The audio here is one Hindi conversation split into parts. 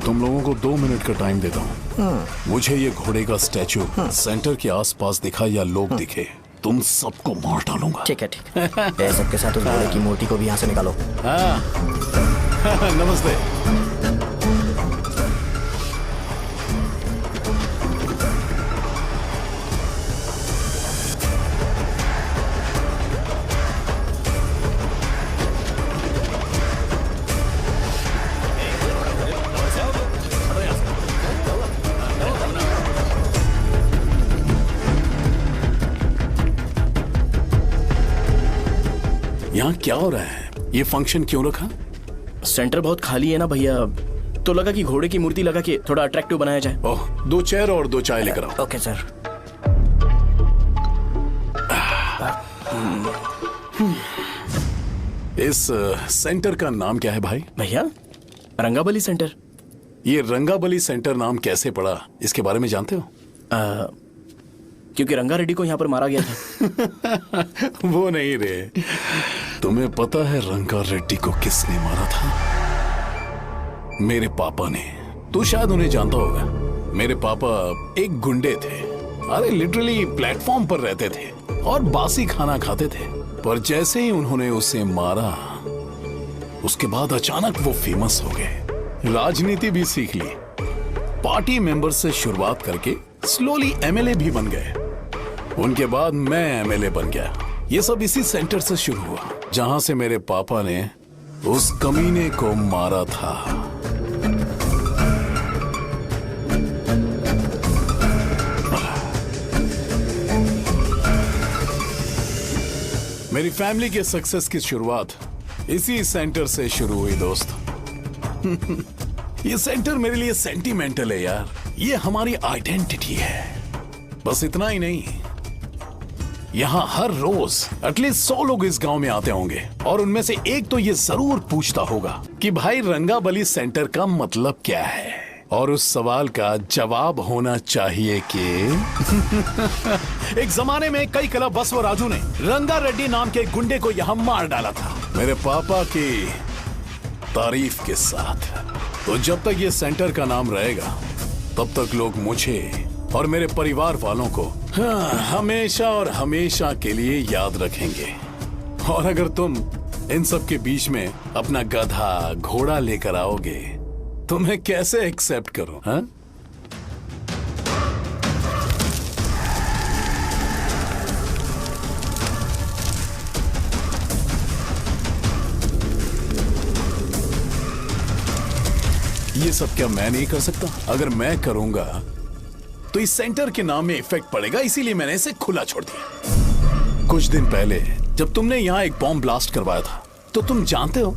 तुम लोगों को 2 मिनट का टाइम देता हूँ। मुझे ये घोड़े का स्टैचू सेंटर के आसपास दिखा या लोग दिखे, तुम सबको मार डालूंगा। ठीक है ठीक है। सबके साथ उस घोड़े की मूर्ति को भी यहाँ से निकालो। हाँ। नमस्ते। यहाँ क्या हो रहा है? ये फंक्शन क्यों रखा? सेंटर बहुत खाली है ना भैया, तो लगा कि घोड़े की मूर्ति लगा के थोड़ा अट्रैक्टिव बनाया जाए। ओह, 2 चेयर और 2 चाय लेकर आओ। Okay sir. इस सेंटर का नाम क्या है भाई? भैया रंगाबली सेंटर। ये रंगाबली सेंटर नाम कैसे पड़ा, इसके बारे में जानते हो? क्योंकि रंगा रेड्डी को यहाँ पर मारा गया था। वो नहीं रे, तुम्हें पता है रंगा रेड्डी को किसने मारा था? मेरे पापा ने। तू शायद उन्हें जानता होगा। मेरे पापा एक गुंडे थे। अरे लिटरली प्लेटफॉर्म पर रहते थे और बासी खाना खाते थे। पर जैसे ही उन्होंने उसे मारा, उसके बाद अचानक वो फेमस हो गए। राजनीति भी सीख ली, पार्टी मेंबर से शुरुआत करके स्लोली एमएलए भी बन गए। उनके बाद मैं एमएलए बन गया। ये सब इसी सेंटर से शुरू हुआ, जहां से मेरे पापा ने उस कमीने को मारा था। मेरी फैमिली के सक्सेस की शुरुआत इसी सेंटर से शुरू हुई दोस्त। ये सेंटर मेरे लिए सेंटिमेंटल है यार। ये हमारी आइडेंटिटी है। बस इतना ही नहीं, यहाँ हर रोज एटलीस्ट 100 लोग इस गांव में आते होंगे और उनमें से एक तो ये जरूर पूछता होगा कि भाई रंगाबली सेंटर का मतलब क्या है। और उस सवाल का जवाब होना चाहिए कि एक जमाने में कई क्लब बसव राजू ने रंगा रेड्डी नाम के गुंडे को यहाँ मार डाला था, मेरे पापा की तारीफ के साथ। तो जब तक ये सेंटर का नाम रहेगा, तब तक लोग मुझे और मेरे परिवार वालों को हमेशा और हमेशा के लिए याद रखेंगे। और अगर तुम इन सब के बीच में अपना गधा घोड़ा लेकर आओगे तो मैं कैसे एक्सेप्ट करूं? हाँ? ये सब क्या मैं नहीं कर सकता? अगर मैं करूंगा तो इस सेंटर के नाम में इफेक्ट पड़ेगा, इसीलिए मैंने इसे खुला छोड़ दिया। कुछ दिन पहले जब तुमने यहाँ एक बॉम्ब ब्लास्ट करवाया था, तो तुम जानते हो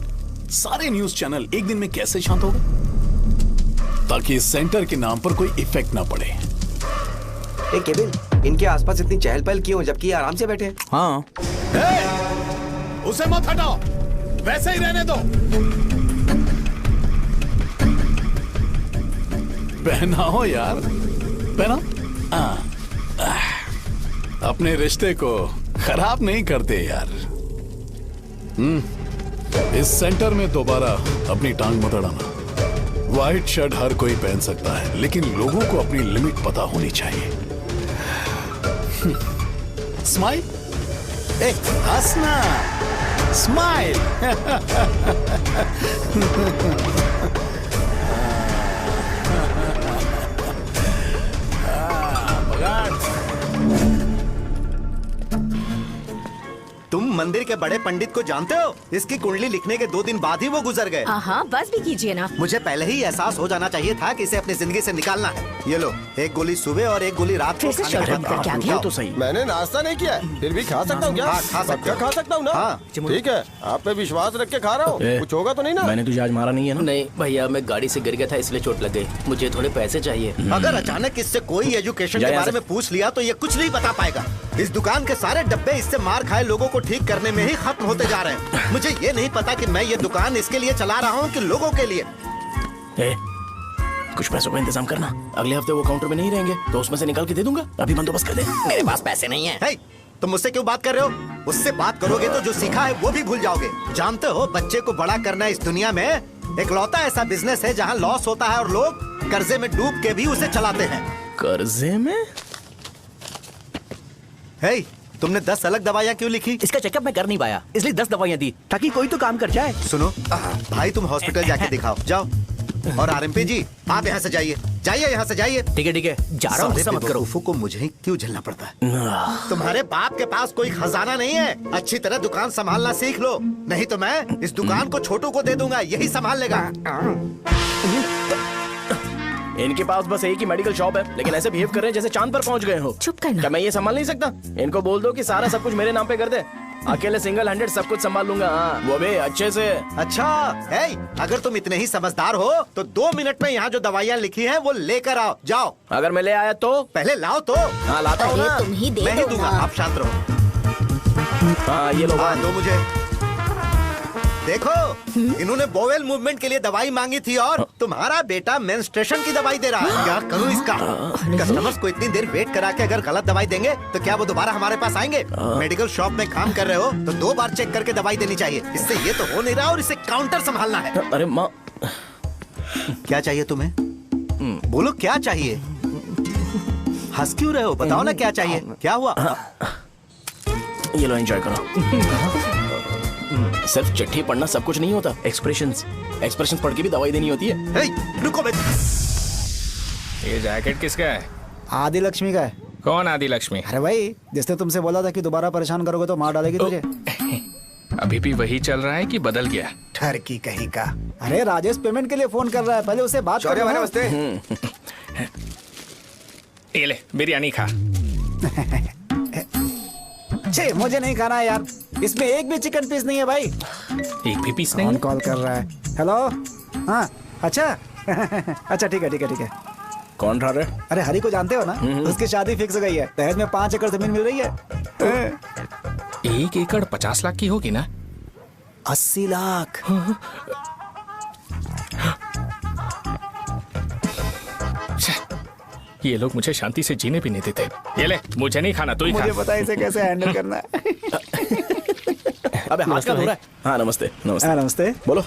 सारे न्यूज चैनल एक दिन में कैसे शांत हो गए? ताकि इस सेंटर के नाम पर कोई इफेक्ट ना पड़े। केविन, इनके आसपास इतनी चहल पहल क्यों, जबकि आराम से बैठे हैं? हाँ। उसे मत हटाओ, वैसे ही रहने दो। पहनाओ यार, पहना। अपने रिश्ते को खराब नहीं करते यार। इस सेंटर में दोबारा अपनी टांग मत अड़ाना। व्हाइट शर्ट हर कोई पहन सकता है, लेकिन लोगों को अपनी लिमिट पता होनी चाहिए। स्माइल, हंसना, स्माइल। तुम मंदिर के बड़े पंडित को जानते हो? इसकी कुंडली लिखने के 2 दिन बाद ही वो गुजर गए। हाँ, बस भी कीजिए ना। मुझे पहले ही एहसास हो जाना चाहिए था कि इसे अपनी जिंदगी से निकालना है। ये लो, 1 गोली सुबह और 1 गोली रात को खाने के बाद क्या किया तो सही। मैंने नाश्ता नहीं किया, फिर भी खा सकता हूँ क्या? हाँ, खा सकते हो। खा सकता हूँ ना? हाँ। ठीक है, आप पे विश्वास रख के खा रहा हूँ। कुछ होगा तो नहीं ना? मैंने तुझे आज मारा नहीं है ना? नहीं भैया, मैं गाड़ी से गिर गया था इसलिए चोट लग गई। मुझे थोड़े पैसे चाहिए। अगर अचानक इससे कोई एजुकेशन के बारे में पूछ लिया तो ये कुछ नहीं बता पाएगा। इस दुकान के सारे डब्बे इससे मार खाए लोगों को ठीक करने में ही खत्म होते जा रहे हैं। मुझे ये नहीं पता कि मैं ये दुकान इसके लिए चला रहा हूँ कि लोगों के लिए। कुछ पैसों का इंतजाम करना। अगले हफ्ते वो काउंटर में नहीं रहेंगे तो उसमें से निकाल के दे दूंगा। अभी बंदोबस्त कर दे। मेरे पास पैसे नहीं है। तुम मुझसे क्यों बात कर रहे हो? उससे बात करोगे तो जो सीखा है वो भी भूल जाओगे। जानते हो, बच्चे को बड़ा करना इस दुनिया में इकलौता ऐसा बिजनेस है जहाँ लॉस होता है और लोग कर्जे में डूब के भी उसे चलाते हैं। कर्जे में? हे, तुमने 10 अलग दवाइयाँ क्यों लिखी? इसका चेकअप मैं कर नहीं पाया, इसलिए 10 दवाइयाँ दी ताकि कोई तो काम कर जाए। सुनो भाई, तुम हॉस्पिटल जाके दिखाओ, जाओ। और आरएमपी जी, आप यहाँ से जाइए, जाइए यहाँ से जाइए। ठीक है जा रहा हूँ, गुस्सा मत करो। बेवकूफों को मुझे ही क्यों झेलना पड़ता है? तुम्हारे बाप के पास कोई खजाना नहीं है। अच्छी तरह दुकान संभालना सीख लो, नहीं तो मैं इस दुकान को छोटू को दे दूंगा, यही संभाल लेगा। इनके पास बस एक ही मेडिकल शॉप है, लेकिन ऐसे बिहेव कर रहे हैं जैसे चांद पर पहुंच गए हो। चुप करना। क्या मैं ये संभाल नहीं सकता? इनको बोल दो कि सारा सब कुछ मेरे नाम पे कर दे, अकेले सिंगल हैंडेड सब कुछ संभाल लूंगा। हाँ, वो भी अच्छे से। अच्छा है, अगर तुम इतने ही समझदार हो तो 2 मिनट में यहाँ जो दवाइयाँ लिखी हैं वो लेकर आओ, जाओ। अगर मैं ले आया तो? पहले लाओ तो। हाँ, लाता हूँ ना। तुम ही दे मैं ही दो दूंगा, ना। आप शांत रहो। हाँ, ये लो। हाँ, दो मुझे। देखो, इन्होंने बोवेल मूवमेंट के लिए दवाई मांगी थी और तुम्हारा बेटा मेंस्ट्रुएशन की दवाई दे रहा है। क्या करूं इसका? कस्टमर्स को इतनी देर वेट करा के अगर गलत दवाई देंगे तो क्या वो दोबारा हमारे पास आएंगे? मेडिकल शॉप में काम कर रहे हो तो 2 बार चेक करके दवाई देनी चाहिए। इससे ये तो हो नहीं रहा और इसे काउंटर संभालना है। अरे माँ, क्या चाहिए तुम्हें? बोलो क्या चाहिए? हंस क्यों रहे हो? बताओ ना क्या चाहिए? क्या हुआ? ये लो, एंजॉय करो। सिर्फ चिट्ठी पढ़ना सब कुछ नहीं होता, एक्सप्रेशंस पढ़ के भी दवाई देनी होती है। हे, रुको बे। ये जैकेट किसका है? आदि लक्ष्मी का है। कौन आदि लक्ष्मी? अरे भाई, जिसने तुमसे बोला था कि दोबारा परेशान करोगे तो मार डालेगी तुझे। अभी भी वही चल रहा है कि बदल गया? ठरकी कहीं का। अरे राजेश पेमेंट के लिए फोन कर रहा है, पहले उससे बात करो। नमस्ते। ये ले बिरयानी खा। छे, मुझे नहीं खाना है यार, इसमें एक भी चिकन पीस नहीं है भाई। एक भी पीस कौन नहीं? कॉल कर रहा है? हेलो। हाँ, अच्छा। अच्छा, ठीक है। कौन रहा है? अरे हरी को जानते हो ना, उसकी शादी फिक्स हो गई है, दहेज में 5 एकड़ जमीन मिल रही है। 1 एकड़ 50 लाख की होगी ना? 80 लाख। ये लोग मुझे शांति से जीने भी नहीं देते। ये ले, मुझे नहीं खाना, तू ही खा। मुझे पता है इसे कैसे हैंडल करना है। अबे हाथ का धो रहा है। हाँ, नमस्ते। नमस्ते। बोलो।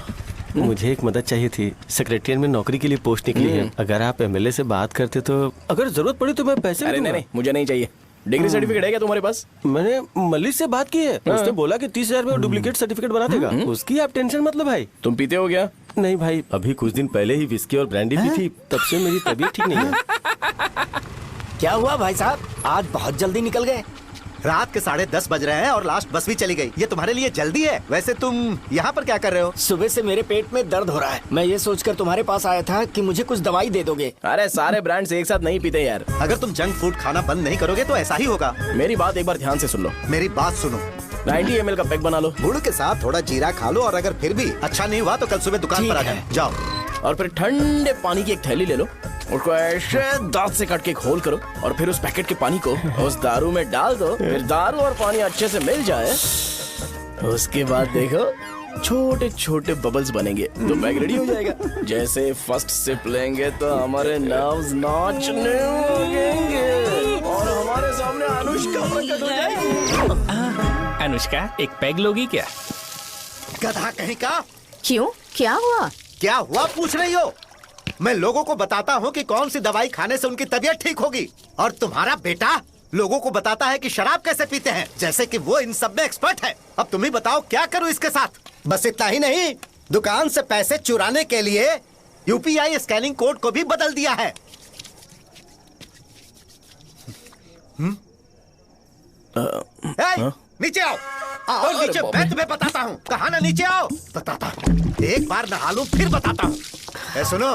मुझे एक मदद चाहिए थी। सेक्रेटरिएट में नौकरी के लिए पोस्ट निकली है, अगर आप एमएलए से बात करते तो अगर जरूरत पड़ी तो मैं पैसे अरे नहीं, मुझे नहीं चाहिए। डिग्री सर्टिफिकेट है क्या तुम्हारे पास? मैंने मलिक से बात की है, उसने बोला कि 30,000 में डुप्लीकेट सर्टिफिकेट बना देगा। उसकी आप टेंशन मत लो भाई। तुम पीते हो क्या? नहीं भाई, अभी कुछ दिन पहले ही विस्की और ब्रांडी पी थी, तब से मेरी तबीयत ठीक नहीं है। क्या हुआ भाई साहब, आज बहुत जल्दी निकल गए? रात के 10:30 बज रहे हैं और लास्ट बस भी चली गई। ये तुम्हारे लिए जल्दी है। वैसे तुम यहाँ पर क्या कर रहे हो? सुबह से मेरे पेट में दर्द हो रहा है, मैं ये सोचकर तुम्हारे पास आया था कि मुझे कुछ दवाई दे दोगे। अरे सारे ब्रांड्स एक साथ नहीं पीते यार। अगर तुम जंक फूड खाना बंद नहीं करोगे तो ऐसा ही होगा। मेरी बात एक बार ध्यान से सुन लो। मेरी बात सुनो, 90 ml का पैक बना लो। गुड़ के साथ थोड़ा जीरा खा लो और अगर फिर भी अच्छा नहीं हुआ तो कल सुबह दुकान पर आ जाओ। और फिर ठंडे पानी की एक थैली ले लो, उसको ऐसे दांत से काट के घोल करो और फिर उस पैकेट के पानी को उस दारू में डाल दो। फिर दारू और पानी अच्छे से मिल जाए, उसके बाद देखो छोटे छोटे बबल्स बनेंगे तो बैग रेडी हो जाएगा। जैसे फर्स्ट सिप लेंगे तो हमारे नर्व्स नाचने लगेंगे और हमारे सामने अनुष्का प्रकट हो जाएगी। अनुष्का, एक पैग लोगी क्या? गधा कहीं का। क्यों, क्या हुआ? क्या हुआ पूछ रही हो? मैं लोगों को बताता हूँ कि कौन सी दवाई खाने से उनकी तबीयत ठीक होगी, और तुम्हारा बेटा लोगों को बताता है कि शराब कैसे पीते हैं, जैसे कि वो इन सब में एक्सपर्ट है। अब तुम ही बताओ क्या करूँ इसके साथ? बस इतना ही नहीं, दुकान से पैसे चुराने के लिए यूपीआई स्कैनिंग कोड को भी बदल दिया है। नीचे आओ। आओ नीचे, मैं तुम्हें बताता हूँ। कहा ना नीचे आओ, बताता हूँ। एक बार नहा लूं फिर बताता हूँ। सुनो,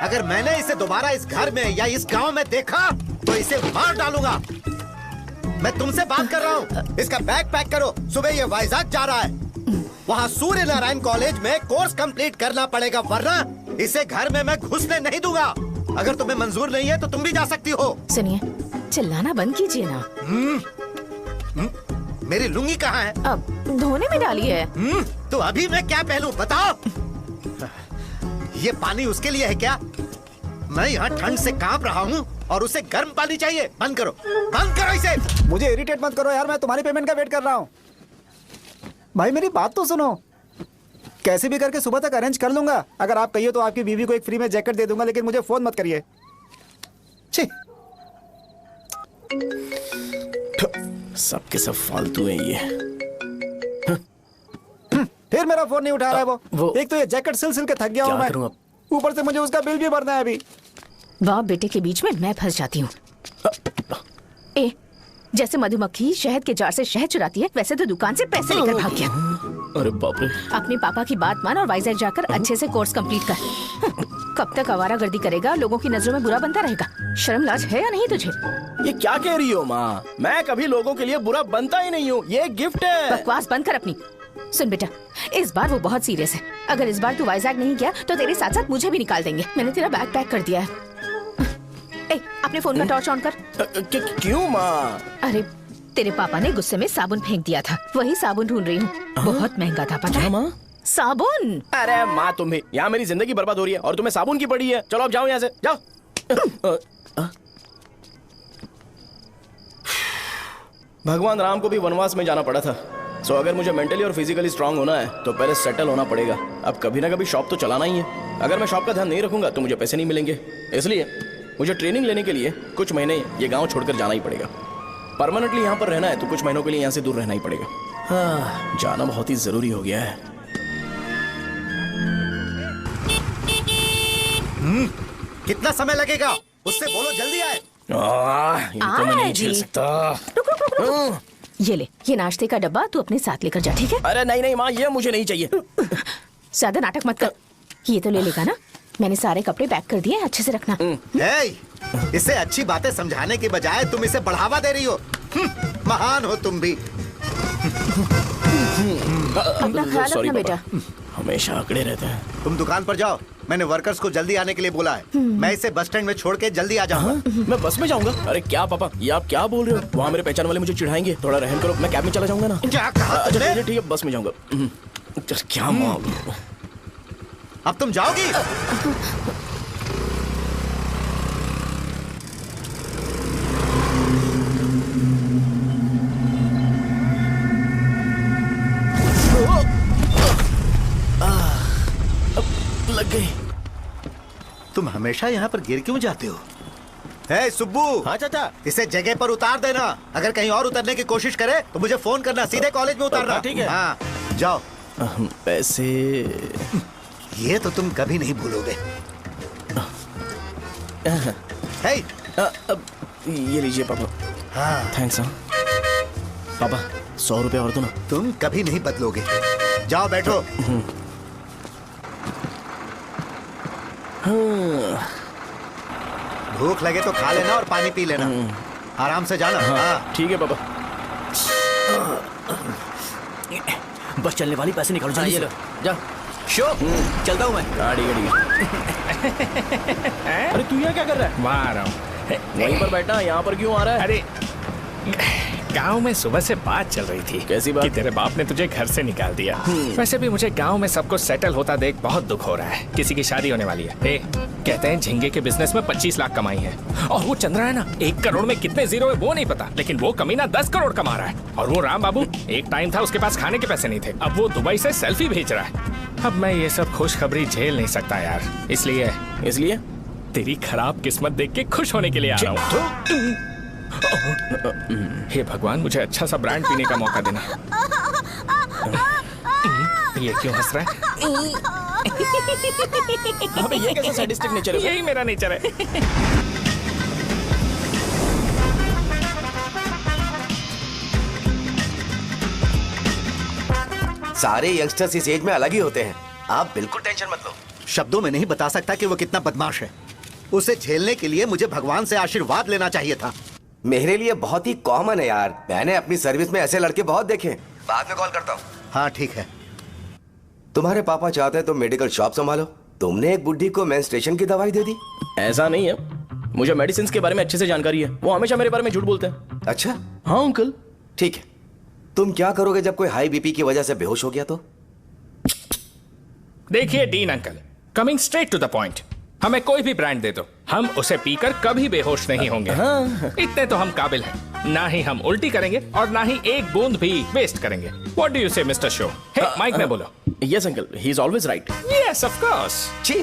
अगर मैंने इसे दोबारा इस घर में या इस गांव में देखा तो इसे मार डालूंगा। मैं तुमसे बात कर रहा हूँ। इसका बैग पैक करो, सुबह ये वाइजाग जा रहा है। वहाँ सूर्य नारायण कॉलेज में कोर्स कंप्लीट करना पड़ेगा, वरना इसे घर में मैं घुसने नहीं दूंगा। अगर तुम्हें मंजूर नहीं है तो तुम भी जा सकती हो। सुनिए, चिल्लाना बंद कीजिए ना। मेरी लुंगी कहाँ है? अब धोने में डाली है। तो अभी मैं क्या पहनूं बताओ? ये पानी उसके लिए है क्या? मैं यहाँ ठंड से कांप रहा हूँ और उसे गर्म पानी चाहिए। बंद करो, बंद करो इसे। मुझे इरिटेट मत करो यार, मैं तुम्हारी पेमेंट का वेट कर रहा हूँ। भाई मेरी बात तो सुनो। कैसे भी करके सुबह तक अरेंज कर लूंगा। अगर आप कहिए तो आपकी बीवी को एक फ्री में जैकेट दे दूंगा, लेकिन मुझे फोन मत करिए। छी। सबके सब फालतू है ये। फिर मेरा फोन नहीं उठा रहा है वो। एक तो ये जैकेट सिल के थक गया हूँ क्या करूं मैं, अब? ऊपर से मुझे उसका बिल भी भरना है अभी। बाप बेटे के बीच में मैं फंस जाती हूँ। ए, जैसे मधुमक्खी शहद के जार से शहद चुराती है, वैसे तो दुकान से पैसे लेकर भाग गया। अरे बाप रे। अपने पापा की बात मान और वाइजैक जाकर अच्छे से कोर्स कंप्लीट कर। कब तक आवारागर्दी करेगा, लोगों की नजरों में बुरा बनता रहेगा। शर्म लाज है या नहीं तुझे? ये क्या कह रही हो माँ? मैं कभी लोगों के लिए बुरा बनता ही नहीं हूँ, ये गिफ्ट है। बकवास बंद कर अपनी। सुन बेटा, इस बार वो बहुत सीरियस है। अगर इस बार तू वाइजैक नहीं गया तो तेरे साथ साथ मुझे भी निकाल देंगे। मैंने तेरा बैग पैक कर दिया है। ए, अपने फोन का टॉर्च ऑन कर। क्यों माँ? अरे तेरे पापा ने गुस्से में साबुन फेंक दिया था, वही साबुन ढूंढ रही हूँ। बहुत महंगा था, पता है? माँ साबुन। अरे माँ, तुम भी यहाँ मेरी जिंदगी बर्बाद हो रही है और तुम्हें साबुन की पड़ी है। चलो अब जाओ यहाँ से, जाओ। भगवान राम को भी वनवास में जाना पड़ा था। सो अगर मुझे मेंटली और फिजिकली स्ट्रांग होना है तो पहले सेटल होना पड़ेगा। अब कभी ना कभी शॉप तो चलाना ही है। अगर मैं शॉप का ध्यान नहीं रखूंगा तो मुझे पैसे नहीं मिलेंगे। इसलिए मुझे ट्रेनिंग लेने के लिए कुछ महीने ये गांव छोड़कर जाना ही पड़ेगा। परमानेंटली यहाँ पर रहना है तो कुछ महीनों के लिए यहाँ से दूर रहना ही पड़ेगा। हाँ, जाना बहुत ही जरूरी हो गया है। कितना समय लगेगा? उससे बोलो जल्दी आए। इनको मैं नहीं झेल सकता। रुक। ये ले, ये नाश्ते का डब्बा तू अपने साथ लेकर जा, ठीक है? अरे नहीं नहीं माँ, ये मुझे नहीं चाहिए। ज्यादा नाटक मत कर। ये तो ले लेगा ना? मैंने सारे कपड़े पैक कर दिए, अच्छे से रखना। इसे अच्छी बातें समझाने के बजाय तुम इसे बढ़ावा दे रही हो। महान हो तुम भी। अपना ख्याल रखना बेटा। हमेशा अकड़े रहते हैं। तुम दुकान पर जाओ, मैंने वर्कर्स को जल्दी आने के लिए बोला है। मैं इसे बस स्टैंड में छोड़ के जल्दी आ जाऊंगा। मैं बस में जाऊंगा? अरे क्या पापा, ये आप क्या बोल रहे हो? वहाँ मेरे पहचान वाले मुझे चिढ़ाएंगे। थोड़ा रहम करो, मैं कैब में चला जाऊंगा ना। क्या कहा अच्छा तुमने? ठीक है, बस में जाऊंगा। क्या माँ, अब तुम जाओगी? लग गई। तुम हमेशा यहाँ पर गिर क्यों जाते हो? हे सुब्बू। हाँ चाचा। इसे जगह पर उतार देना। अगर कहीं और उतरने की कोशिश करे तो मुझे फोन करना, सीधे कॉलेज में उतारना। ठीक है। हाँ, जाओ। पैसे ये तो तुम कभी नहीं भूलोगे। हे, ये लीजिए पापा। हाँ, थैंक्स। पापा 100 रुपए और दो ना। तुम कभी नहीं बदलोगे। जाओ बैठो। भूख लगे तो खा लेना और पानी पी लेना। आराम से जाना। हाँ। ठीक है पापा। बस चलने वाली, पैसे निकालो जल्दी से। जा। शो, चलता हूँ मैं। गाड़ी गाड़ी। अरे तू यहाँ क्या कर रहा है? वहाँ आ रहा हूँ। वहीं पर बैठा, यहाँ पर क्यों आ रहा है? अरे गांव में सुबह से बात चल रही थी। कैसी बात? कि तेरे बाप ने तुझे घर से निकाल दिया। वैसे भी मुझे गांव में सब कुछ सेटल होता देख बहुत दुख हो रहा है। किसी की शादी होने वाली है। कहते हैं झींगे के बिजनेस में 25 लाख कमाई है। और वो चंद्रा है ना, 1 करोड़ में कितने जीरो है वो नहीं पता, लेकिन वो कमीना 10 करोड़ कमा रहा है। और वो राम बाबू, एक टाइम था उसके पास खाने के पैसे नहीं थे, अब वो दुबई से सेल्फी भेज रहा है। अब मैं ये सब खुशखबरी झेल नहीं सकता यार। इसलिए तेरी खराब किस्मत देख के खुश होने के लिए आ रहा हूँ। हे भगवान, मुझे अच्छा सा ब्रांड पीने का मौका देना। ये क्यों हंस रहा है? अबे ये कैसा सैडिस्टिक नेचर है? यही मेरा नेचर है। सारे यंगस्टर्स इस एज में अलग ही होते हैं। आप बिल्कुल टेंशन मत लो। शब्दों में नहीं बता सकता कि वो कितना बदमाश है। उसे झेलने के लिए मुझे भगवान से आशीर्वाद लेना चाहिए था। मेरे लिए बहुत ही कॉमन है यार। मैंने अपनी सर्विस में ऐसे लड़के बहुत देखे। बाद में कॉल करता हूँ। हाँ ठीक है। तुम्हारे पापा चाहते हैं तुम मेडिकल शॉप संभालो। तुमने एक बुढ़ी को मेंस्ट्रुएशन की दवाई दे दी। ऐसा नहीं है, मुझे मेडिसिन के बारे में अच्छे से जानकारी है। वो हमेशा मेरे बारे में झूठ बोलते हैं। अच्छा हाँ अंकल। ठीक है, तुम क्या करोगे जब कोई हाई बीपी की वजह से बेहोश हो गया तो? देखिए Deen uncle, coming straight to the point, हमें कोई भी ब्रांड दे दो, हम उसे पीकर कभी बेहोश नहीं होंगे। इतने तो हम काबिल हैं। ना ही हम उल्टी करेंगे और ना ही एक बूंद भी वेस्ट करेंगे। व्हाट डू यू से मिस्टर शो? हे माइक में बोलो। Yes uncle, he is always right. Yes of course. छी,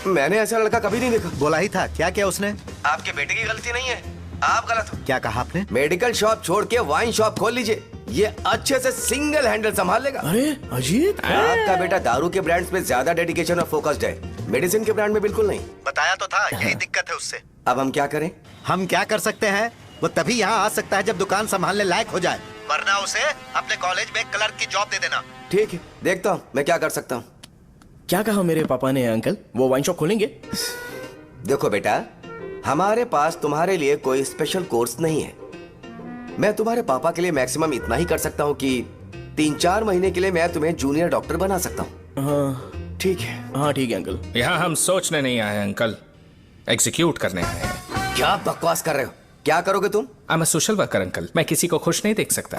मैंने ऐसा लड़का कभी नहीं देखा। बोला ही था। क्या किया उसने? आपके बेटे की गलती नहीं है, आप गलत हो। क्या कहा आपने? मेडिकल शॉप छोड़ के वाइन शॉप खोल लीजिए, ये अच्छे से सिंगल हैंडल संभाल लेगा। अरे अजीत, आपका बेटा दारू के ब्रांड्स पे ज्यादा डेडिकेशन और फोकस्ड है, मेडिसिन के ब्रांड में बिल्कुल नहीं। बताया तो था, यही दिक्कत है उससे। अब हम क्या करें? हम क्या कर सकते हैं? वो तभी यहाँ आ सकता है जब दुकान संभालने लायक हो जाए, वरना उसे अपने कॉलेज में क्लर्क की जॉब दे देना। ठीक है, देखता हूँ मैं क्या कर सकता हूँ। क्या कहा मेरे पापा ने अंकल? वो वाइन शॉप खोलेंगे? देखो बेटा, हमारे पास तुम्हारे लिए कोई स्पेशल कोर्स नहीं है। मैं तुम्हारे पापा के लिए मैक्सिमम इतना ही कर सकता हूँ कि 3-4 महीने के लिए मैं तुम्हें जूनियर डॉक्टर बना सकता हूँ। हाँ ठीक है? हाँ ठीक है अंकल। यहाँ हम सोचने नहीं आए हैं अंकल, एग्जीक्यूट करने आए हैं। क्या बकवास कर रहे हो? क्या करोगे तुम? I am a social worker uncle, मैं किसी को खुश नहीं देख सकता।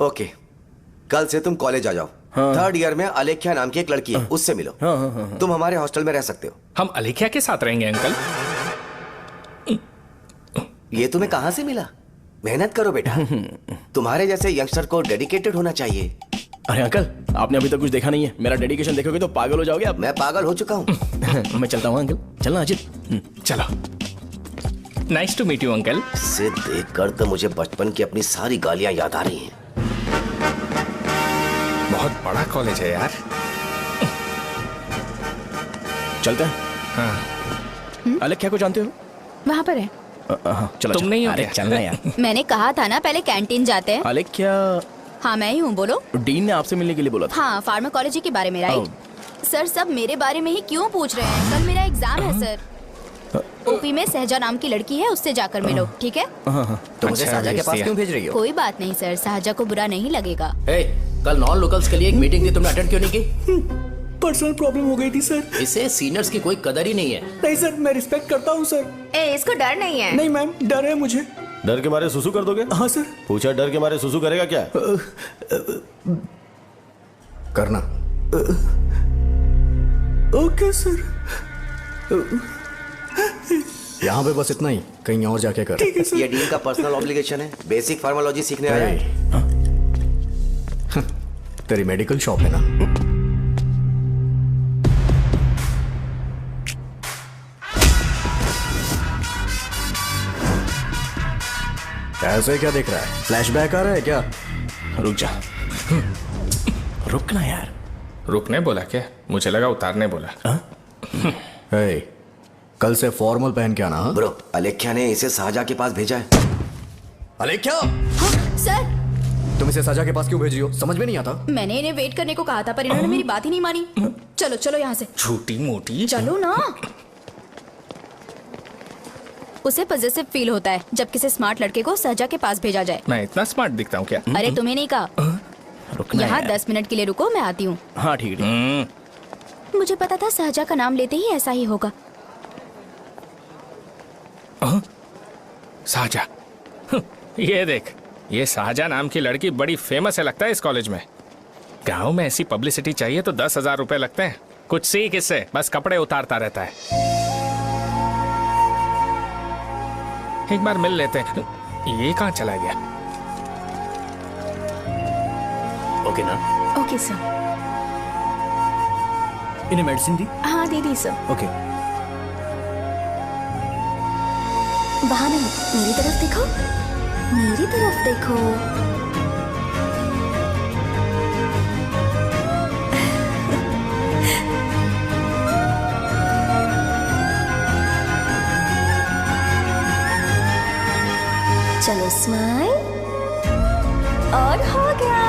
ओके, कल से तुम कॉलेज आ जाओ। थर्ड ईयर में अलेख्या नाम की एक लड़की है, उससे मिलो। तुम हमारे हॉस्टल में रह सकते हो। हम अलेख्या के साथ रहेंगे अंकल। ये तुम्हें कहां से मिला? मेहनत करो बेटा, तुम्हारे जैसे यंगस्टर को डेडिकेटेड होना चाहिए। अरे अंकल, आपने अभी तक कुछ देखा नहीं है, मेरा डेडिकेशन देखोगे तो पागल हो जाओगे आप। मैं पागल हो चुका हूँ। मैं चलता हूँ अंकल। चलना अजित। चलो, nice to meet you uncle. इसे देखकर तो मुझे बचपन की अपनी सारी गालियां याद आ रही हैं। बहुत बड़ा कॉलेज है यार। चलते हैं। हाँ। अलेख्या को जानते हो? वहाँ पर है। हाँ चलो। तुम नहीं हो अरे क्या? चलना यार। मैंने कहा था ना पहले कैंटीन जाते हैं। अलेख्या, हाँ मैं ही हूँ, बोलो। डीन ने आपसे मिलने के लिए बोला था। हाँ, फार्माकोलॉजी के बारे में, राइट? सर सब मेरे बारे में ही क्यों पूछ रहे हैं? कल मेरा एग्जाम है सर। ओपी में सहजा नाम की लड़की है, उससे जाकर मिलो, ठीक है? तुम मुझे अच्छा, साजा के भेज पास दिया। क्यों भेज रही हो? कोई बात नहीं सर, सहजा को बुरा नहीं लगेगा। कल नॉन लोकल्स के लिए एक मीटिंग थी, तुमने अटेंड क्यों नहीं की? पर्सनल प्रॉब्लम हो गई थी सर। इसे सीनियर्स की कोई कदर ही नहीं है। नहीं सर, मैं रिस्पेक्ट करता हूँ सर। इसको डर नहीं है। नहीं मैम, डर है मुझे। डर के मारे सुसु कर दोगे? हाँ सर। पूछा डर के मारे सुसु करेगा क्या? करना। Okay sir. यहाँ पे बस इतना ही, कहीं और जाके कर। ठीक है सर। ये डीन का पर्सनल ऑब्लिगेशन है, बेसिक फार्माकोलॉजी सीखने आया है। तेरी मेडिकल शॉप है ना? ऐसे क्या देख रहा है? फ्लैशबैक आ रहा है क्या? रुक जा। रुकना यार। रुकने बोला क्या? मुझे लगा उतारने बोला। हे, कल से फॉर्मल पहन के आना। हाँ? ब्रो, अलेख्या ने इसे साजा के पास भेजा है। अलेख्या, हाँ, सर तुम इसे साजा के पास क्यों भेज रही हो? समझ में नहीं आता। मैंने इन्हें वेट करने को कहा था, पर इन्होंने मेरी बात ही नहीं मानी। चलो चलो यहाँ से, छोटी मोटी। चलो ना। उसे पॉजिटिव फील होता है जब किसी स्मार्ट लड़के को सहजा के पास भेजा जाए। मैं इतना स्मार्ट दिखता हूँ क्या? अरे तुम्हें नहीं कहा। रुकना यहाँ यार। 10 मिनट के लिए रुको, मैं आती हूँ। हाँ ठीक है। मुझे पता था सहजा का नाम लेते ही ऐसा ही होगा। साजा। ये देख, ये साजा नाम की लड़की बड़ी फेमस है लगता है इस कॉलेज में। गांव में ऐसी पब्लिसिटी चाहिए तो 10,000 रुपए लगते हैं। कुछ सीख इससे, बस कपड़े उतारता रहता है। एक बार मिल लेते हैं। ये कहाँ चला गया? ओके ना? Okay sir. इन्हें मेडिसिन दी? हाँ दे दी सर। ओके। वहाँ नहीं, मेरी तरफ देखो, मेरी तरफ देखो। चलो स्माइल, और हो गया।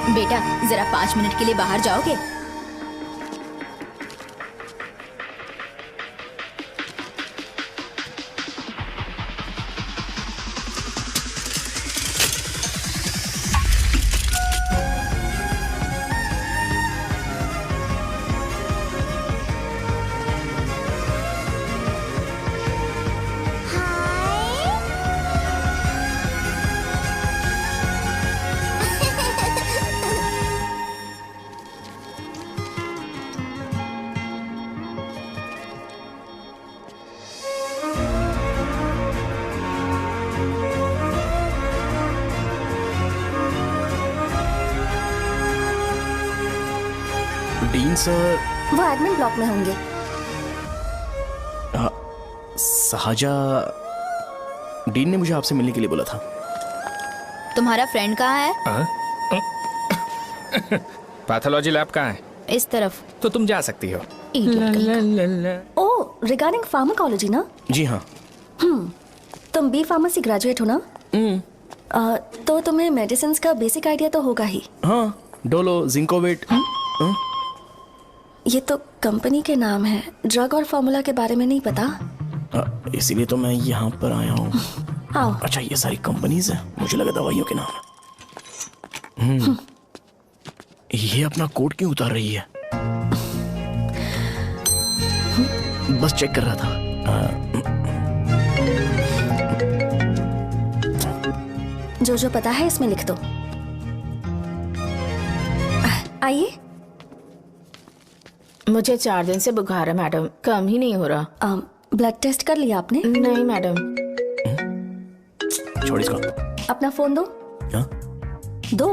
बेटा जरा 5 मिनट के लिए बाहर जाओगे? सर। वो एडमिन ब्लॉक में होंगे। साजा, डीन ने मुझे आपसे मिलने के लिए बोला था। तुम्हारा फ्रेंड कहाँ है? पैथोलॉजी लैब कहाँ है? इस तरफ। तो तुम जा सकती हो। ओ, रिगार्डिंग फार्माकोलॉजी ना? जी हाँ। तुम बी फार्मेसी ग्रेजुएट हो ना? तो तुम्हें मेडिसिन का बेसिक आइडिया तो होगा ही। हाँ, डोलो, जिंकोवेट। ये तो कंपनी के नाम है, ड्रग और फॉर्मूला के बारे में नहीं पता। इसीलिए तो मैं यहाँ पर आया हूँ। आओ। अच्छा, ये सारी कंपनीज है, मुझे लगा दवाइयों के नाम। ये अपना कोट क्यों उतार रही है? बस चेक कर रहा था। जो जो पता है इसमें लिख दो। आइए। मुझे 4 दिन से बुखार है मैडम, कम ही नहीं हो रहा। ब्लड टेस्ट कर लिया आपने? नहीं मैडम। छोड़ इसको। अपना फोन दो। हाँ? दो।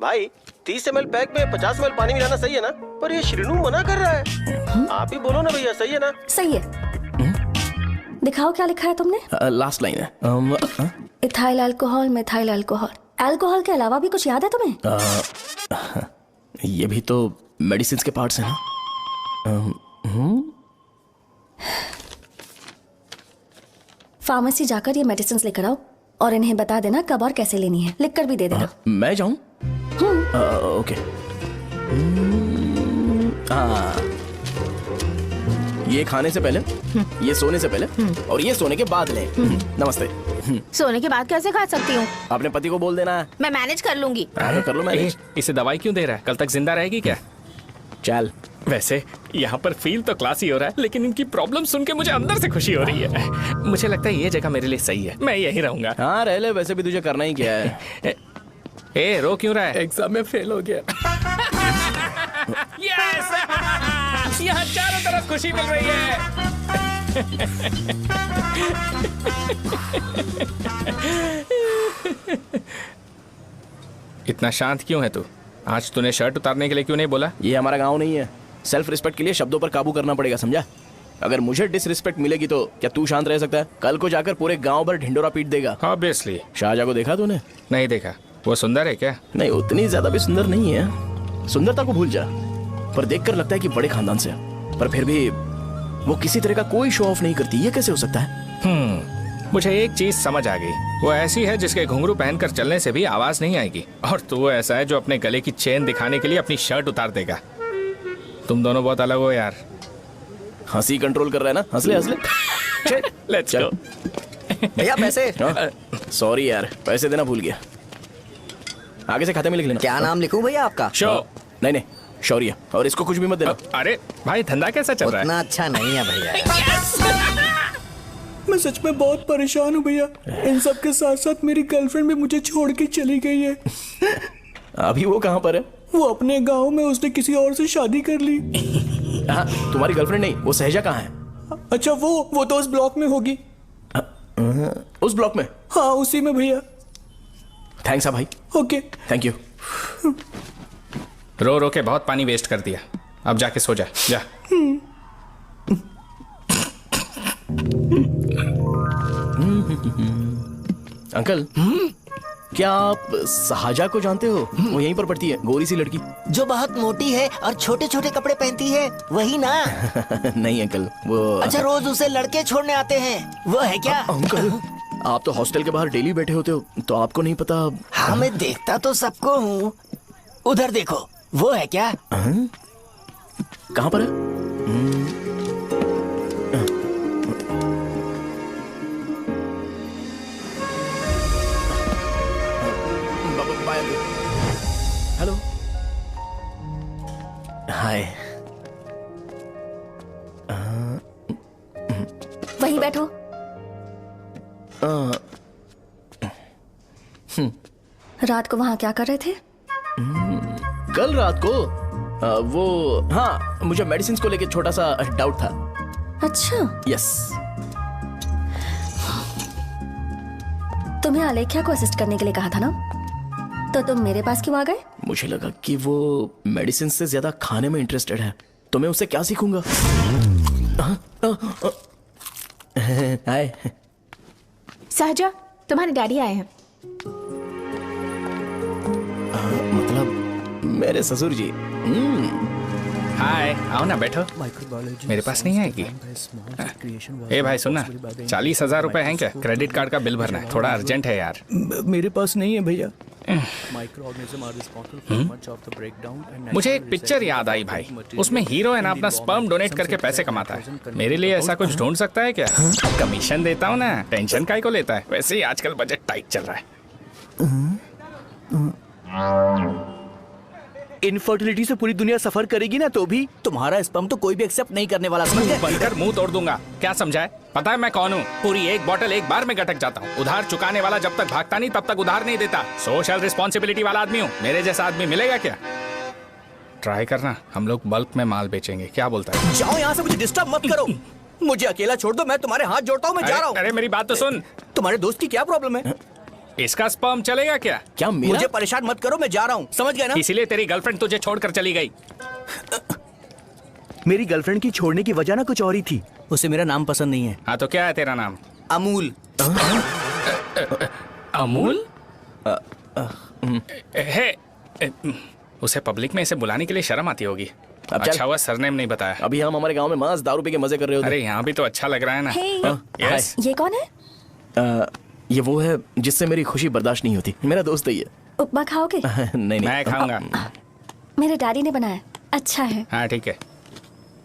भाई 30 ml पैक में 50 ml पानी मिलाना सही है ना? पर ये श्रीनू मना कर रहा है। आप ही बोलो ना भैया, सही है ना? सही है। दिखाओ क्या लिखा है तुमने? लास्ट लाइन है। Ethyl alcohol, methyl alcohol. Alcohol के अलावा भी कुछ याद है तुम्हें? ये भी तो मेडिसिन के पार्ट्स हैं ना? फार्मेसी जाकर ये मेडिसिन लेकर आओ और इन्हें बता देना कब और कैसे लेनी है, लिख कर भी दे देना। मैं जाऊं? ओके। ये खाने से पहले, ये सोने से पहले और ये सोने के बाद ले। नमस्ते। सोने के बाद कैसे खा सकती हूँ? अपने पति को बोल देना। मैं मैनेज कर लूंगी। कर लो मैनेज। इसे दवाई क्यों दे रहा है? कल तक जिंदा रहेगी क्या? चल। वैसे यहाँ पर फील तो क्लासी हो रहा है, लेकिन इनकी प्रॉब्लम सुन के मुझे अंदर से खुशी हो रही है। मुझे लगता है ये जगह मेरे लिए सही है, मैं यहीं रहूंगा। हाँ रह ले, वैसे भी तुझे करना ही क्या है। ए, रो क्यों रहा है? एग्जाम में फेल हो गया। यस! यहाँ चारों तरफ खुशी मिल रही है। इतना शांत क्यों है तू? आज तूने शर्ट उतारने के लिए क्यों नहीं बोला? ये हमारा गांव नहीं है। सेल्फ रिस्पेक्ट के लिए शब्दों पर काबू करना पड़ेगा, समझा? अगर मुझे डिसरिस्पेक्ट मिलेगी तो क्या तू शांत रह सकता है? कल को जाकर पूरे गांव भर ढिंडोरा पीट देगा। ऑब्वियसली। शाहजहां को देखा तूने? नहीं देखा। वो सुंदर है क्या? नहीं, उतनी ज्यादा भी सुंदर नहीं है। सुंदरता को भूल जा, पर देखकर लगता है कि बड़े खानदान से है। पर फिर भी वो किसी तरह का कोई शो ऑफ नहीं करती। ये कैसे हो सकता है? मुझे एक चीज समझ आ गई। वो ऐसी है जिसके घुंघरू पहनकर चलने से भी आवाज नहीं आएगी, और तू ऐसा है जो अपने गले की चेन दिखाने के लिए अपनी शर्ट उतार देगा। तुम दोनों बहुत अलग हो यार। हंसी कंट्रोल कर रहा है ना? हंस ले, हंस ले। Let's go. भैया पैसे। सॉरी यार, पैसे देना भूल गया। आगे से खाते में लिख लेना। क्या नाम लिखूं भैया आपका? शो। नहीं, शौर्य। और इसको कुछ भी मत देना। अरे भाई, धंधा कैसा चल रहा है? उतना अच्छा नहीं है भैया। मैं सच में बहुत परेशान हूँ भैया। इन सब के साथ साथ मेरी गर्लफ्रेंड भी मुझे छोड़ के चली गई है। अभी वो कहाँ पर है? वो अपने गांव में, उसने किसी और से शादी कर ली। हाँ, तुम्हारी गर्लफ्रेंड नहीं, वो सहजा कहाँ है? अच्छा, वो तो उस ब्लॉक में होगी। उस ब्लॉक में? हाँ, उसी में भैया। थैंक्स भाई। Okay, thank you. रो रो के बहुत पानी वेस्ट कर दिया, अब जाके सो जा। जा। अंकल, क्या आप साजा को जानते हो? वो यहीं पर पढ़ती है, गोरी सी लड़की जो बहुत मोटी है और छोटे छोटे कपड़े पहनती है, वही ना? नहीं अंकल, वो अच्छा, रोज उसे लड़के छोड़ने आते हैं, वो है क्या? अंकल, आप तो हॉस्टल के बाहर डेली बैठे होते हो, तो आपको नहीं पता? हाँ, मैं देखता तो सबको हूँ। उधर देखो, वो है क्या? कहाँ पर है? हेलो, हाय। वहीं बैठो। रात को वहां क्या कर रहे थे? कल रात को वो, हाँ, मुझे मेडिसिन को लेके छोटा सा डाउट था। अच्छा। यस। तुम्हें अलेख्या को असिस्ट करने के लिए कहा था ना, तो तुम मेरे पास क्यों आ गए? मुझे लगा कि वो मेडिसिन से ज्यादा खाने में इंटरेस्टेड है, तो मैं उससे क्या सीखूंगा। हाय। सहजा, तुम्हारे डैडी आए हैं। मतलब मेरे ससुर जी। हाय, आओ ना, बैठो। मेरे पास नहीं आएगी। ए भाई सुनना, 40,000 रुपए हैं क्या? क्रेडिट कार्ड का बिल भरना है, थोड़ा अर्जेंट है यार। मेरे पास नहीं है भैया। मुझे एक पिक्चर याद आई भाई, उसमें हीरो है ना अपना स्पर्म डोनेट करके पैसे कमाता है। मेरे लिए ऐसा कुछ ढूंढ सकता है क्या? कमीशन देता हूँ ना, टेंशन काहे को लेता है? वैसे ही आजकल बजट टाइट चल रहा है। इनफर्टिलिटी से पूरी दुनिया सफर करेगी ना, तो भी तुम्हारा स्पर्म तो कोई भी एक्सेप्ट नहीं करने वाला, समझ गए? बनकर मुंह तोड़ दूंगा। क्या समझा है? पता है मैं कौन हूँ? पूरी एक बोतल एक बार में गटक जाता हूँ। उधार चुकाने वाला जब तक भागता नहीं तब तक उधार नहीं देता। सोशल रिस्पॉन्सिबिलिटी वाला आदमी हूँ। मेरे जैसा आदमी मिलेगा क्या? ट्राई करना, हम लोग बल्क में माल बेचेंगे। क्या बोलता है? जाओ यहाँ से, मुझे डिस्टर्ब मत करो। मुझे अकेला छोड़ दो, मैं तुम्हारे हाथ जोड़ता हूँ, मैं जा रहा हूँ। अरे मेरी बात तो सुन। तुम्हारे दोस्त की क्या प्रॉब्लम है? इसका स्पर्म चलेगा क्या? क्या मेरा? मुझे परेशान मत करो, मैं जा रहा हूँ, समझ गए ना? इसीलिए तेरी गर्लफ्रेंड तुझे छोड़कर चली गई। मेरी गर्लफ्रेंड की छोड़ने की वजह ना कुछ और ही थी। उसे मेरा नाम पसंद नहीं है। हाँ तो क्या है तेरा नाम? अमूल। अमूल? उसे पब्लिक में इसे बुलाने के लिए शर्म आती होगी। अच्छा हुआ सरनेम नहीं बताया। अभी हम हमारे गांव में मस्त दारू पी के मजे कर रहे होते। अरे यहाँ भी तो अच्छा लग रहा है ना। यस। ये कौन है? ये वो है जिससे मेरी खुशी बर्दाश्त नहीं होती। मेरा दोस्त है ये। उपमा खाओगे? नहीं। मैं खाऊंगा। मेरे डैडी ने बनाया, अच्छा है। हाँ ठीक है।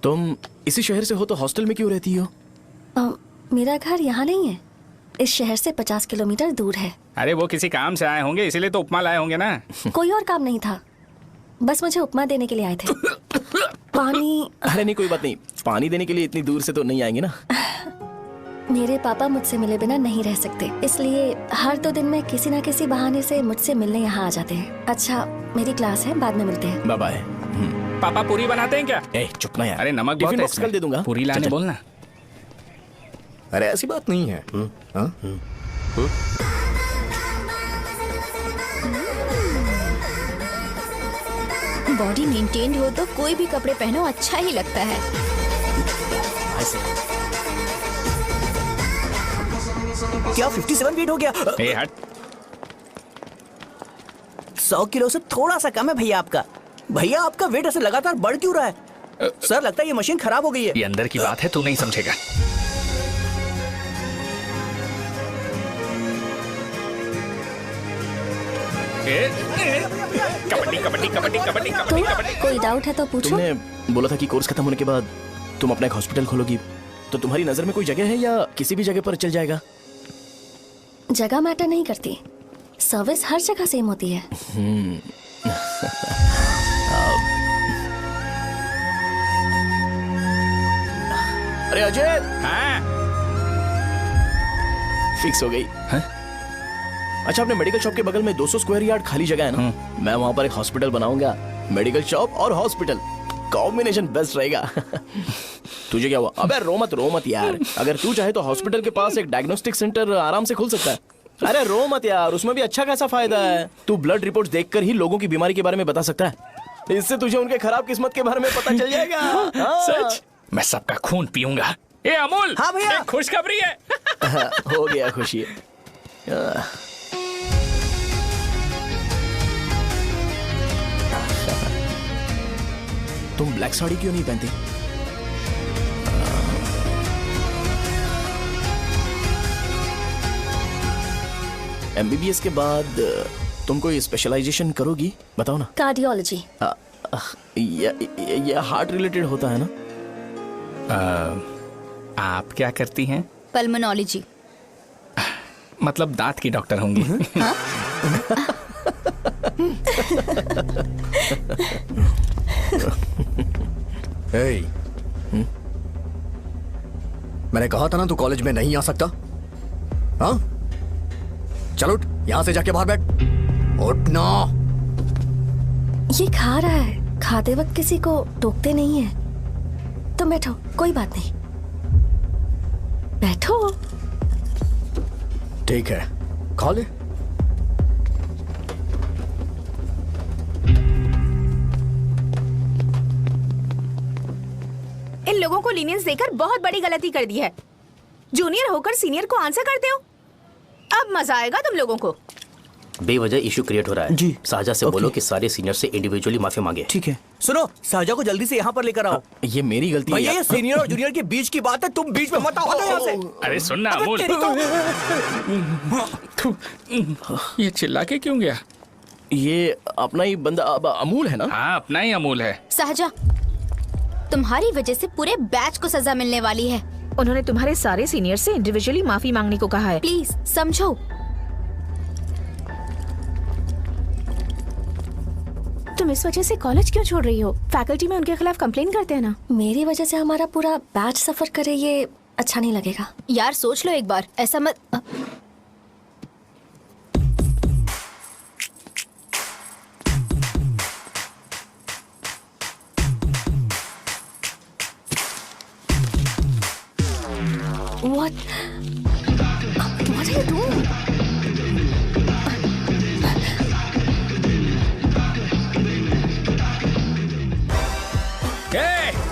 तुम इसी शहर से हो तो हॉस्टल में क्यों रहती हो? मेरा घर यहाँ नहीं है, इस शहर से 50 किलोमीटर दूर है। अरे वो किसी काम से आए होंगे, इसीलिए तो उपमा लाए होंगे ना। कोई और काम नहीं था, बस मुझे उपमा देने के लिए आए थे। पानी? अरे नहीं, कोई बात नहीं। पानी देने के लिए इतनी दूर से तो नहीं आएंगे ना। मेरे पापा मुझसे मिले बिना नहीं रह सकते, इसलिए हर 2 दिन में किसी न किसी बहाने से मुझसे मिलने यहाँ आ जाते हैं। अच्छा, मेरी क्लास है, बाद में मिलते हैं। Bye bye. पापा पूरी बनाते हैं क्या? चुप ना यार। अरे नमक टिफिन बहुत बॉक्स कल दे दूंगा। पूरी लाने बोलना। अरे ऐसी बात नहीं है। बॉडी मेंटेन्ड हो तो कोई भी कपड़े पहनो अच्छा ही लगता है। क्या 57 वेट हो गया? ए हट। 100 किलो से थोड़ा सा कम है भैया आपका। भैया आपका वेट ऐसे लगातार बढ़ क्यों रहा है? सर लगता है ये मशीन खराब हो गई है। ये अंदर की बात है, तू नहीं समझेगा। कबड्डी कबड्डी कबड्डी कबड्डी कबड्डी कबड्डी। कोई डाउट है तो पूछो। तुमने बोला था कि कोर्स खत्म होने के बाद तुम अपना एक हॉस्पिटल खोलोगी, तो तुम्हारी नजर में कोई जगह है या किसी भी जगह पर चल जाएगा? जगह मैटर नहीं करती, सर्विस हर जगह सेम होती है। अरे अजय। हाँ? फिक्स हो गई। अच्छा, अपने मेडिकल शॉप के बगल में 200 स्क्वायर यार्ड खाली जगह है ना, मैं वहां पर एक हॉस्पिटल बनाऊंगा। मेडिकल शॉप और हॉस्पिटल कॉम्बिनेशन बेस्ट रहेगा। तुझे क्या हुआ? अबे रो मत यार। अगर तू चाहे तो हॉस्पिटल के पास एक डायग्नोस्टिक सेंटर आराम से खुल सकता है। अरे रो मत यार, उसमें भी अच्छा खासा फायदा है। तू ब्लड रिपोर्ट्स देखकर ही लोगों की बीमारी के बारे में बता सकता है। इससे तुझे उनके खराब किस्मत के बारे में पता चल जाएगा। सच? मैं सबका खून पीऊंगा। ए अमूल। हाँ भैया। खुशखबरी है। हो गया खुशी। तुम ब्लैक साड़ी क्यों नहीं पहनती? एमबीबीएस के बाद तुम कोई स्पेशलाइजेशन करोगी? बताओ ना। कार्डियोलॉजी। ये हार्ट रिलेटेड होता है ना? आप क्या करती हैं? पल्मोनोलॉजी। मतलब दांत की डॉक्टर होंगी। हाँ? मैंने कहा था ना तू कॉलेज में नहीं आ सकता। हाँ, चल उठ, यहां से जाके बाहर बैठ। उठ ना। ये खा रहा है, खाते वक्त किसी को टोकते नहीं है। तुम बैठो, कोई बात नहीं, बैठो। ठीक है, खा ले। इन लोगों को लीनियंस देकर बहुत बड़ी गलती कर दी है। जूनियर होकर सीनियर को आंसर करते हो। अब मजा आएगा तुम लोगों को। बेवजह इशू क्रिएट हो रहा है जी। साजा से बोलो कि सारे सीनियर से इंडिविजुअली माफी मांगे। ठीक है। सुनो, साजा को जल्दी से यहाँ पर लेकर आओ। ये मेरी गलती है। भैया ये सीनियर और जूनियर के बीच की बात है, तुम बीच में मत आओ। हटो यहाँ से। अरे सुनना अमूल, ये चिल्ला के क्यों गया? ये अपना ही बंदा अमूल है ना? हाँ, अपना ही अमूल है। साजा, तुम्हारी वजह से पूरे बैच को सजा मिलने वाली है। उन्होंने तुम्हारे सारे सीनियर से इंडिविजुअली माफी मांगने को कहा है। प्लीज समझो। तुम इस वजह से कॉलेज क्यों छोड़ रही हो? फैकल्टी में उनके खिलाफ कंप्लेन करते हैं ना। मेरी वजह से हमारा पूरा बैच सफर करे, ये अच्छा नहीं लगेगा। यार सोच लो एक बार, ऐसा मत। What are you doing?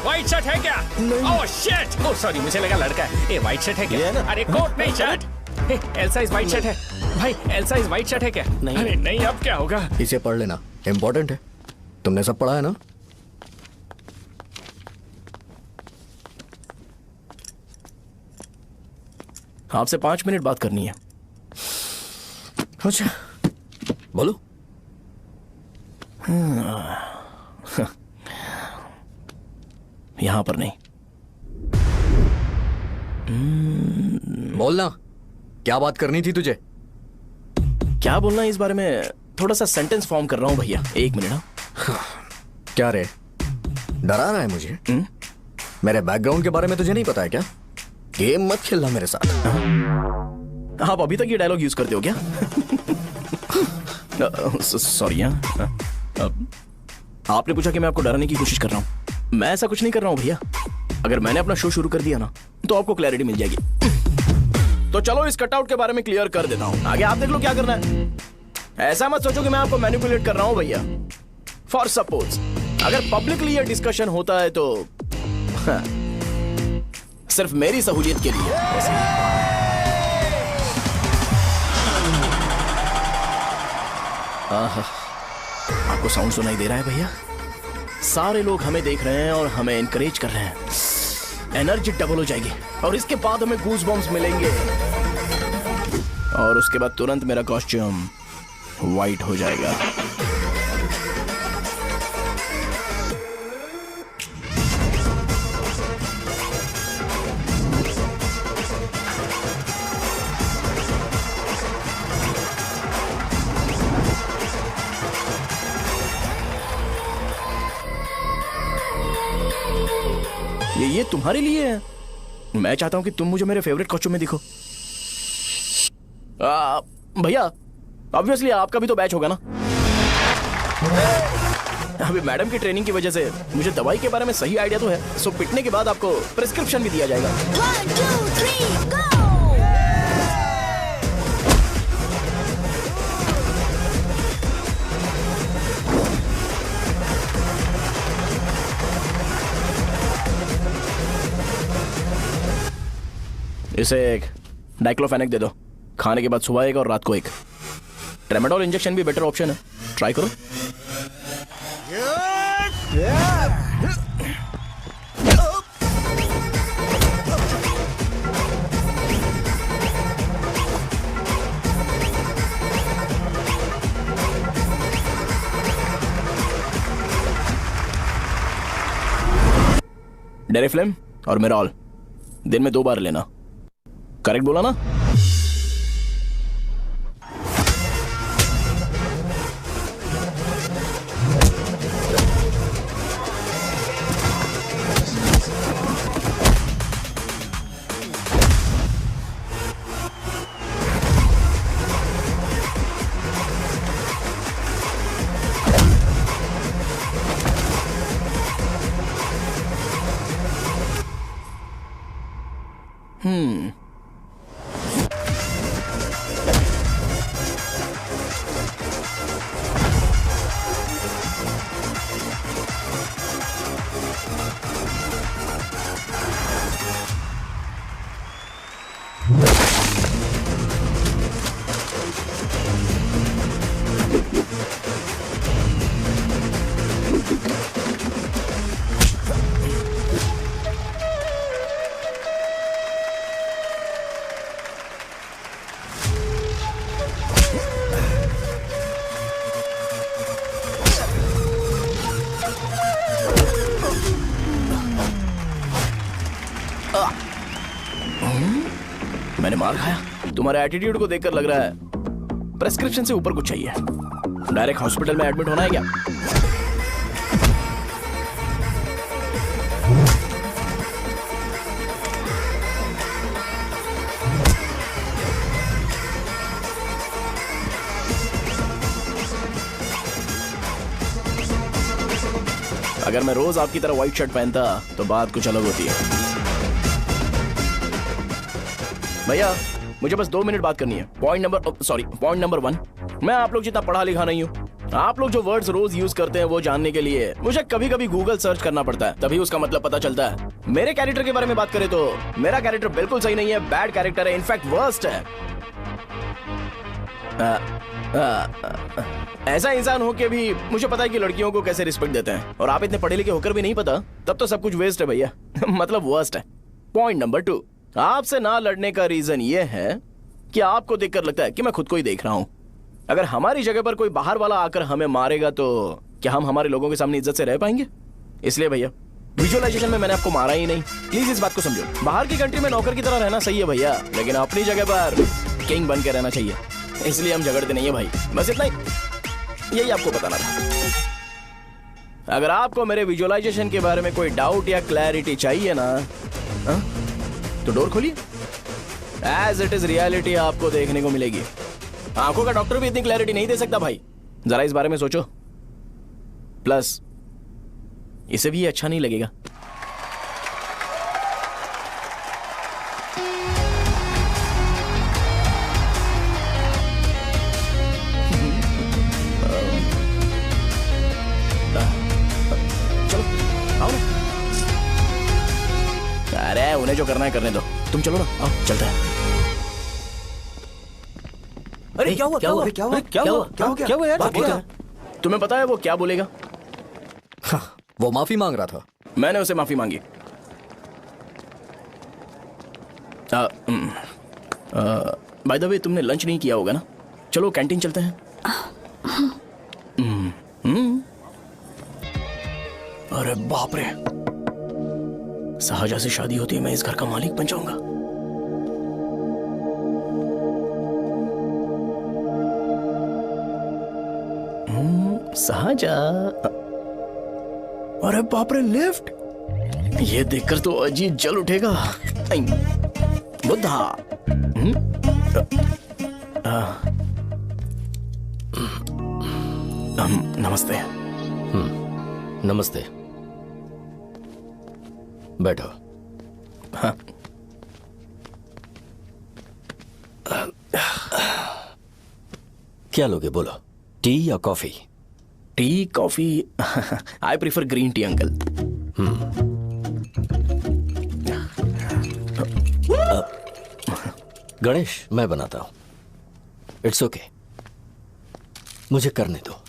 White shirt है क्या? Oh shit! ओह सॉरी, मुझे लगा लड़का है। ये व्हाइट शर्ट है क्या? अरे कोट नहीं, shirt. L size white shirt है भाई। एल साइज व्हाइट शर्ट है क्या? नहीं। अरे नहीं, अब क्या होगा? इसे पढ़ लेना, इम्पोर्टेंट है। तुमने सब पढ़ा है ना? आपसे 5 मिनट बात करनी है। अच्छा, बोलो। यहाँ पर नहीं। बोलना, क्या बात करनी थी तुझे? क्या बोलना है इस बारे में? थोड़ा सा सेंटेंस फॉर्म कर रहा हूँ भैया, 1 मिनट। क्या रे, डरा रहा है मुझे? मेरे बैकग्राउंड के बारे में तुझे नहीं पता है क्या? गेम मत खेलना मेरे साथ। आप अभी तक ये डायलॉग यूज करते हो क्या? सॉरी। आपने पूछा कि मैं आपको डराने की कोशिश कर रहा हूँ। मैं ऐसा कुछ नहीं कर रहा हूँ भैया। अगर मैंने अपना शो शुरू कर दिया ना, तो आपको क्लैरिटी मिल जाएगी। तो चलो इस कटआउट के बारे में क्लियर कर देता हूँ, आगे आप देख लो क्या करना है। ऐसा मत सोचो कि मैं आपको मैनिपुलेट कर रहा हूँ भैया। फॉर सपोज अगर पब्लिकली ये डिस्कशन होता है तो सिर्फ मेरी सहूलियत के लिए। आपको साउंड सुनाई दे रहा है भैया? सारे लोग हमें देख रहे हैं और हमें एनकरेज कर रहे हैं। एनर्जी डबल हो जाएगी और इसके बाद हमें गूज बम्स मिलेंगे और उसके बाद तुरंत मेरा कॉस्ट्यूम वाइट हो जाएगा। ये तुम्हारे लिए है। मैं चाहता हूं कि तुम मुझे मेरे फेवरेट कॉस्ट्यूम में दिखो। भैया ऑब्वियसली आपका भी तो बैच होगा ना। अभी मैडम की ट्रेनिंग की वजह से मुझे दवाई के बारे में सही आइडिया तो है। सो पिटने के बाद आपको प्रिस्क्रिप्शन भी दिया जाएगा। 1 2 3 गो। इसे एक डाइक्लोफेनेक दे दो। खाने के बाद सुबह एक और रात को एक। ट्रेमाडोल इंजेक्शन भी बेटर ऑप्शन है, ट्राई करो। डेरिफ्लेम और मिराल दिन में 2 बार लेना। करेक्ट बोला ना? मैंने मार खाया। तुम्हारे एटीट्यूड को देखकर लग रहा है प्रेस्क्रिप्शन से ऊपर कुछ चाहिए। डायरेक्ट हॉस्पिटल में एडमिट होना है क्या? अगर मैं रोज आपकी तरह व्हाइट शर्ट पहनता तो बात कुछ अलग होती है। भैया मुझे बस 2 मिनट बात करनी है। पॉइंट नंबर 1, मैं आप लोग जितना पढ़ा लिखा नहीं हूँ। आप लोग जो वर्ड्स रोज यूज करते हैं वो जानने के लिए मुझे कभी कभी गूगल सर्च करना पड़ता है, तभी उसका मतलब पता चलता है। मेरे कैरेक्टर के बारे में बात करें तो मेरा कैरेक्टर बिल्कुल सही नहीं है, बैड कैरेक्टर है, इनफैक्ट वर्स्ट है। ऐसा इंसान हो के भी मुझे पता है कि लड़कियों को कैसे रिस्पेक्ट देते हैं, और आप इतने पढ़े लिखे होकर भी नहीं पता, तब तो सब कुछ वेस्ट है भैया। मतलब वर्स्ट है। पॉइंट नंबर 2, आपसे ना लड़ने का रीजन ये है कि आपको देखकर लगता है कि मैं खुद को ही देख रहा हूं। अगर हमारी जगह पर कोई बाहर वाला आकर हमें मारेगा तो क्या हम हमारे लोगों के सामने इज्जत से रह पाएंगे? इसलिए भैया विजुअलाइजेशन में मैंने आपको मारा ही नहीं, प्लीज इस बात को समझो। बाहर की कंट्री में नौकर की तरह रहना सही है भैया, लेकिन अपनी जगह पर किंग बन के रहना चाहिए। इसलिए हम झगड़ते नहीं है भाई, बस इतना ही, यही आपको बताना था। अगर आपको मेरे विजुअलाइजेशन के बारे में कोई डाउट या क्लैरिटी चाहिए ना, तो डोर खोलिए। एज इट इज रियलिटी आपको देखने को मिलेगी। आंखों का डॉक्टर भी इतनी क्लैरिटी नहीं दे सकता भाई, जरा इस बारे में सोचो। प्लस इसे भी अच्छा नहीं लगेगा। चलो आओ ना। अरे उन्हें जो करना है करने दो, तुम चलो ना, आओ चलते हैं। अरे क्या हुआ? यार? तुम्हें पता है वो क्या बोलेगा? वो माफी मांग रहा था। मैंने उसे माफी मांगी। बाय द वे तुमने लंच नहीं किया होगा ना? चलो कैंटीन चलते हैं। अरे बाप रे, शाहजहां से शादी होती है मैं इस घर का मालिक बन जाऊंगा। शाहजहां, अरे बाप रे लिफ्ट, ये देखकर तो अजीब जल उठेगा। बुद्धा, नमस्ते। नमस्ते, बैठो। हाँ। क्या लोगे बोलो, टी या coffee? Tea coffee, I prefer green tea uncle. Ganesh मैं बनाता हूं, इट्स ओके, मुझे करने दो।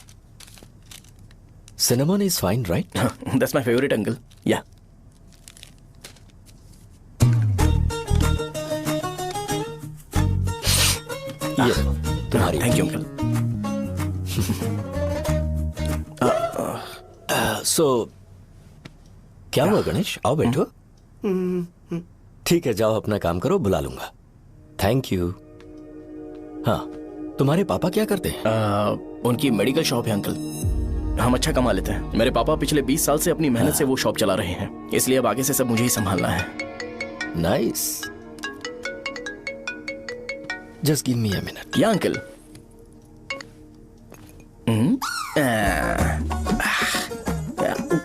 Cinnamon is fine right? That's my favourite uncle. या ये तुम्हारी। Thank you uncle. सो क्या हुआ गणेश, आओ बैठो। ठीक है जाओ अपना काम करो, बुला लूंगा। Thank you. हाँ तुम्हारे पापा क्या करते हैं? उनकी मेडिकल शॉप है अंकल। हम अच्छा कमा लेते हैं। मेरे पापा पिछले 20 साल से अपनी मेहनत से वो शॉप चला रहे हैं, इसलिए अब आगे से सब मुझे ही संभालना है। Nice, just give me a minute. या अंकल।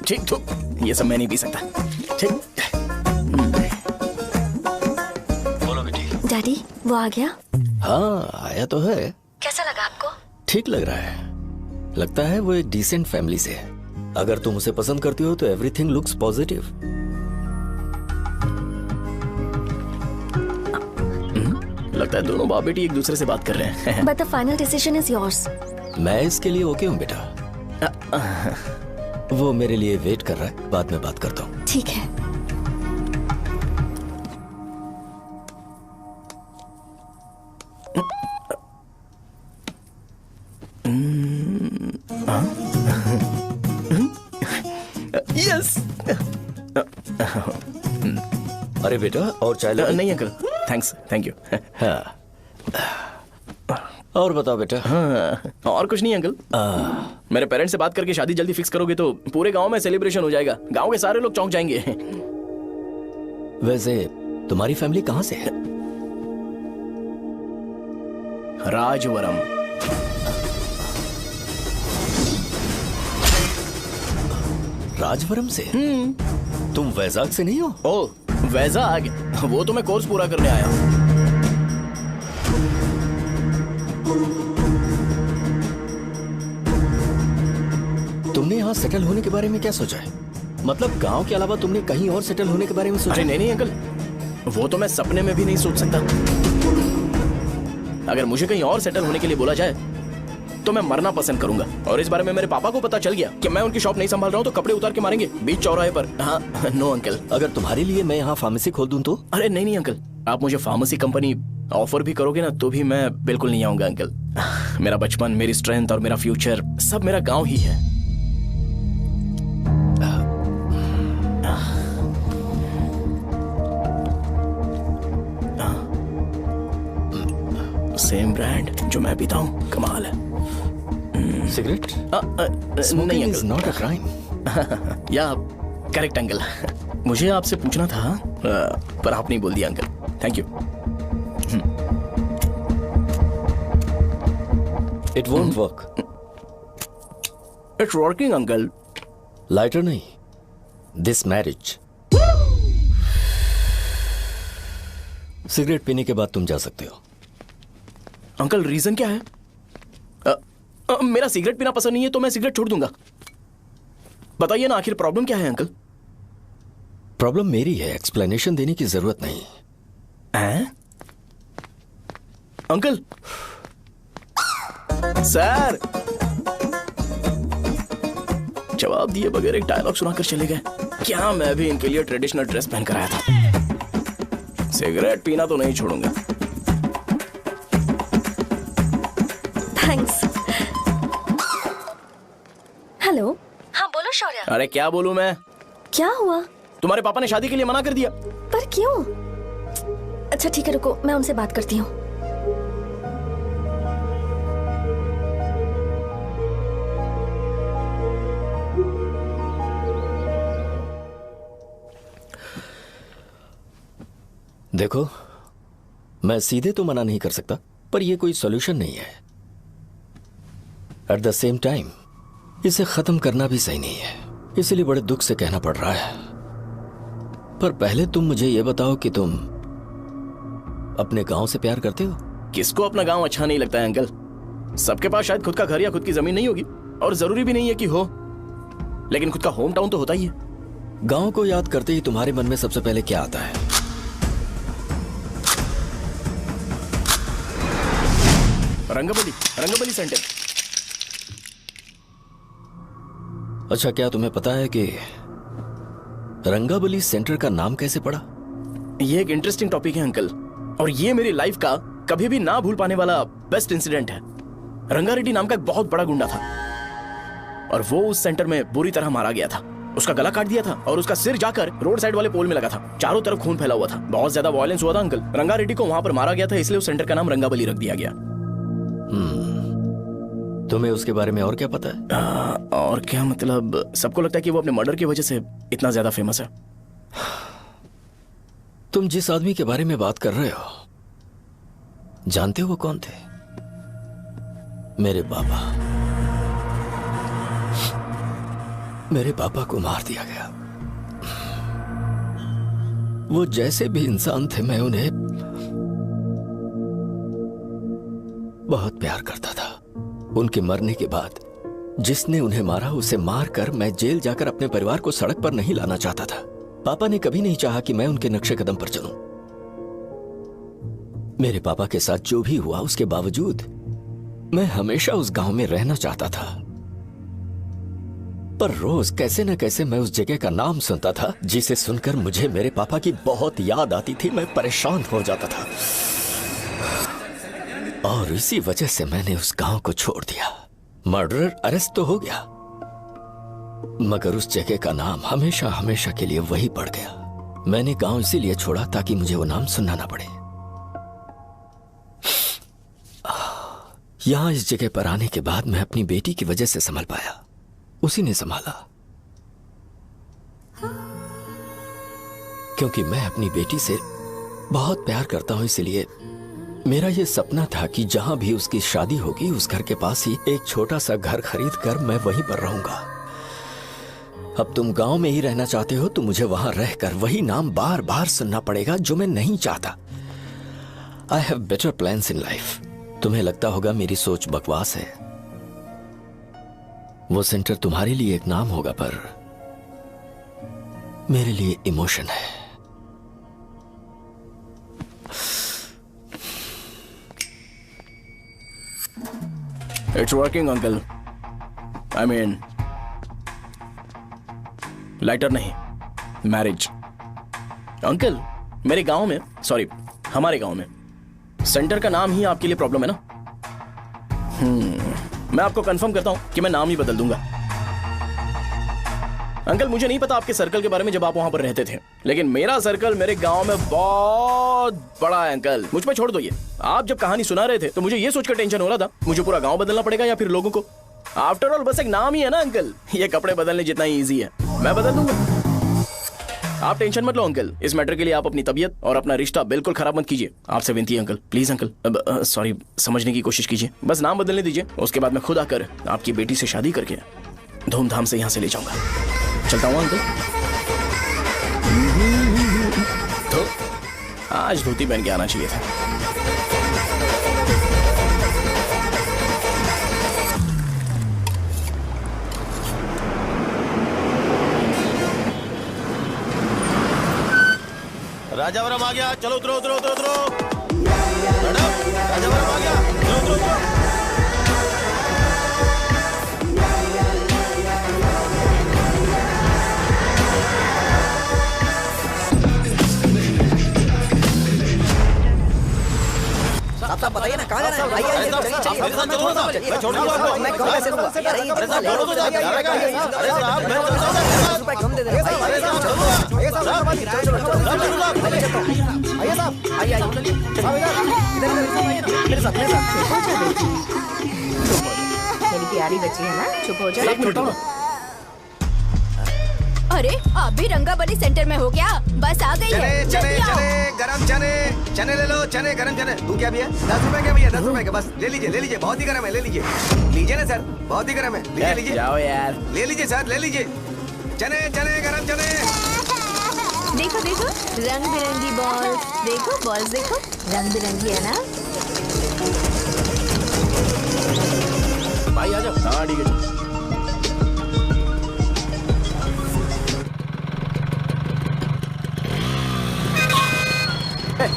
ठीक तो ये सब मैं नहीं पी सकता। ठीक। बोलो बेटी। डैडी वो आ गया? हाँ आया तो है। कैसा लगा आपको? ठीक लग रहा है, लगता है वो एक डिसेंट फैमिली से है। अगर तुम उसे पसंद करती हो तो एवरीथिंग लुक्स पॉजिटिव। लगता है दोनों बाप बेटी एक दूसरे से बात कर रहे हैं। But the final decision is yours. मैं इसके लिए ओके हूँ बेटा। वो मेरे लिए वेट कर रहा है, बाद में बात करता हूँ। ठीक है। यस। अरे बेटा, और चाय लो। नहीं अंकल, थैंक्स, थैंक यू। हाँ। और बताओ बेटा। हाँ, और कुछ नहीं अंकल। मेरे पेरेंट्स से बात करके शादी जल्दी फिक्स करोगे तो पूरे गांव में सेलिब्रेशन हो जाएगा। गांव के सारे लोग चौंक जाएंगे। वैसे तुम्हारी फैमिली कहाँ से है? राजवरम। राजवरम से? तुम वैजाग से नहीं हो? ओ, वैजाग? वो तो मैं कोर्स पूरा करने आया हूँ। तुमने यहाँ सेटल होने के बारे में क्या सोचा है? मतलब गांव के अलावा तुमने कहीं और सेटल होने के बारे में सोचा? अरे नहीं अंकल, वो तो मैं सपने में भी नहीं सोच सकता। अगर मुझे कहीं और सेटल होने के लिए बोला जाए तो मैं मरना पसंद करूंगा। और इस बारे में मेरे पापा को पता चल गया कि मैं उनकी शॉप नहीं संभाल रहा हूँ तो कपड़े उतार के मारेंगे बीच चौराहे पर। हाँ, नो अंकल। अगर तुम्हारे लिए मैं यहाँ फार्मेसी खोल दूं तो? अरे नहीं अंकल, आप मुझे फार्मेसी कंपनी ऑफर भी करोगे ना तो भी मैं बिल्कुल नहीं आऊंगा अंकल। मेरा बचपन, मेरी स्ट्रेंथ और मेरा फ्यूचर सब मेरा गांव ही है। सेम ब्रांड जो मैं पीता हूँ, कमाल है। सिगरेट? नहीं इज नॉट अ क्राइम। या करेक्ट अंकल। मुझे आपसे पूछना था पर आप नहीं बोल दिया uncle. Thank you. It won't work. It's working uncle. Lighter नहीं, दिस मैरिज। सिगरेट पीने के बाद तुम जा सकते हो। अंकल रीजन क्या है? मेरा सिगरेट पीना पसंद नहीं है तो मैं सिगरेट छोड़ दूंगा। बताइए ना, आखिर प्रॉब्लम क्या है अंकल? प्रॉब्लम मेरी है, एक्सप्लेनेशन देने की जरूरत नहीं है। अंकल सर जवाब दिए बगैर एक डायलॉग सुनाकर चले गए। क्या मैं भी इनके लिए ट्रेडिशनल ड्रेस पहन कर आया था। सिगरेट पीना तो नहीं छोड़ूंगा। थैंक्स। हेलो। हाँ बोलो शौर्य। अरे क्या बोलूं मैं? क्या हुआ? तुम्हारे पापा ने शादी के लिए मना कर दिया। पर क्यों? अच्छा ठीक है, रुको मैं उनसे बात करती हूँ। देखो, मैं सीधे तो मना नहीं कर सकता, पर यह कोई सॉल्यूशन नहीं है। एट द सेम टाइम इसे खत्म करना भी सही नहीं है, इसलिए बड़े दुख से कहना पड़ रहा है। पर पहले तुम मुझे यह बताओ कि तुम अपने गांव से प्यार करते हो? किसको अपना गांव अच्छा नहीं लगता है अंकल? सबके पास शायद खुद का घर या खुद की जमीन नहीं होगी, और जरूरी भी नहीं है कि हो, लेकिन खुद का होम टाउन तो होता ही है। गांव को याद करते ही तुम्हारे मन में सबसे पहले क्या आता है? रंगबली सेंटर। अच्छा, क्या तुम्हें पता है कि रंगाबली सेंटर का नाम कैसे पड़ा? ये एक इंटरेस्टिंग टॉपिक है अंकल, और ये मेरी लाइफ का कभी भी ना भूल पाने वाला बेस्ट इंसिडेंट है। रंगारेड्डी नाम का एक बहुत बड़ा गुंडा था, और वो उस सेंटर में बुरी तरह मारा गया था। उसका गला काट दिया था और उसका सिर जाकर रोड साइड वाले पोल में लगा था। चारों तरफ खून फैला हुआ था, बहुत ज्यादा वायलेंस हुआ था अंकल। रंगारेड्डी को वहां पर मारा गया था, इसलिए उस सेंटर का नाम रंगाबली रख दिया गया। तुम्हें उसके बारे में और क्या पता है? और क्या मतलब, सबको लगता है कि वो अपने मर्डर की वजह से इतना ज्यादा फेमस है। तुम जिस आदमी के बारे में बात कर रहे हो, जानते हो वो कौन थे? मेरे पापा। मेरे पापा को मार दिया गया। वो जैसे भी इंसान थे, मैं उन्हें बहुत प्यार करता था। उनके मरने के बाद जिसने उन्हें मारा उसे मारकर मैं जेल जाकर अपने परिवार को सड़क पर नहीं लाना चाहता था। पापा ने कभी नहीं चाहा कि मैं उनके नक्शे कदम पर चलूं। मेरे पापा के साथ जो भी हुआ उसके बावजूद मैं हमेशा उस गांव में रहना चाहता था, पर रोज कैसे न कैसे मैं उस जगह का नाम सुनता था, जिसे सुनकर मुझे मेरे पापा की बहुत याद आती थी। मैं परेशान हो जाता था और इसी वजह से मैंने उस गांव को छोड़ दिया। मर्डरर अरेस्ट तो हो गया, मगर उस जगह का नाम हमेशा हमेशा के लिए वही पड़ गया। मैंने गांव इसीलिए छोड़ा ताकि मुझे वो नाम सुनना ना पड़े। यहां इस जगह पर आने के बाद मैं अपनी बेटी की वजह से संभल पाया, उसी ने संभाला। क्योंकि मैं अपनी बेटी से बहुत प्यार करता हूं, इसलिए मेरा यह सपना था कि जहां भी उसकी शादी होगी उस घर के पास ही एक छोटा सा घर खरीद कर मैं वहीं पर रहूंगा। अब तुम गांव में ही रहना चाहते हो तो मुझे वहां रहकर वही नाम बार बार सुनना पड़ेगा, जो मैं नहीं चाहता। I have better plans in life. तुम्हें लगता होगा मेरी सोच बकवास है, वो सेंटर तुम्हारे लिए एक नाम होगा, पर मेरे लिए इमोशन है। It's working uncle. I mean lighter नहीं, मैरिज। अंकल मेरे गांव में, सॉरी हमारे गांव में सेंटर का नाम ही आपके लिए प्रॉब्लम है ना? मैं आपको कंफर्म करता हूं कि मैं नाम ही बदल दूंगा। अंकल मुझे नहीं पता आपके सर्कल के बारे में जब आप वहां पर रहते थे, लेकिन मेरा सर्कल मेरे गांव में बहुत बड़ा है अंकल। मुझ पे छोड़ दो ये। आप जब कहानी सुना रहे थे तो मुझे ये सोचकर टेंशन हो रहा था मुझे पूरा गांव बदलना पड़ेगा या फिर लोगों को। आफ्टर ऑल बस एक नाम ही है ना अंकल, ये कपड़े बदलने जितना ही ईजी है, मैं बदल दूंगा। आप टेंशन मत लो अंकल, इस मैटर के लिए आप अपनी तबीयत और अपना रिश्ता बिल्कुल खराब मत कीजिए। आपसे विनती है अंकल, प्लीज अंकल। सॉरी, समझने की कोशिश कीजिए, बस नाम बदलने दीजिए। उसके बाद मैं खुद आकर आपकी बेटी से शादी करके धूमधाम से यहाँ से ले जाऊंगा। चलता हूँ अंकल। तो आज धोती पहन के आना चाहिए था। राजावरम आ गया, चलो उतरो उतरो उतरो उतरो। मैडम राजावरम आ गया, चलो उतरो उतरो। साहब बताइए ना कहाँ जाना है? आइए मैं छोड़ दूंगा आपको। मैं कम पैसे दूंगा। अरे साहब छोड़ो तो जाएगा। अरे साहब मैं 50 रुपए कम दे दे। आइए साहब आइए साहब आइए मेरे साथ मेरी प्यारी बच्ची है ना, चुप हो जाओ। अरे आप भी रंगाबली सेंटर में हो क्या? बस आ गई है। चने गरम चने ले लो, चने गरम चने। तू क्या भैया? 10 रुपए के भैया, 10 रुपए के बस। ले लीजिए, बहुत ही गरम है, ले लीजिए ना सर, बहुत ही गरम है। लीजिए जाओ यार, ले लीजिए सर, ले लीजिए। चने गरम चने। देखो रंग बिरंगी बॉल्स, देखो बॉल्स देखो, रंग बिरंगी है ना। भाई आ जाओ। हाँ ठीक है।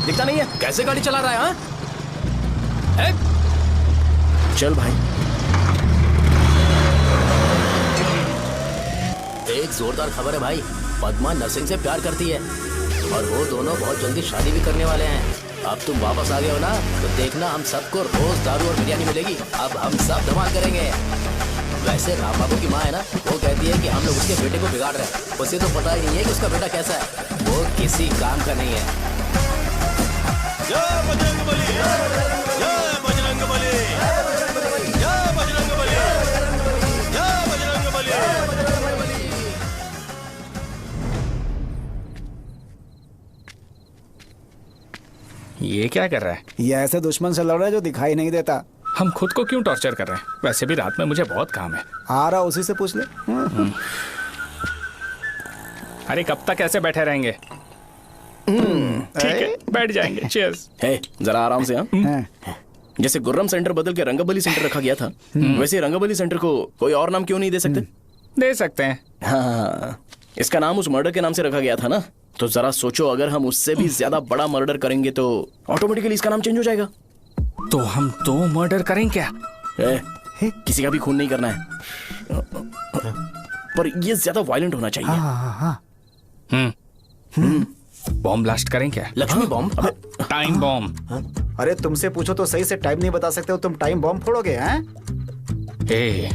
दिखता नहीं है, कैसे गाड़ी चला रहा है? हाँ चल भाई। एक जोरदार खबर है भाई, पद्मा नरसिंह से प्यार करती है और वो दोनों बहुत जल्दी शादी भी करने वाले हैं। अब तुम वापस आ गए हो ना, तो देखना हम सबको रोज दारू और बिरयानी मिलेगी। अब हम सब धमाल करेंगे। वैसे राम बाबू की माँ है ना, वो कहती है कि हम लोग उसके बेटे को बिगाड़ रहे हैं। उसे तो पता ही नहीं है कि उसका बेटा कैसा है, वो किसी काम का नहीं है। जय बजरंगबली, जय बजरंगबली, जय बजरंगबली, जय बजरंगबली। ये क्या कर रहा है? ये ऐसे दुश्मन से लड़ रहा है जो दिखाई नहीं देता। हम खुद को क्यों टॉर्चर कर रहे हैं? वैसे भी रात में मुझे बहुत काम है। आ रहा उसी से पूछ ले। अरे कब तक ऐसे बैठे रहेंगे? ठीक है, बैठ जाएंगे। चीयर्स। हे जरा आराम से। हाँ जैसे गुर्रम सेंटर बदल के रंगाबली सेंटर रखा गया था, वैसे रंगाबली सेंटर को कोई और नाम क्यों नहीं दे सकते? दे सकते हैं। हाँ, इसका नाम उस मर्डर के नाम से रखा गया था ना, तो जरा सोचो अगर हम उससे भी ज्यादा बड़ा मर्डर करेंगे तो ऑटोमेटिकली इसका नाम चेंज हो जाएगा। तो हम 2 मर्डर करें क्या? किसी का भी खून नहीं करना है, पर ये ज्यादा वायलेंट होना चाहिए। बॉम्ब ब्लास्ट करें क्या? लक्ष्मी बॉम्ब? Time bomb. अरे तुमसे पूछो तो सही से टाइम नहीं बता सकते हो, तुम टाइम बॉम्ब फोड़ोगे हैं? ए,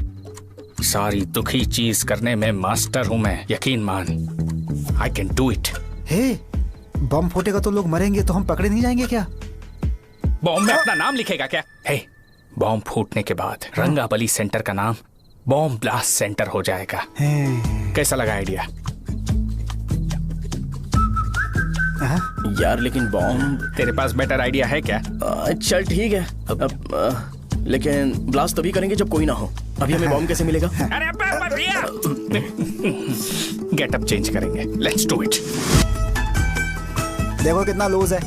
सारी दुखी चीज करने में मास्टर हूं मैं, यकीन मान। I can do it. Hey, bomb फूटेगा तो लोग मरेंगे, तो हम पकड़े नहीं जाएंगे क्या? बॉम्ब में अपना नाम लिखेगा क्या? हे, बॉम्ब फूटने के बाद रंगाबली सेंटर का नाम बॉम्ब ब्लास्ट सेंटर हो जाएगा। कैसा लगा आइडिया? यार लेकिन बॉम्ब, तेरे पास बेटर आइडिया है क्या? चल ठीक है, लेकिन ब्लास्ट तभी करेंगे जब कोई ना हो। अभी हमें बॉम्ब कैसे मिलेगा? अरे भैया, गेटअप चेंज करेंगे। Let's do it. देखो कितना लूज है,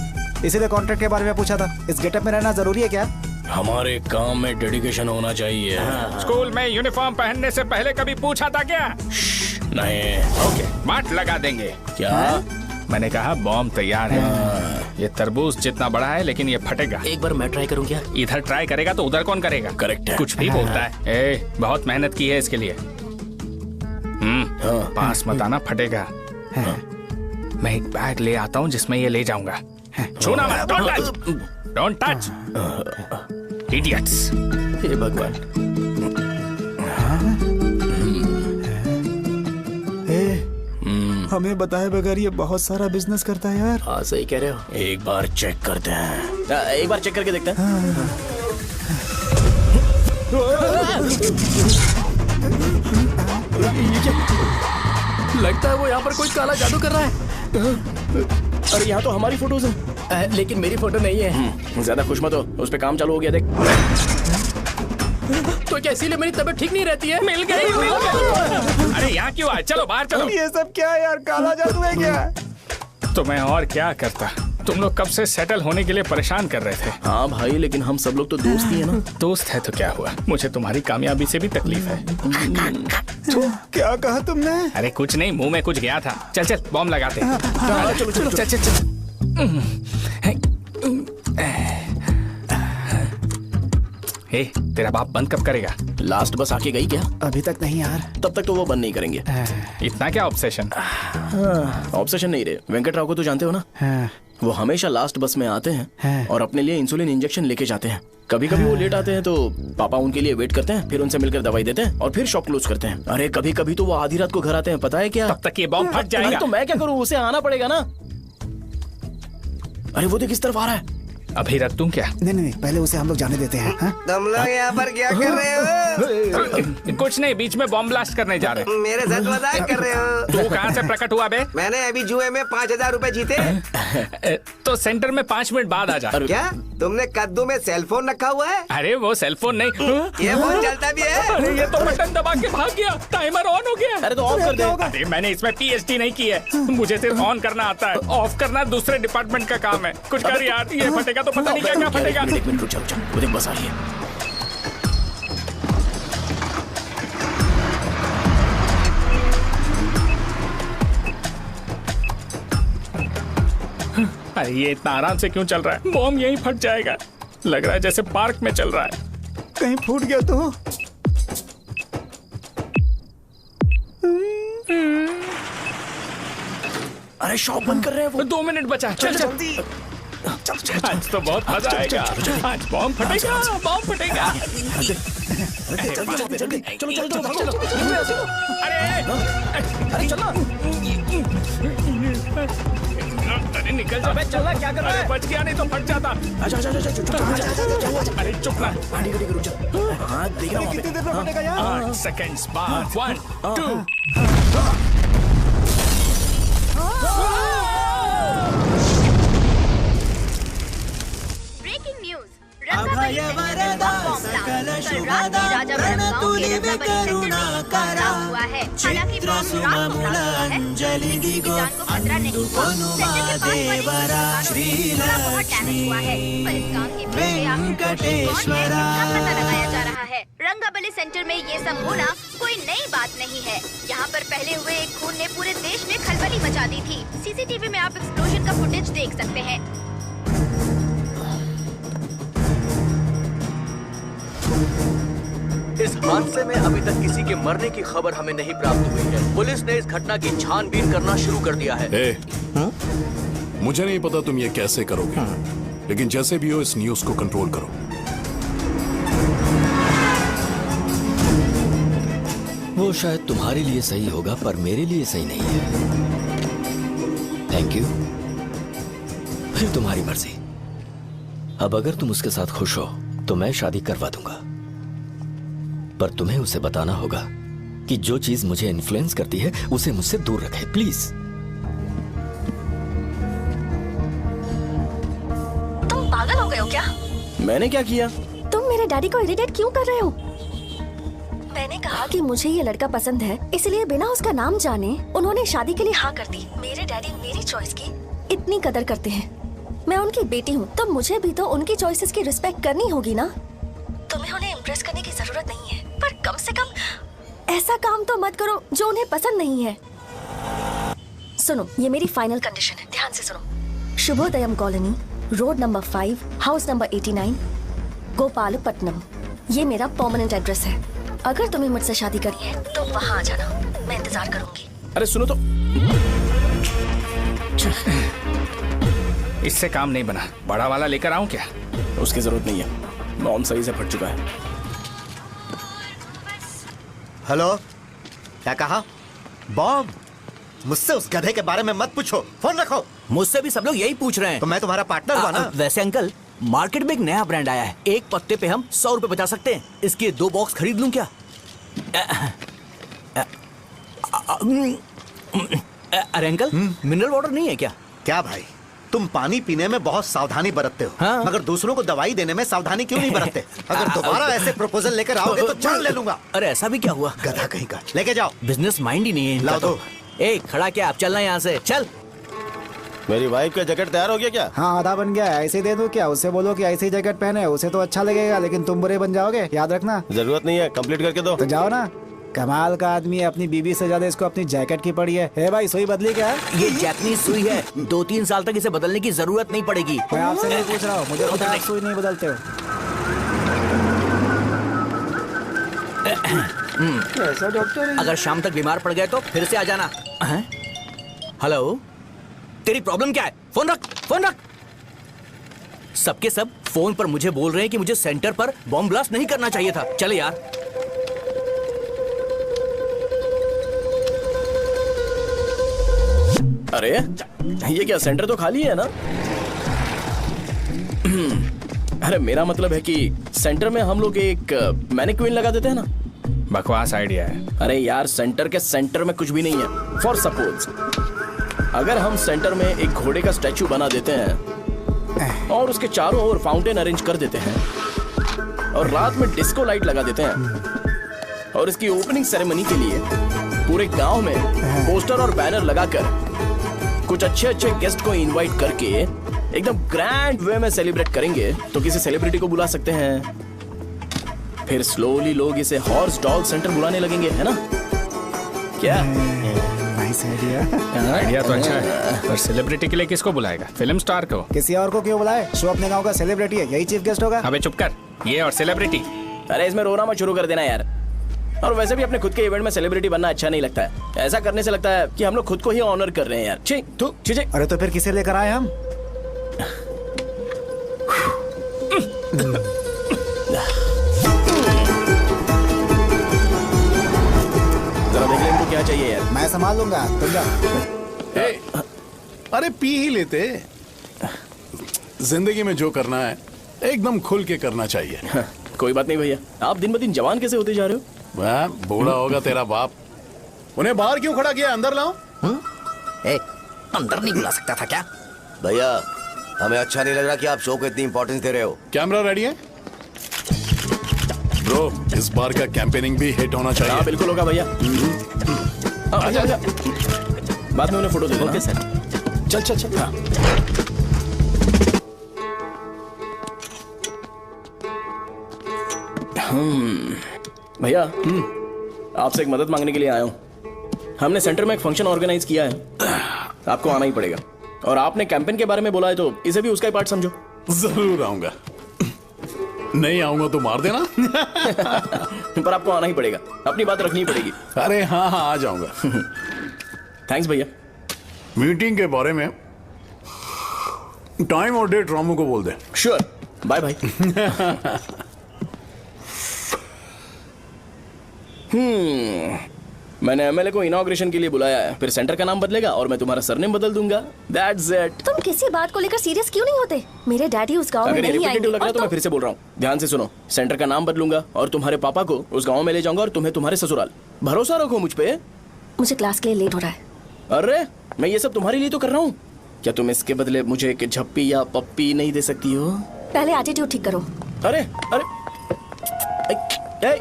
इसीलिए कॉन्ट्रैक्ट के बारे में पूछा था। इस गेटअप में रहना जरूरी है क्या? हमारे काम में डेडिकेशन होना चाहिए। स्कूल में यूनिफॉर्म पहनने से पहले कभी पूछा था क्या? नहीं। ओके, बात लगा देंगे। क्या? मैंने कहा बॉम्ब तैयार है। ये तरबूज जितना बड़ा है, लेकिन ये फटेगा। एक बार मैं ट्राई करूं क्या? इधर ट्राई करेगा तो उधर कौन करेगा? करेक्ट है। कुछ भी बोलता है। ए, बहुत मेहनत की है इसके लिए। पास मत आना, फटेगा। मैं एक बैग ले आता हूँ जिसमें ये ले जाऊंगा। छूना मत, don't touch, don't touch, idiots. हे भगवान। हमें बताए बगैर ये बहुत सारा बिजनेस करता है यार। हाँ सही कह रहे हो। एक बार चेक करते हैं। एक बार चेक करके देखते हैं। लगता है वो यहाँ पर कोई काला जादू कर रहा है। अरे यहाँ तो हमारी फोटोज हैं, लेकिन मेरी फोटो नहीं है। ज्यादा खुश मत हो, उस पे काम चालू हो गया देख। तो क्या इसीलिए मेरी तबीयत ठीक नहीं रहती है? मिल गई, मिल गई। अरे यहाँ क्यों आए? चलो बाहर चलो। ये सब क्या है यार, काला जादू है क्या? तो मैं और क्या करता? तुम लोग कब से सेटल होने के लिए परेशान कर रहे थे। हाँ भाई, लेकिन हम सब लोग तो दोस्त ही है ना। दोस्त है तो क्या हुआ, मुझे तुम्हारी कामयाबी से भी तकलीफ है। क्या कहा तुमने? अरे कुछ नहीं, मुंह में कुछ गया था। चल चल बॉम्ब लगाते हैं। चलो चलो चल चल चल। हे, तेरा बाप बंद कब करेगा? लास्ट बस आके गई क्या? अभी तक नहीं यार। तब तक तो वो बंद नहीं करेंगे। इतना क्या ऑब्सेशन? ऑब्सेशन नहीं रे, वेंकट राव को तो जानते हो ना। वो हमेशा लास्ट बस में आते हैं और अपने लिए इंसुलिन इंजेक्शन लेके जाते हैं। कभी कभी वो लेट आते हैं तो पापा उनके लिए वेट करते हैं, फिर उनसे मिलकर दवाई देते हैं और फिर शॉप क्लोज करते हैं। अरे कभी कभी तो वो आधी रात को घर आते हैं, पता है क्या? तब तक ये बॉम्ब फट जाएगा। तो मैं क्या करूँ, उसे आना पड़ेगा ना। अरे वो देख किस तरफ आ रहा है। अभी रख दूं क्या? नहीं, पहले उसे हम लोग जाने देते हैं। तुम लोग यहाँ पर क्या कर रहे हो? कुछ नहीं, बीच में बॉम्ब ब्लास्ट करने जा रहे। मेरे साथ मजाक कर रहे हो? तू कहाँ से प्रकट हुआ बे? मैंने अभी जुए में 5,000 रुपए जीते। तो सेंटर में 5 मिनट बाद आ जा। क्या तुमने कद्दू में सेलफोन रखा हुआ है? अरे वो सेलफोन नहीं, ये फोन चलता भी है। अरे ये तो बटन दबा के भाग गया, टाइमर ऑन हो गया। अरे तो ऑफ कर दे। अरे मैंने इसमें PhD नहीं की है, मुझे सिर्फ ऑन करना आता है। ऑफ करना दूसरे डिपार्टमेंट का काम है। कुछ कर यार, ये फटेगा तो पता नहीं क्या क्या फटेगा। एक मिनट रुक जा, वो देख बस आ रही है। अरे ये इतना आराम से क्यों चल रहा है? बॉम्ब यहीं फट जाएगा। लग रहा है जैसे पार्क में चल रहा है। कहीं फूट गया तो? अरे शॉप बंद कर रहे हैं वो। 2 मिनट बचा, चल जल्दी। आज तो बहुत मजा आएगा। आज बॉम्ब फटेगा, बॉम्ब फटेगा। चलो। अरे चलो। अरे निकल जा। चलना क्या कर रहा है? बच गया, नहीं तो फट जाता। अरे चुप ना। रुक जा। हाँ देख रहा हूँ। कितनी देर में फटेगा यार? 8 सेकंड्स बाद 1 2। ब्रेकिंग न्यूज, रंगाबली सेंटर में बॉम्ब ब्लास्ट। कल रात ही राजा गांव के रंगाबली सेंटर में हमला हुआ है। हालांकि बॉम्ब रात को ब्लास्ट हुआ है, किसी की जान को खतरा नहीं हुआ। सेंटर के पास बड़ी थोड़ा बहुत डैमेज हुआ है, पर इस काम के पीछे आखिर कौन है, इसका पता लगाया जा रहा है। रंगाबली सेंटर में ये सब होना कोई नई बात नहीं है। यहाँ पर पहले हुए एक खून ने पूरे देश में खलबली मचा दी थी। CCTV में आप एक्सप्लोजन का फुटेज देख सकते हैं। इस हादसे में अभी तक किसी के मरने की खबर हमें नहीं प्राप्त हुई है। पुलिस ने इस घटना की छानबीन करना शुरू कर दिया है। मुझे नहीं पता तुम ये कैसे करोगे, लेकिन जैसे भी हो इस न्यूज को कंट्रोल करो। वो शायद तुम्हारे लिए सही होगा पर मेरे लिए सही नहीं है। Thank you. फिर तुम्हारी मर्जी। अब अगर तुम उसके साथ खुश हो तो मैं शादी करवा दूंगा, पर तुम्हें उसे बताना होगा कि जो चीज मुझे इन्फ्लुएंस करती है उसे मुझसे दूर रखे, प्लीज। तुम पागल हो गए हो क्या? मैंने क्या किया? तुम मेरे डैडी को इरिटेट क्यों कर रहे हो? मैंने कहा कि मुझे ये लड़का पसंद है, इसलिए बिना उसका नाम जाने उन्होंने शादी के लिए हाँ कर दी। मेरे डैडी मेरी चॉइस की इतनी कदर करते हैं। मैं उनकी बेटी हूँ, तो मुझे भी तो उनकी चॉइसेस की रिस्पेक्ट करनी होगी ना। तुम्हें उन्हें इम्प्रेस करने की जरूरत नहीं है, पर कम से कम ऐसा काम तो मत करो जो उन्हें पसंद नहीं है। सुनो, ये मेरी फाइनल कंडीशन है, ध्यान से सुनो। Shubhodayam colony, road number 5, house number 89, Gopalapatnam. ये मेरा परमानेंट एड्रेस है। अगर तुम्हें मुझसे शादी करनी है तो वहाँ आ जाना, मैं इंतजार करूंगी। अरे सुनो तो, इससे काम नहीं बना। बड़ा वाला लेकर आऊं क्या? उसकी जरूरत नहीं है, बॉम्ब सही से फट चुका है। हेलो, क्या कहा? बॉम्ब? मुझसे उस गधे के बारे में मत पूछो, फोन रखो। मुझसे भी सब लोग यही पूछ रहे हैं। तो मैं तुम्हारा पार्टनर हुआ ना। वैसे अंकल, मार्केट में एक नया ब्रांड आया है, एक पत्ते पे हम 100 रुपए बचा सकते हैं। इसके 2 बॉक्स खरीद लूं क्या? अरे अंकल, मिनरल वाटर नहीं है क्या? क्या भाई, तुम पानी पीने में बहुत सावधानी बरतते हो, हाँ? मगर दूसरों को दवाई देने में सावधानी क्यों नहीं बरतते? अगर दोबारा ऐसे प्रपोजल लेकर आओगे तो जान ले लूंगा। अरे ऐसा भी क्या हुआ? गधा कहीं का, लेके जाओ। बिजनेस माइंड ही नहीं है इनका। लाओ दो। ए, खड़ा क्या? आप चलना यहाँ से, चल। मेरी वाइफ का जैकेट तैयार हो गया क्या? हाँ, आधा बन गया है। ऐसे ही दे दो क्या? उससे बोलो कि ऐसे ही जैकेट पहने, उसे तो अच्छा लगेगा, लेकिन तुम बुरे बन जाओगे, याद रखना। जरूरत नहीं है, कंप्लीट करके दो। तो जाओ ना। कमाल का आदमी है, अपनी बीबी से ज्यादा इसको अपनी जैकेट की पड़ी है। हे भाई, सुई बदली क्या? ये जैपनीज सुई है, 2-3 साल तक इसे बदलने की जरूरत नहीं पड़ेगी। मैं आपसे नहीं पूछ रहा हूँ, मुझे पता है आप सुई नहीं बदलते हो। ऐसा डॉक्टर? अगर शाम तक बीमार पड़ गए तो फिर से आ जाना। हेलो, तेरी प्रॉब्लम क्या है? फोन रख, फोन रख। सबके सब फोन पर मुझे बोल रहे हैं कि मुझे सेंटर पर बॉम्ब ब्लास्ट नहीं करना चाहिए था। चले यार। अरे ये क्या, सेंटर तो खाली है ना? अरे मेरा मतलब है कि सेंटर में हम लोग एक मैनिक्विन लगा देते हैं ना। बकवास आइडिया है। अरे यार, सेंटर के सेंटर में कुछ भी नहीं है। फॉर सपोज अगर हम सेंटर में एक घोड़े का स्टैचू बना देते हैं और उसके चारों ओर फाउंटेन अरेंज कर देते हैं और रात में डिस्को लाइट लगा देते हैं और इसकी ओपनिंग सेरेमनी के लिए पूरे गांव में पोस्टर और बैनर लगाकर कुछ अच्छे अच्छे गेस्ट को इनवाइट करके एकदम ग्रैंड वे में सेलिब्रेट करेंगे, तो किसी सेलिब्रिटी को बुला सकते हैं। फिर स्लोली लोग इसे हॉर्स डॉल सेंटर बुलाने लगेंगे, है ना? क्या? Nice idea. आइडिया तो अच्छा है, पर सेलिब्रिटी के लिए किसको बुलाएगा? फिल्म स्टार को। किसी और को क्यों बुलाए? शो अपने गांव का सेलिब्रिटी है, यही चीफ गेस्ट होगा। अबे चुप कर, ये और सेलिब्रिटी। अरे इसमें रोना मत शुरू कर देना यार। और वैसे भी अपने खुद के इवेंट में सेलिब्रिटी बनना अच्छा नहीं लगता है। ऐसा करने से लगता है कि हम लोग खुद को ही ऑनर कर रहे हैं यार। छी, थू, छी, छी। अरे तो फिर किसे लेकर आए हम? जरा देख ले इनको क्या चाहिए यार। मैं संभाल लूंगा, तुम जा। अरे पी ही लेते। जिंदगी में जो करना है एकदम खुल के करना चाहिए। कोई बात नहीं भैया, आप दिन ब दिन जवान कैसे होते जा रहे हो? वह बूढ़ा होगा तेरा बाप। उन्हें बाहर क्यों खड़ा किया? अंदर लाओ। अंदर नहीं बुला सकता था क्या? भैया, हमें अच्छा नहीं लग रहा कि आप शो को इतनी इंपॉर्टेंस दे रहे हो। कैमरा रेडी है ब्रो? इस बार का कैंपेनिंग भी हिट होना चाहिए। हाँ बिल्कुल होगा भैया। आजा आजा, बाद में उन्हें फोटो दे देना। Okay sir. चल चल चल। हाँ। भैया, आपसे एक मदद मांगने के लिए आया हूँ। हमने सेंटर में एक फंक्शन ऑर्गेनाइज किया है, आपको आना ही पड़ेगा। और आपने कैंपेन के बारे में बोला है तो इसे भी उसका ही पार्ट समझो। जरूर आऊंगा। नहीं आऊंगा तो मार देना। पर आपको आना ही पड़ेगा, अपनी बात रखनी पड़ेगी। अरे हाँ हाँ आ जाऊंगा। थैंक्स भैया। मीटिंग के बारे में टाइम और डेट रामू को बोल दे। Sure, bye bye. मैंने एमएलए को इनॉग्रेशन के लिए बुलाया है, फिर सेंटर का नाम बदलेगा और मैं तुम्हारा सरनेम बदल दूंगा। That's it. तुम किसी बात को लेकर सीरियस क्यों नहीं होते? मेरे डैडी उस गांव में अगर ये नहीं रिपीटेटिव आएंगे। लग रहा है तो मैं फिर से बोल रहा हूँ, ध्यान से सुनो। सेंटर का नाम बदलूंगा और तुम्हारे पापा को उस गांव में ले जाऊंगा और तुम्हें तुम्हारे ससुराल। भरोसा रखो मुझ पे। मुझे क्लास के लिए लेट हो रहा है। अरे मैं ये सब तुम्हारे लिए तो कर रहा हूँ, क्या तुम इसके बदले मुझे एक झप्पी या पप्पी नहीं दे सकती हो? पहले एटीट्यूड ठीक करो। अरे अरे ए,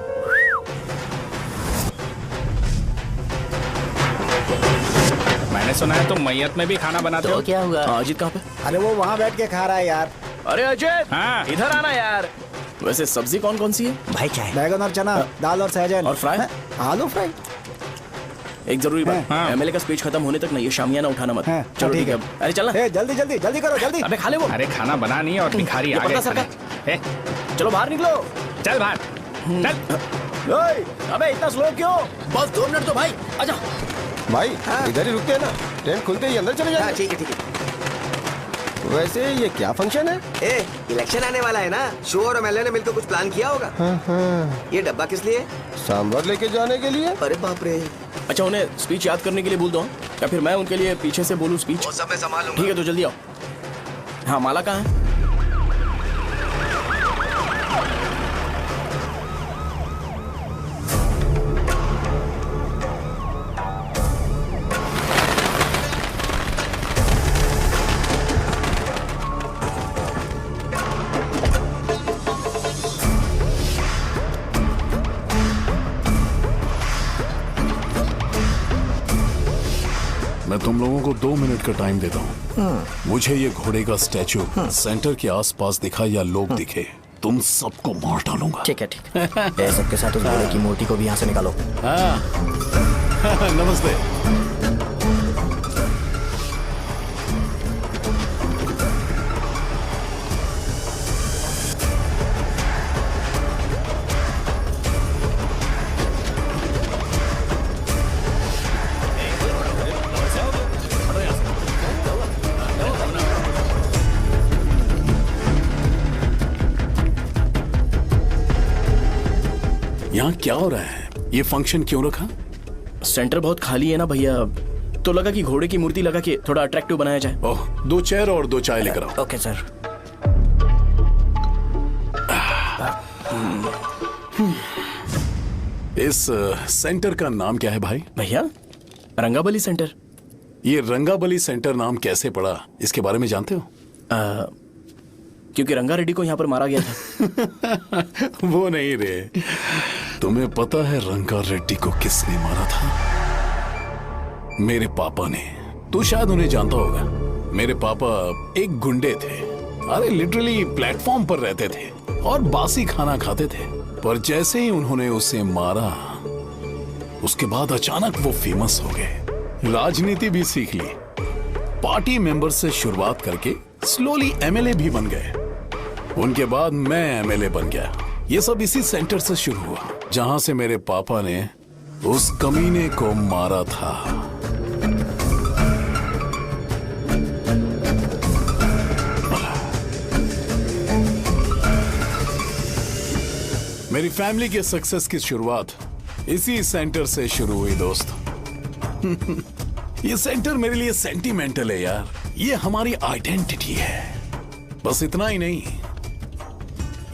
मैंने सुना है तुम मैयत में भी खाना बनाते हो। क्या हुआ? अजीत कहाँ पे? अरे वो वहाँ बैठ के खा रहा है यार। अरे अजय, हाँ। इधर आना यार। वैसे सब्जी कौन कौन सी है? भाई क्या है? बैगन और चना, दाल और सहजन और फ्राई? आलू फ्राई। एक जरूरी बात, हाँ। एमएलए का स्पीच खत्म होने तक ना ये शामियाना उठाना मत। हाँ, चलो ठीक ठीक है। अरे चल ना। ए, जल्दी जल्दी जल्दी करो जल्दी। अबे खा ले वो। अरे खाना बना नहीं और भिखारी ये आ पता गए सरकार। खाने। ए, चलो बाहर निकलो। चल बाहर चल। ओए, अबे इतना स्लो क्यों? बस 2 मिनट तो भाई, आजा। भाई इधर ही रुकते हैं ना, ट्रेन खुलते ही अंदर चले जाएंगे। ठीक है ठीक है। वैसे ये क्या फंक्शन है? ए, इलेक्शन आने वाला है ना, शो और एमएलए ने मिलकर कुछ प्लान किया होगा। ये डब्बा किस लिए? सांभर लेके जाने के लिए। अरे बाप रे। अच्छा उन्हें स्पीच याद करने के लिए बोल दो या फिर मैं उनके लिए पीछे से बोलूं स्पीच? वो सब मैं संभाल लूंगा। ठीक है तो जल्दी आओ। हाँ माला कहाँ है? मैं तुम लोगों को 2 मिनट का टाइम देता हूँ। मुझे ये घोड़े का स्टैचू सेंटर के आसपास दिखा या लोग दिखे, तुम सबको मार डालूंगा। ठीक है ठीक है। सबके साथ उस घोड़े की मूर्ति को भी यहाँ से निकालो। हाँ। नमस्ते। यहाँ क्या हो रहा है? ये फंक्शन क्यों रखा? सेंटर बहुत खाली है ना भैया, तो लगा कि घोड़े की मूर्ति लगा के थोड़ा अट्रैक्टिव बनाया जाए। ओह, 2 चेयर और 2 चाय लेकर आओ। Okay sir. इस सेंटर का नाम क्या है भाई? भैया रंगाबली सेंटर। ये रंगाबली सेंटर नाम कैसे पड़ा, इसके बारे में जानते हो? क्योंकि रंगा रेड्डी को यहाँ पर मारा गया था। वो नहीं रे, तुम्हें पता है रंगा रेड्डी को किसने मारा था? मेरे पापा ने। तू शायद उन्हें जानता होगा। मेरे पापा एक गुंडे थे। अरे लिटरली प्लेटफॉर्म पर रहते थे और बासी खाना खाते थे। पर जैसे ही उन्होंने उसे मारा, उसके बाद अचानक वो फेमस हो गए। राजनीति भी सीख ली, पार्टी मेंबर से शुरुआत करके स्लोली एमएलए भी बन गए। उनके बाद मैं एमएलए बन गया। ये सब इसी सेंटर से शुरू हुआ, जहां से मेरे पापा ने उस कमीने को मारा था। मेरी फैमिली के सक्सेस की शुरुआत इसी सेंटर से शुरू हुई दोस्त। ये सेंटर मेरे लिए सेंटिमेंटल है यार। ये हमारी आइडेंटिटी है। बस इतना ही नहीं,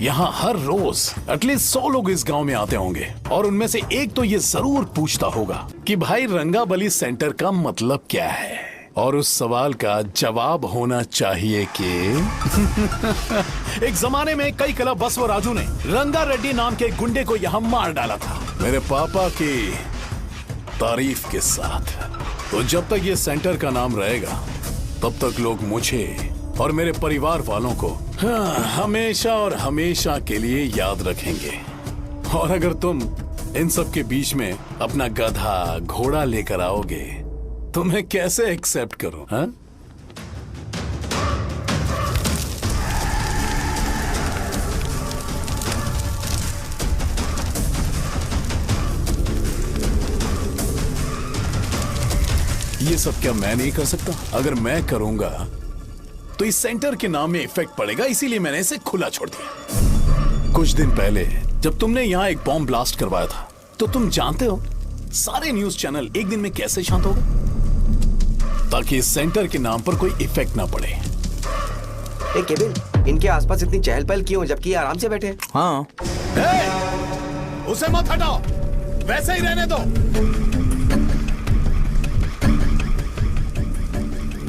यहाँ हर रोज एटलीस्ट 100 लोग इस गांव में आते होंगे और उनमें से एक तो ये जरूर पूछता होगा कि भाई रंगाबली सेंटर का मतलब क्या है। और उस सवाल का जवाब होना चाहिए कि एक जमाने में कई कला बसव राजू ने रंगा रेड्डी नाम के गुंडे को यहाँ मार डाला था, मेरे पापा की तारीफ के साथ। तो जब तक ये सेंटर का नाम रहेगा तब तक लोग मुझे और मेरे परिवार वालों को हमेशा और हमेशा के लिए याद रखेंगे। और अगर तुम इन सब के बीच में अपना गधा घोड़ा लेकर आओगे तो मैं कैसे एक्सेप्ट करूं? हाँ? ये सब क्या मैं नहीं कर सकता? अगर मैं करूंगा तो इस सेंटर के नाम में इफेक्ट पड़ेगा, इसीलिए मैंने इसे खुला छोड़ दिया। कुछ दिन पहले जब तुमने यहाँ एक बॉम्ब ब्लास्ट करवाया था, तो तुम जानते हो सारे न्यूज चैनल एक दिन में कैसे शांत हो गए? ताकि इस सेंटर के नाम पर कोई इफेक्ट ना पड़े। केविन, इनके आसपास इतनी चहल पहल क्यों जबकि ये आराम से बैठे? हाँ। उसे मत हटाओ, वैसे ही रहने दो।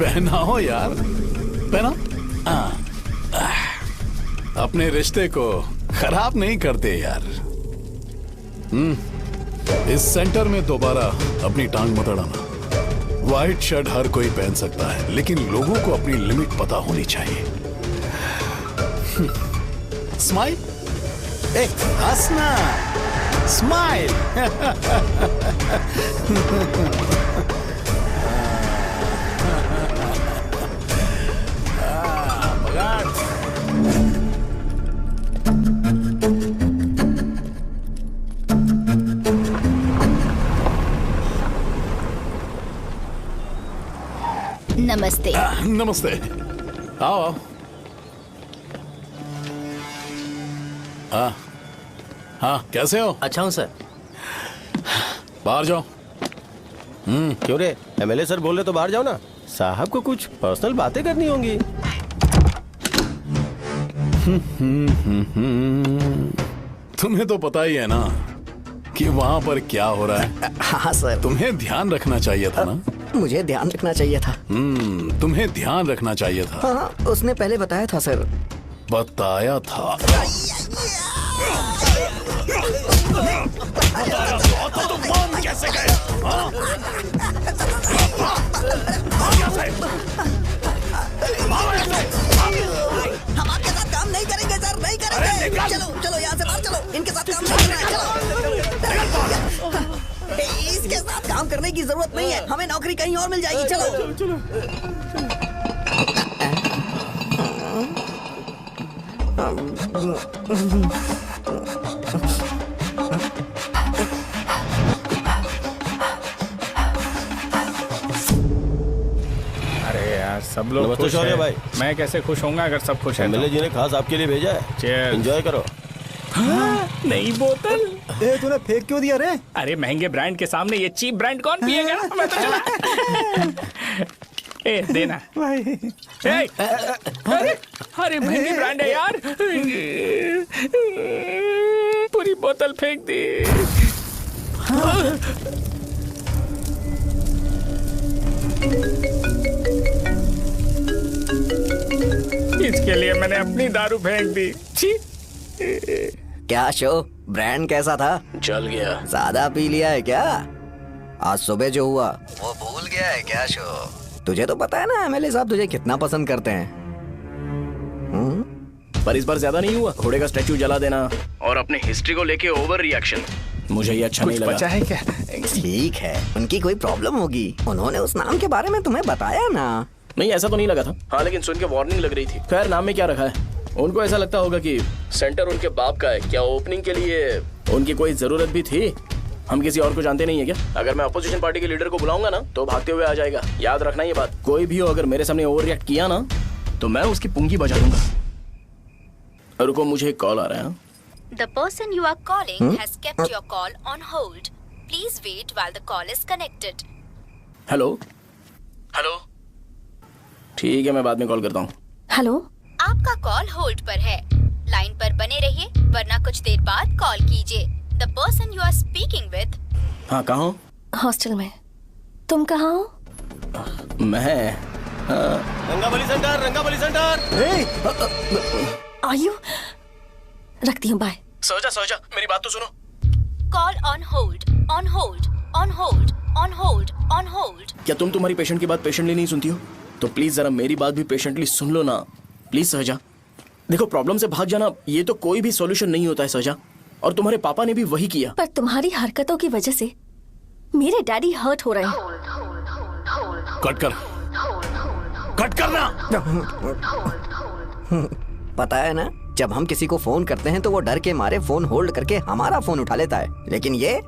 पहनाओ यार, पहना। अपने रिश्ते को खराब नहीं करते यार। इस सेंटर में दोबारा अपनी टांग मत अड़ाना। व्हाइट शर्ट हर कोई पहन सकता है, लेकिन लोगों को अपनी लिमिट पता होनी चाहिए। स्माइल, हंसना, स्माइल। नमस्ते। नमस्ते, आओ। हाँ, कैसे हो? अच्छा हूँ सर। बाहर जाओ। क्यों रे, एमएलए सर बोल रहे तो बाहर जाओ ना। साहब को कुछ पर्सनल बातें करनी होंगी। तुम्हें तो पता ही है ना कि वहाँ पर क्या हो रहा है। हाँ सर। तुम्हें ध्यान रखना चाहिए था ना। मुझे ध्यान रखना चाहिए था। तुम्हें ध्यान रखना चाहिए था। हाँ, उसने पहले बताया था सर। बताया था तो तुम मान कैसे गए? हम आपके साथ काम नहीं करेंगे सर, नहीं करेंगे। चलो चलो यहाँ से बाहर चलो, इनके साथ काम नहीं करना है। चलो, इसके साथ काम करने की जरूरत नहीं है, हमें नौकरी कहीं और मिल जाएगी। चलो। अरे यार, सब लोग नमस्ते खुश शौर्य हैं। भाई। मैं कैसे खुश होऊंगा अगर सब खुश हैं? एमएलए जी ने खास आपके लिए भेजा है। Cheers। एंजॉय करो। नई बोतल। तूने फेंक क्यों दिया रे? अरे महंगे ब्रांड के सामने ये चीप ब्रांड कौन पिएगा? मैं तो चला। ए देना भाई। अरे महंगी ब्रांड है यार। पूरी बोतल फेंक दी। इसके लिए मैंने अपनी दारू फेंक दी। छी। क्या शो, ब्रांड कैसा था? चल गया। ज्यादा पी लिया है क्या? आज सुबह जो हुआ वो भूल गया है क्या शो? तुझे तो पता है ना एमएलए साहब तुझे कितना पसंद करते हैं। पर इस बार ज्यादा नहीं हुआ। घोड़े का स्टैचू जला देना और अपने हिस्ट्री को लेके ओवर रिएक्शन, मुझे ये अच्छा नहीं लगा। बचा है क्या? ठीक है, उनकी कोई प्रॉब्लम होगी। उन्होंने उस नाम के बारे में तुम्हें बताया ना? नहीं, ऐसा तो नहीं लगा था। हाँ, लेकिन सुन के वार्निंग लग रही थी। खैर, नाम में क्या रखा है? उनको ऐसा लगता होगा कि सेंटर उनके बाप का है। क्या ओपनिंग के लिए उनकी कोई जरूरत भी थी? हम किसी और को जानते नहीं है क्या? अगर मैं अपोजिशन पार्टी के लीडर को बुलाऊंगा ना तो भागते हुए आ जाएगा। याद रखना ये बात। कोई भी हो अगर मेरे सामने ओवर रिएक्ट किया ना तो मैं उसकी पुंगी बजा दूंगा। रुको, मुझे एक कॉल आ रहा है। The person you are calling has kept your call on hold. Please wait while the call is connected. Hello hello, ठीक है, मैं बाद में कॉल करता हूँ। हेलो, आपका कॉल होल्ड पर है। लाइन पर बने रहिए वरना कुछ देर बाद कॉल कीजिए। The person you are speaking with। हाँ, कहाँ हो? हॉस्टल में। तुम कहाँ हो? मैं रंगाबली सेंटर, रंगाबली सेंटर। आयु, रखती हूँ, बाय। सोचा मेरी बात तो सुनो। Call on hold, on hold, on hold, on hold, on hold. क्या तुम तुम्हारी पेशेंट की बात पेशेंटली नहीं सुनती हो? तो प्लीज जरा मेरी बात भी पेशेंटली सुन लो ना। प्लीज सहजा, देखो, प्रॉब्लम से भाग जाना ये तो कोई भी सॉल्यूशन नहीं होता है सहजा, और तुम्हारे पापा ने भी वही किया। पर तुम्हारी हरकतों की वजह से मेरे डैडी हर्ट हो रहे हैं। कट करना। पता है ना, जब हम किसी को फोन करते हैं तो वो डर के मारे फोन होल्ड करके हमारा फोन उठा लेता है, लेकिन ये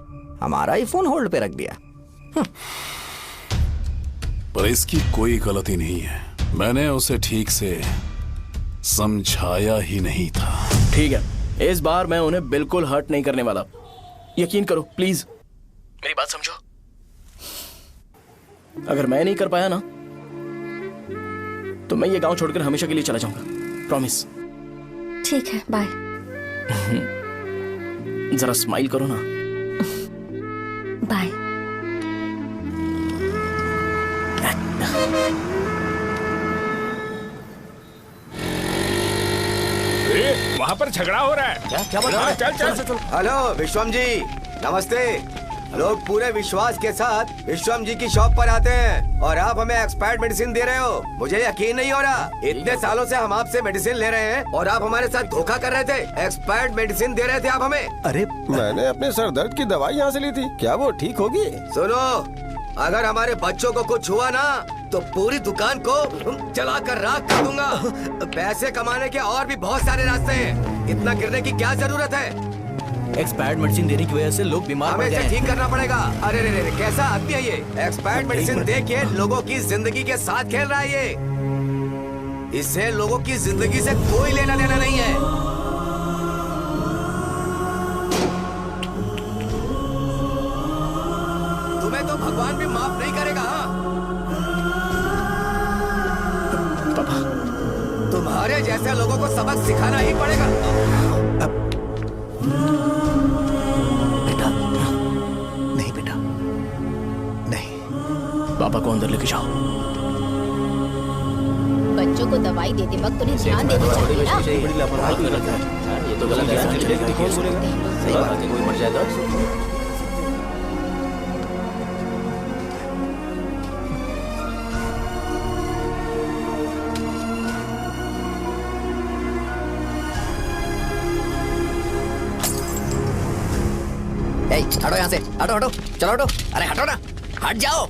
हमारा ही फोन होल्ड पे रख दिया। पर इसकी कोई गलती नहीं है। मैंने उसे ठीक से समझाया ही नहीं था। ठीक है, इस बार मैं उन्हें बिल्कुल हर्ट नहीं करने वाला। यकीन करो प्लीज, मेरी बात समझो। अगर मैं नहीं कर पाया ना तो मैं ये गांव छोड़कर हमेशा के लिए चला जाऊंगा। प्रॉमिस। ठीक है, बाय। जरा स्माइल करो ना। बाय। वहाँ पर झगड़ा हो रहा है। क्या बात है? चल चल। हेलो विश्वम जी, नमस्ते। लोग पूरे विश्वास के साथ विश्वम जी की शॉप पर आते हैं और आप हमें एक्सपायर्ड मेडिसिन दे रहे हो। मुझे यकीन नहीं हो रहा। इतने सालों से हम आपसे मेडिसिन ले रहे हैं और आप हमारे साथ धोखा कर रहे थे। एक्सपायर्ड मेडिसिन दे रहे थे आप हमें। अरे मैंने अपने सर दर्द की दवाई यहाँ से ली थी, क्या वो ठीक होगी? सुनो, अगर हमारे बच्चों को कुछ हुआ ना तो पूरी दुकान को जला कर राख कर दूंगा। पैसे कमाने के और भी बहुत सारे रास्ते हैं, इतना गिरने की क्या जरूरत है? एक्सपायर्ड मेडिसिन देने की वजह से लोग बीमार पड़ हमें गए इसे हैं। ठीक करना पड़ेगा। अरे रे रे, कैसा आदमी है ये? एक्सपायर्ड मेडिसिन दे के लोगों की जिंदगी के साथ खेल रहा है ये। इससे लोगों की जिंदगी से कोई लेना देना नहीं है। तुम्हें तो भगवान भी माफ नहीं करेगा। पापा, तुम्हारे जैसे लोगों को सबक सिखाना ही पड़ेगा। नहीं बेटा, नहीं। पापा को अंदर लेके जाओ। बच्चों को दवाई देते वक्त उन्हें ध्यान देना चाहिए ना। बड़ी लापरवाही कर रखा है। ये तो गलत है। कौन बोलेगा? सही बात है, कोई मर जाए तो। हटो यहाँ से, हटो हटो, चलो हटो। अरे हटो ना, हट जाओ।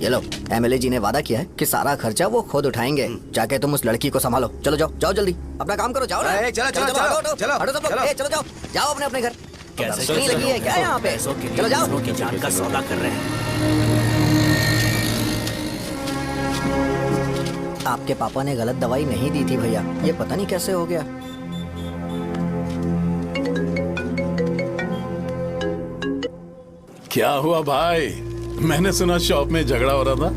ये लो, एमएलए जी ने वादा किया है कि सारा खर्चा वो खुद उठाएंगे। जाके तुम उस लड़की को संभालो। चलो जाओ, जाओ जल्दी, अपना काम करो। जाओ ना। चलो चलो हटो, चलो हटो, चलो हटो सब लोग। चलो जाओ, जाओ अपने अपने घर। कैसे नहीं लगी है क्या यहाँ पे? चलो जाओ। की जान का सौदा कर रहे हैं। आपके पापा ने गलत दवाई नहीं दी थी भैया, ये पता नहीं कैसे हो गया। क्या हुआ भाई? मैंने सुना शॉप में झगड़ा हो रहा था।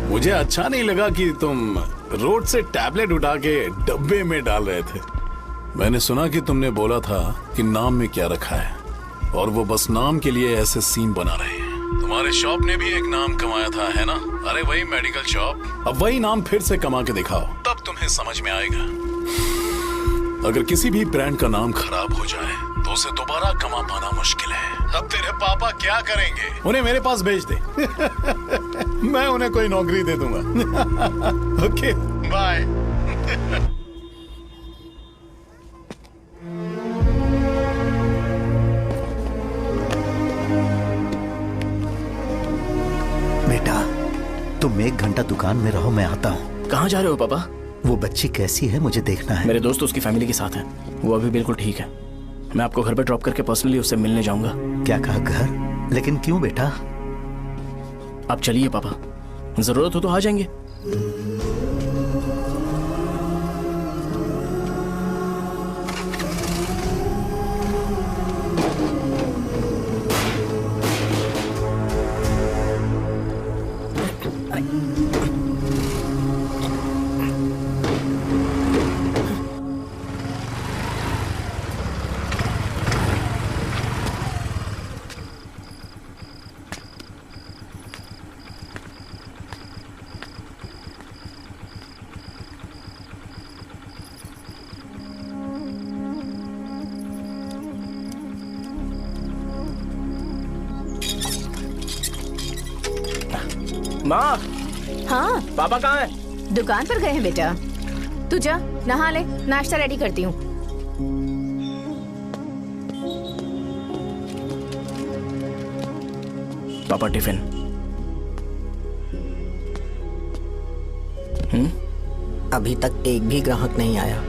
मुझे अच्छा नहीं लगा कि तुम रोड से टैबलेट उठा के डब्बे में डाल रहे थे। मैंने सुना कि तुमने बोला था कि नाम में क्या रखा है और वो बस नाम के लिए ऐसे सीन बना रहे हैं। तुम्हारे शॉप ने भी एक नाम कमाया था, है ना? अरे वही मेडिकल शॉप। अब वही नाम फिर से कमा के दिखाओ, तब तुम्हें समझ में आएगा। अगर किसी भी ब्रांड का नाम खराब हो जाए तो उसे दोबारा कमा पाना मुश्किल है। अब तेरे पापा क्या करेंगे? उन्हें मेरे पास भेज दे। मैं उन्हें कोई नौकरी दे दूंगा। Okay, bye. बेटा, तुम 1 घंटा दुकान में रहो, मैं आता हूँ। कहाँ जा रहे हो पापा? वो बच्ची कैसी है मुझे देखना है। मेरे दोस्त उसकी फैमिली के साथ है, वो अभी बिल्कुल ठीक है। मैं आपको घर पे ड्रॉप करके पर्सनली उससे मिलने जाऊंगा। क्या कहा घर? लेकिन क्यों बेटा? आप चलिए पापा, जरूरत हो तो आ जाएंगे। माँ, हाँ पापा कहाँ हैं? दुकान पर गए हैं बेटा। तू जा नहा ले, नाश्ता रेडी करती हूँ। पापा टिफिन। अभी तक एक भी ग्राहक नहीं आया।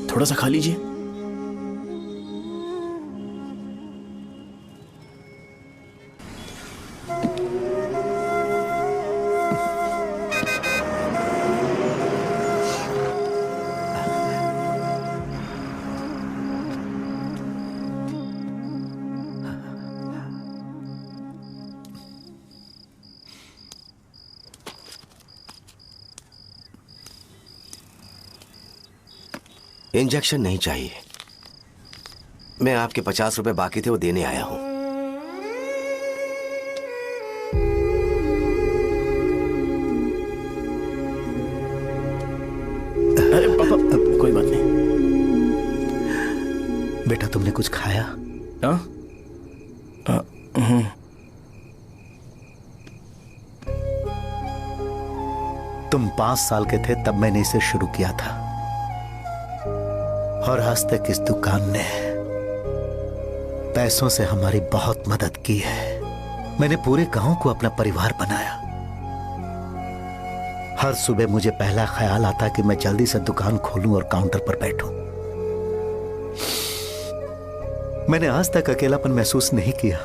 थोड़ा सा खा लीजिए। इंजेक्शन नहीं चाहिए। मैं आपके 50 रुपए बाकी थे वो देने आया हूं। अरे पापा कोई बात नहीं। बेटा तुमने कुछ खाया? हाँ? तुम 5 साल के थे तब मैंने इसे शुरू किया था और आज तक इस दुकान ने पैसों से हमारी बहुत मदद की है। मैंने पूरे गांव को अपना परिवार बनाया। हर सुबह मुझे पहला ख्याल आता कि मैं जल्दी से दुकान खोलूं और काउंटर पर बैठूं। मैंने आज तक अकेलापन महसूस नहीं किया।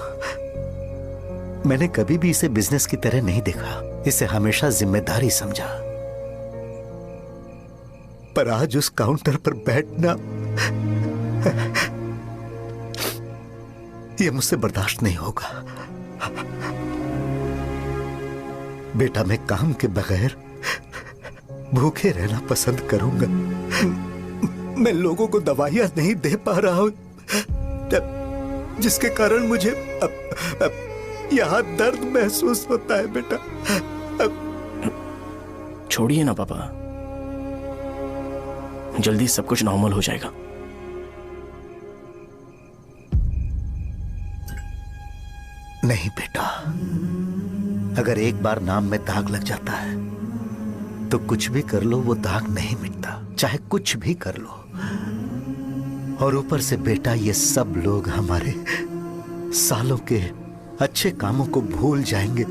मैंने कभी भी इसे बिजनेस की तरह नहीं देखा, इसे हमेशा जिम्मेदारी समझा। पर आज उस काउंटर पर बैठना यह मुझसे बर्दाश्त नहीं होगा। बेटा मैं काम के बगैर भूखे रहना पसंद करूंगा। मैं लोगों को दवाइयां नहीं दे पा रहा हूं, जिसके कारण मुझे यहां दर्द महसूस होता है। बेटा छोड़िए ना पापा, जल्दी सब कुछ नॉर्मल हो जाएगा। नहीं बेटा, अगर एक बार नाम में दाग लग जाता है तो कुछ भी कर लो वो दाग नहीं मिटता, चाहे कुछ भी कर लो। और ऊपर से बेटा ये सब लोग हमारे सालों के अच्छे कामों को भूल जाएंगे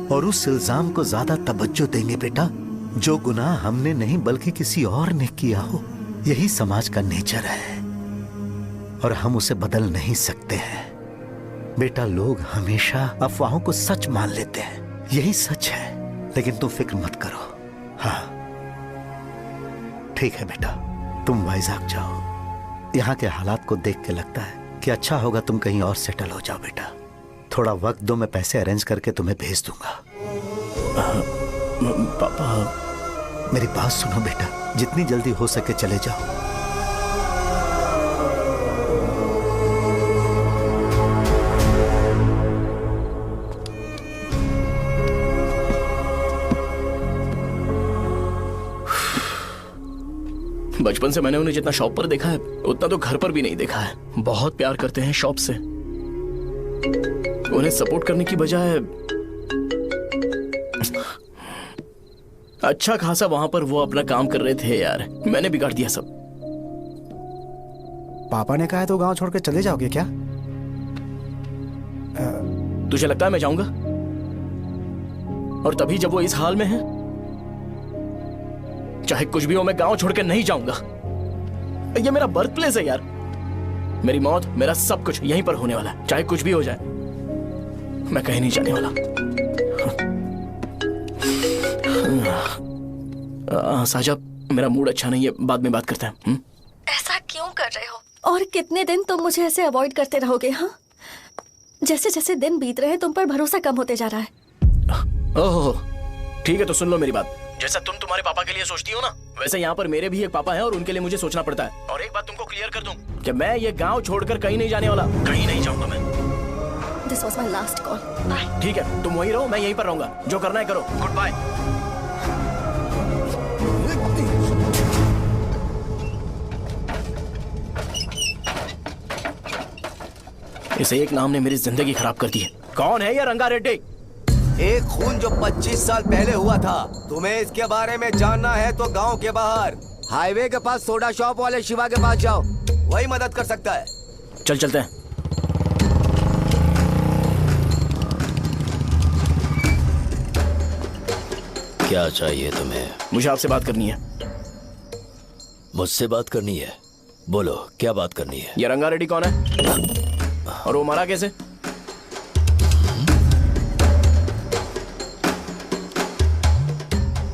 और उस इल्जाम को ज्यादा तवज्जो देंगे बेटा जो गुनाह हमने नहीं बल्कि किसी और ने किया हो। यही समाज का नेचर है और हम उसे बदल नहीं सकते हैं। बेटा लोग हमेशा अफवाहों को सच मान लेते हैं, यही सच है। लेकिन तुम फिक्र मत करो। हाँ ठीक है बेटा, तुम वाइजाग जाओ। यहाँ के हालात को देख के लगता है कि अच्छा होगा तुम कहीं और सेटल हो जाओ। बेटा थोड़ा वक्त दो, मैं पैसे अरेंज करके तुम्हें भेज दूंगा। पापा मेरी बात सुनो बेटा, जितनी जल्दी हो सके चले जाओ। बचपन से मैंने उन्हें जितना शॉप पर देखा है उतना तो घर पर भी नहीं देखा है। बहुत प्यार करते हैं शॉप से। उन्हें सपोर्ट करने की बजाय अच्छा खासा वहां पर वो अपना काम कर रहे थे। यार मैंने बिगाड़ दिया सब। पापा ने कहा है तो गांव छोड़ के चले जाओगे क्या? तुझे लगता है मैं जाऊंगा? और तभी जब वो इस हाल में है, चाहे कुछ भी हो मैं गांव छोड़ के नहीं जाऊंगा। ये मेरा बर्थ प्लेस है यार। मेरी मौत, मेरा सब कुछ यहीं पर होने वाला है। चाहे कुछ भी हो जाए मैं कहीं नहीं जाने वाला। साहब मेरा मूड अच्छा नहीं है, बाद में बात करते हैं। ऐसा क्यों कर रहे हो? और कितने दिन तुम मुझे ऐसे अवॉइड करते रहोगे? हाँ, जैसे जैसे दिन बीत रहे हैं तुम पर भरोसा कम होते जा रहा है। ओहो ठीक है, तो सुन लो मेरी बात। जैसा तुम तुम्हारे पापा के लिए सोचती हो ना, वैसे यहाँ पर मेरे भी एक पापा हैं और उनके लिए मुझे सोचना पड़ता है। और एक बात तुमको क्लियर कर दूं कि मैं ये गांव छोड़कर कहीं नहीं जाने वाला, कहीं नहीं जाऊंगा मैं। This was my last call. Bye. ठीक है, तुम वहीं रहो, मैं यहीं पर रहूंगा। जो करना है करो। Good bye. इसे एक नाम ने मेरी जिंदगी खराब कर दी है। कौन है ये रंगा रेड्डी? एक खून जो 25 साल पहले हुआ था। तुम्हें इसके बारे में जानना है तो गांव के बाहर हाईवे के पास सोडा शॉप वाले शिवा के पास जाओ, वही मदद कर सकता है। चल चलते हैं। क्या चाहिए तुम्हें? मुझे आपसे बात करनी है। मुझसे बात करनी है? बोलो, क्या बात करनी है? ये रंगा रेड्डी कौन है और वो मरा कैसे?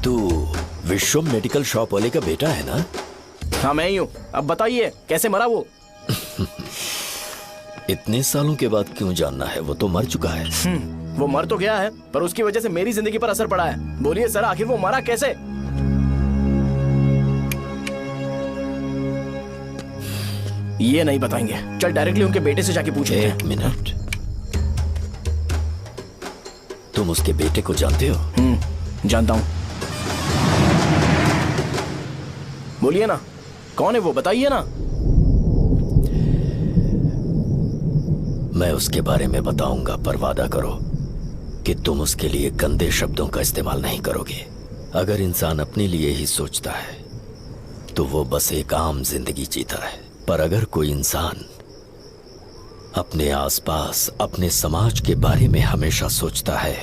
तू विश्वम मेडिकल शॉप वाले का बेटा है ना? हाँ मैं ही हूँ। अब बताइए कैसे मरा वो? इतने सालों के बाद क्यों जानना है? वो तो मर चुका है। वो मर तो गया है, पर उसकी वजह से मेरी जिंदगी पर असर पड़ा है। बोलिए सर, आखिर वो मरा कैसे? ये नहीं बताएंगे। चल डायरेक्टली उनके बेटे से जाके पूछे। एक मिनट, तुम उसके बेटे को जानते हो? जानता हूं। बोलिए ना, कौन है वो? बताइए ना। मैं उसके बारे में बताऊंगा, पर वादा करो कि तुम उसके लिए गंदे शब्दों का इस्तेमाल नहीं करोगे। अगर इंसान अपने लिए ही सोचता है तो वो बस एक आम जिंदगी जीता है, पर अगर कोई इंसान अपने आसपास, अपने समाज के बारे में हमेशा सोचता है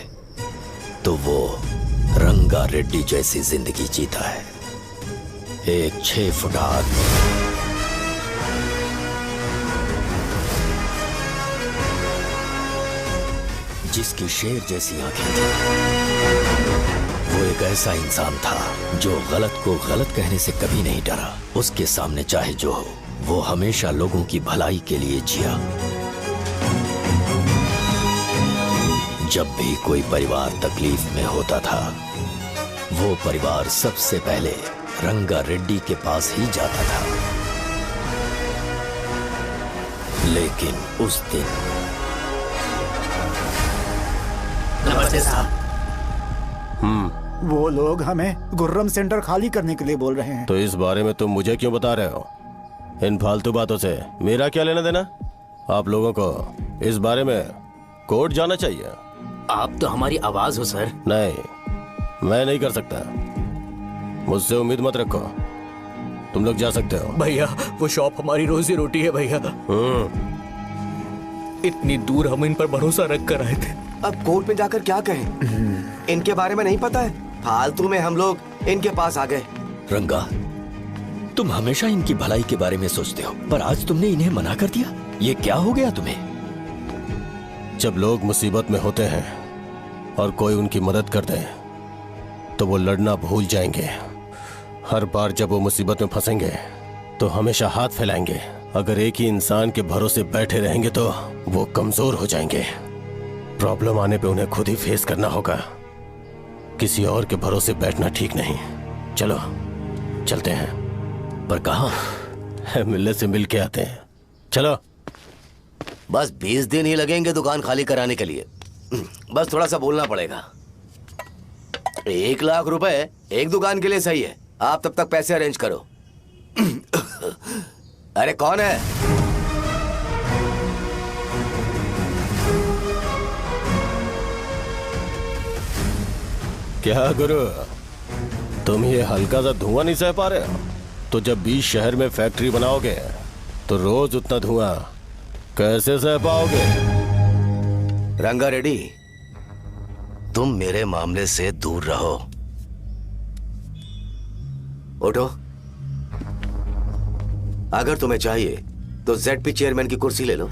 तो वो रंगा रेड्डी जैसी जिंदगी जीता है। एक 6 फुट आदमी, जिसकी शेर जैसी आंखें थी। वो एक ऐसा इंसान था जो गलत को गलत कहने से कभी नहीं डरा। उसके सामने चाहे जो हो, वो हमेशा लोगों की भलाई के लिए जिया। जब भी कोई परिवार तकलीफ में होता था, वो परिवार सबसे पहले रंगा रेड्डी के पास ही जाता था। लेकिन उस दिन नमस्ते साहब। वो लोग हमें गुर्रम सेंटर खाली करने के लिए बोल रहे हैं। तो इस बारे में तुम मुझे क्यों बता रहे हो? इन फालतू बातों से मेरा क्या लेना देना? आप लोगों को इस बारे में कोर्ट जाना चाहिए। आप तो हमारी आवाज हो सर। नहीं, मैं नहीं कर सकता। मुझसे उम्मीद मत रखो। तुम लोग जा सकते हो। भैया वो शॉप हमारी रोजी रोटी है भैया। इतनी दूर हम इन पर भरोसा रख कर आए थे। अब कोर्ट में जाकर क्या कहें? इनके बारे में नहीं पता है। फालतू में हम लोग इनके पास आ गए। रंगा, तुम हमेशा इनकी भलाई के बारे में सोचते हो, पर आज तुमने इन्हें मना कर दिया। ये क्या हो गया तुम्हें? जब लोग मुसीबत में होते हैं और कोई उनकी मदद कर दे तो वो लड़ना भूल जाएंगे। हर बार जब वो मुसीबत में फंसेंगे तो हमेशा हाथ फैलाएंगे। अगर एक ही इंसान के भरोसे बैठे रहेंगे तो वो कमजोर हो जाएंगे। प्रॉब्लम आने पे उन्हें खुद ही फेस करना होगा। किसी और के भरोसे बैठना ठीक नहीं। चलो चलते हैं। पर कहाँ? मिलने से मिल के आते हैं। चलो। बस 20 दिन ही लगेंगे दुकान खाली कराने के लिए। बस थोड़ा सा बोलना पड़ेगा। 1 लाख रुपए एक दुकान के लिए सही है। आप तब तक पैसे अरेंज करो। अरे कौन है? क्या गुरु, तुम ये हल्का सा धुआं नहीं सह पा रहे हो? तो जब 20 शहर में फैक्ट्री बनाओगे तो रोज उतना धुआं कैसे सह पाओगे? रंगा रेड्डी, तुम मेरे मामले से दूर रहो। उठो। अगर तुम्हें चाहिए तो ZP चेयरमैन की कुर्सी ले लो।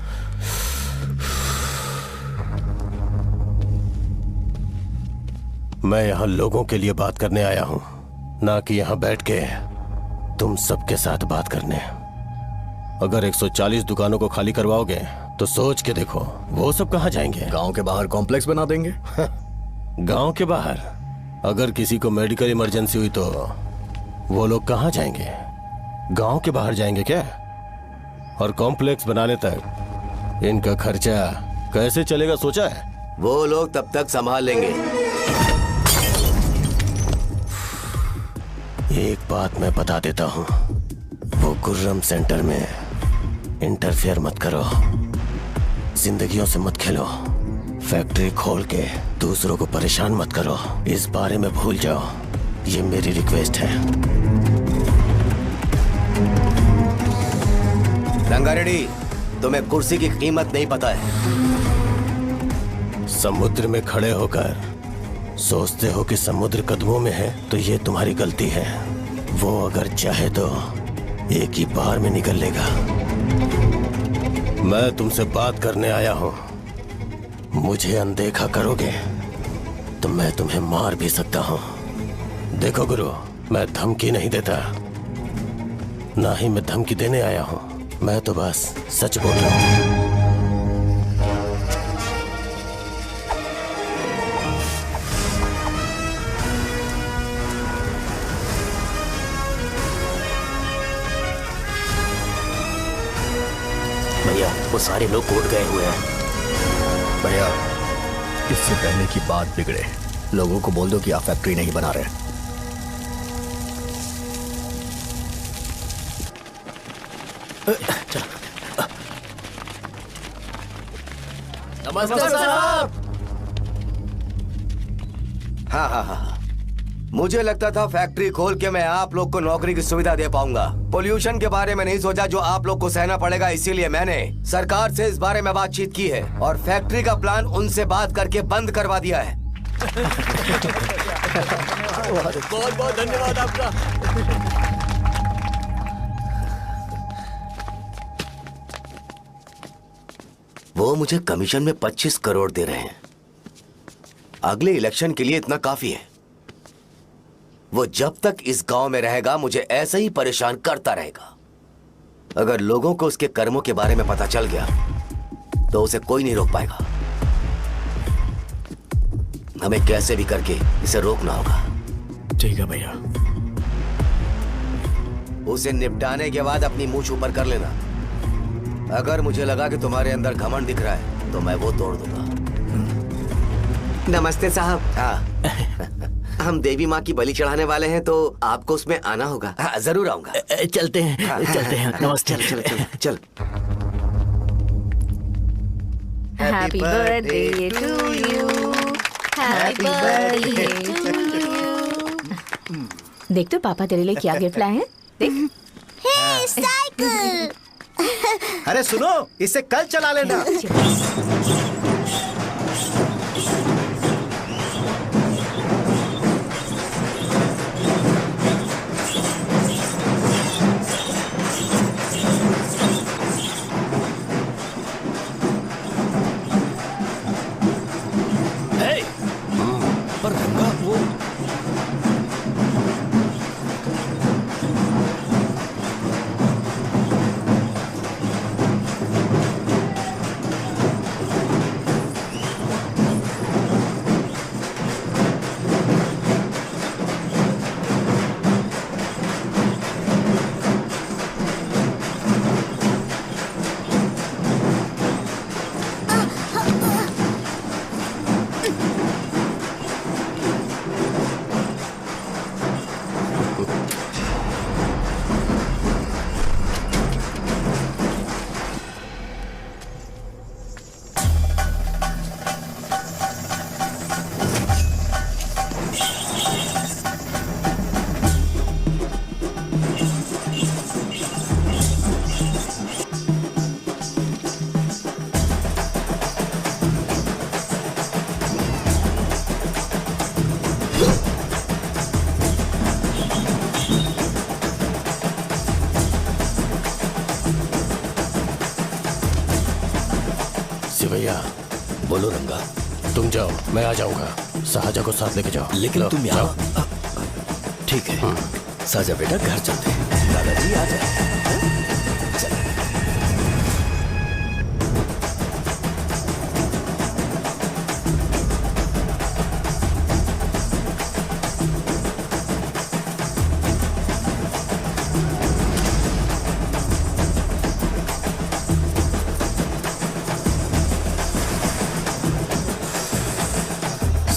मैं यहाँ लोगों के लिए बात करने आया हूँ, ना कि यहाँ बैठ के तुम सबके साथ बात करने। अगर 140 दुकानों को खाली करवाओगे तो सोच के देखो वो सब कहाँ जाएंगे? गांव के बाहर कॉम्प्लेक्स बना देंगे। गांव के बाहर? अगर किसी को मेडिकल इमरजेंसी हुई तो वो लोग कहाँ जाएंगे? गांव के बाहर जाएंगे क्या? और कॉम्प्लेक्स बनाने तक इनका खर्चा कैसे चलेगा सोचा है? वो लोग तब तक संभाल लेंगे। एक बात मैं बता देता हूँ, वो गुर्रम सेंटर में इंटरफेयर मत करो। जिंदगियों से मत खेलो। फैक्ट्री खोल के दूसरों को परेशान मत करो। इस बारे में भूल जाओ। ये मेरी रिक्वेस्ट है। रंगा रेड्डी, तुम्हें कुर्सी की कीमत नहीं पता है। समुद्र में खड़े होकर सोचते हो कि समुद्र कदमों में है तो ये तुम्हारी गलती है। वो अगर चाहे तो एक ही बार में निकल लेगा। मैं तुमसे बात करने आया हूं। मुझे अनदेखा करोगे तो मैं तुम्हें मार भी सकता हूं। देखो गुरु, मैं धमकी नहीं देता, ना ही मैं धमकी देने आया हूं। मैं तो बस सच बोल रहा हूं। भैया वो सारे लोग कोर्ट गए हुए हैं। भैया इससे पहले की बात बिगड़े, लोगों को बोल दो कि आप फैक्ट्री नहीं बना रहे। नमस्ते साहब। हाँ। मुझे लगता था फैक्ट्री खोल के मैं आप लोग को नौकरी की सुविधा दे पाऊंगा। पोल्यूशन के बारे में नहीं सोचा जो आप लोग को सहना पड़ेगा, इसीलिए मैंने सरकार से इस बारे में बातचीत की है और फैक्ट्री का प्लान उनसे बात करके बंद करवा दिया है। बहुत बहुत धन्यवाद आपका। वो मुझे कमीशन में 25 करोड़ दे रहे हैं। अगले इलेक्शन के लिए इतना काफी है। वो जब तक इस गांव में रहेगा मुझे ऐसे ही परेशान करता रहेगा। अगर लोगों को उसके कर्मों के बारे में पता चल गया तो उसे कोई नहीं रोक पाएगा। हमें कैसे भी करके इसे रोकना होगा। ठीक है भैया। उसे निपटाने के बाद अपनी मूंछ ऊपर कर लेना। अगर मुझे लगा कि तुम्हारे अंदर घमंड दिख रहा है तो मैं वो तोड़ दूंगा। नमस्ते साहब। हाँ। हम देवी माँ की बलि चढ़ाने वाले हैं तो आपको उसमें आना होगा। हाँ, जरूर आऊंगा। चलते हैं चलते हैं। नमस्ते। चल। Happy birthday to you, happy birthday to you. देख तो पापा तेरे लिए क्या गिफ्ट लाए हैं। देख। हे साइकिल। अरे सुनो, इसे कल चला लेना। पर रंगा वो भैया। बोलो रंगा। तुम जाओ, मैं आ जाऊंगा। साजा को साथ लेके जाओ। लेकिन तुम यहाँ। ठीक है साजा बेटा, घर चलते हैं। दादाजी आ जाए।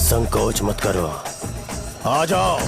संकोच मत करो, आ जाओ।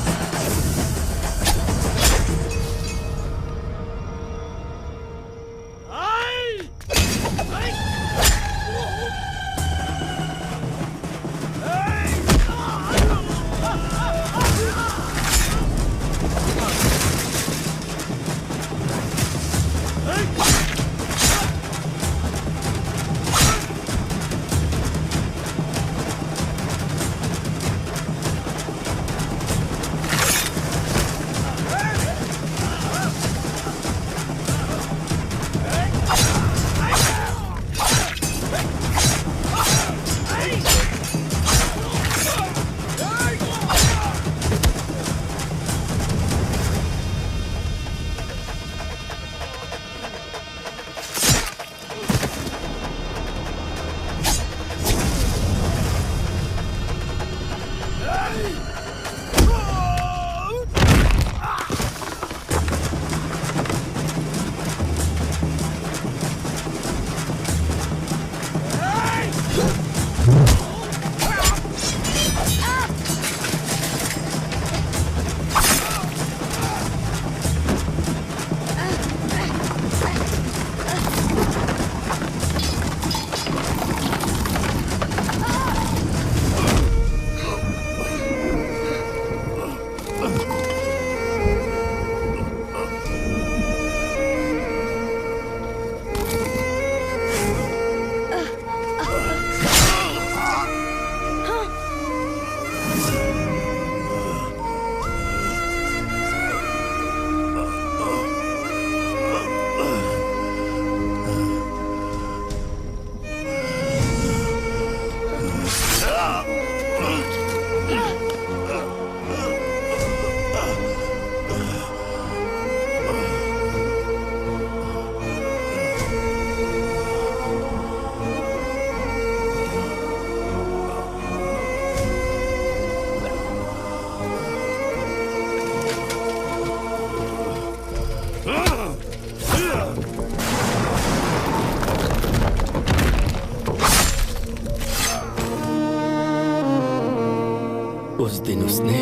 उस दिन उसने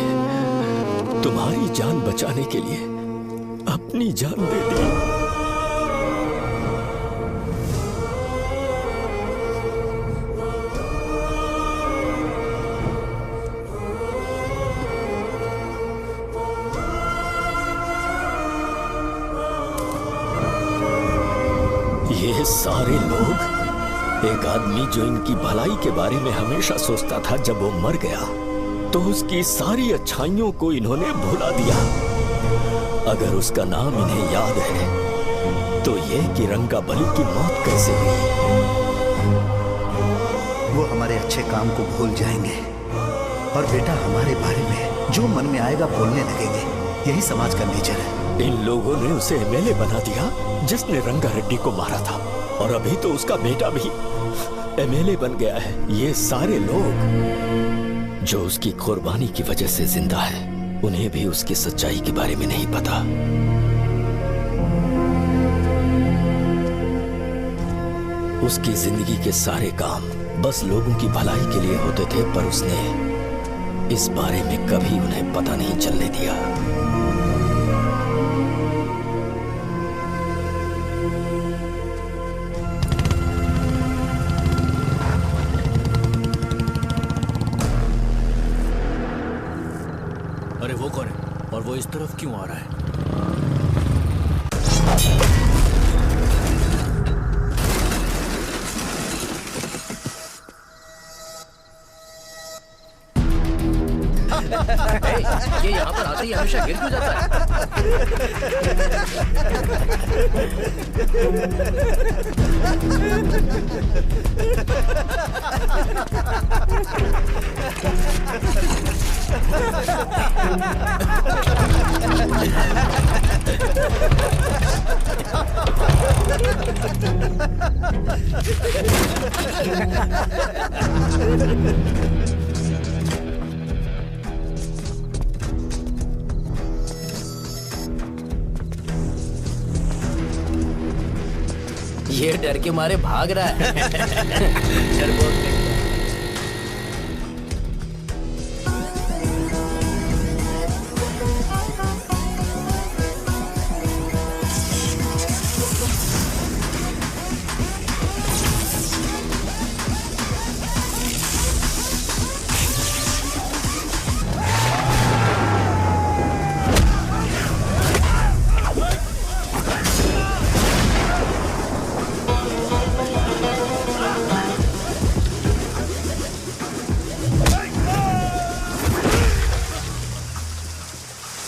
तुम्हारी जान बचाने के लिए अपनी जान दे दी। ये सारे लोग, एक आदमी जो इनकी भलाई के बारे में हमेशा सोचता था, जब वो मर गया तो उसकी सारी अच्छाइयों को इन्होंने भुला दिया। अगर उसका नाम इन्हें याद है तो ये कि रंगाबली की मौत कैसे हुई। वो हमारे अच्छे काम को भूल जाएंगे और बेटा हमारे बारे में जो मन में आएगा बोलने लगेंगे। यही समाज का नेचर है। इन लोगों ने उसे एमएलए बना दिया जिसने रंगा रेड्डी को मारा था, और अभी तो उसका बेटा भी एमएलए बन गया है। ये सारे लोग जो उसकी कुर्बानी की वजह से जिंदा है, उन्हें भी उसकी सच्चाई के बारे में नहीं पता। उसकी जिंदगी के सारे काम बस लोगों की भलाई के लिए होते थे, पर उसने इस बारे में कभी उन्हें पता नहीं चलने दिया। अरे वो कौन है और वो इस तरफ क्यों आ रहा है? ये यहाँ पर आते ही हमेशा गिर क्यों जाता ये डर के मारे भाग रहा है। डरपोक नहीं।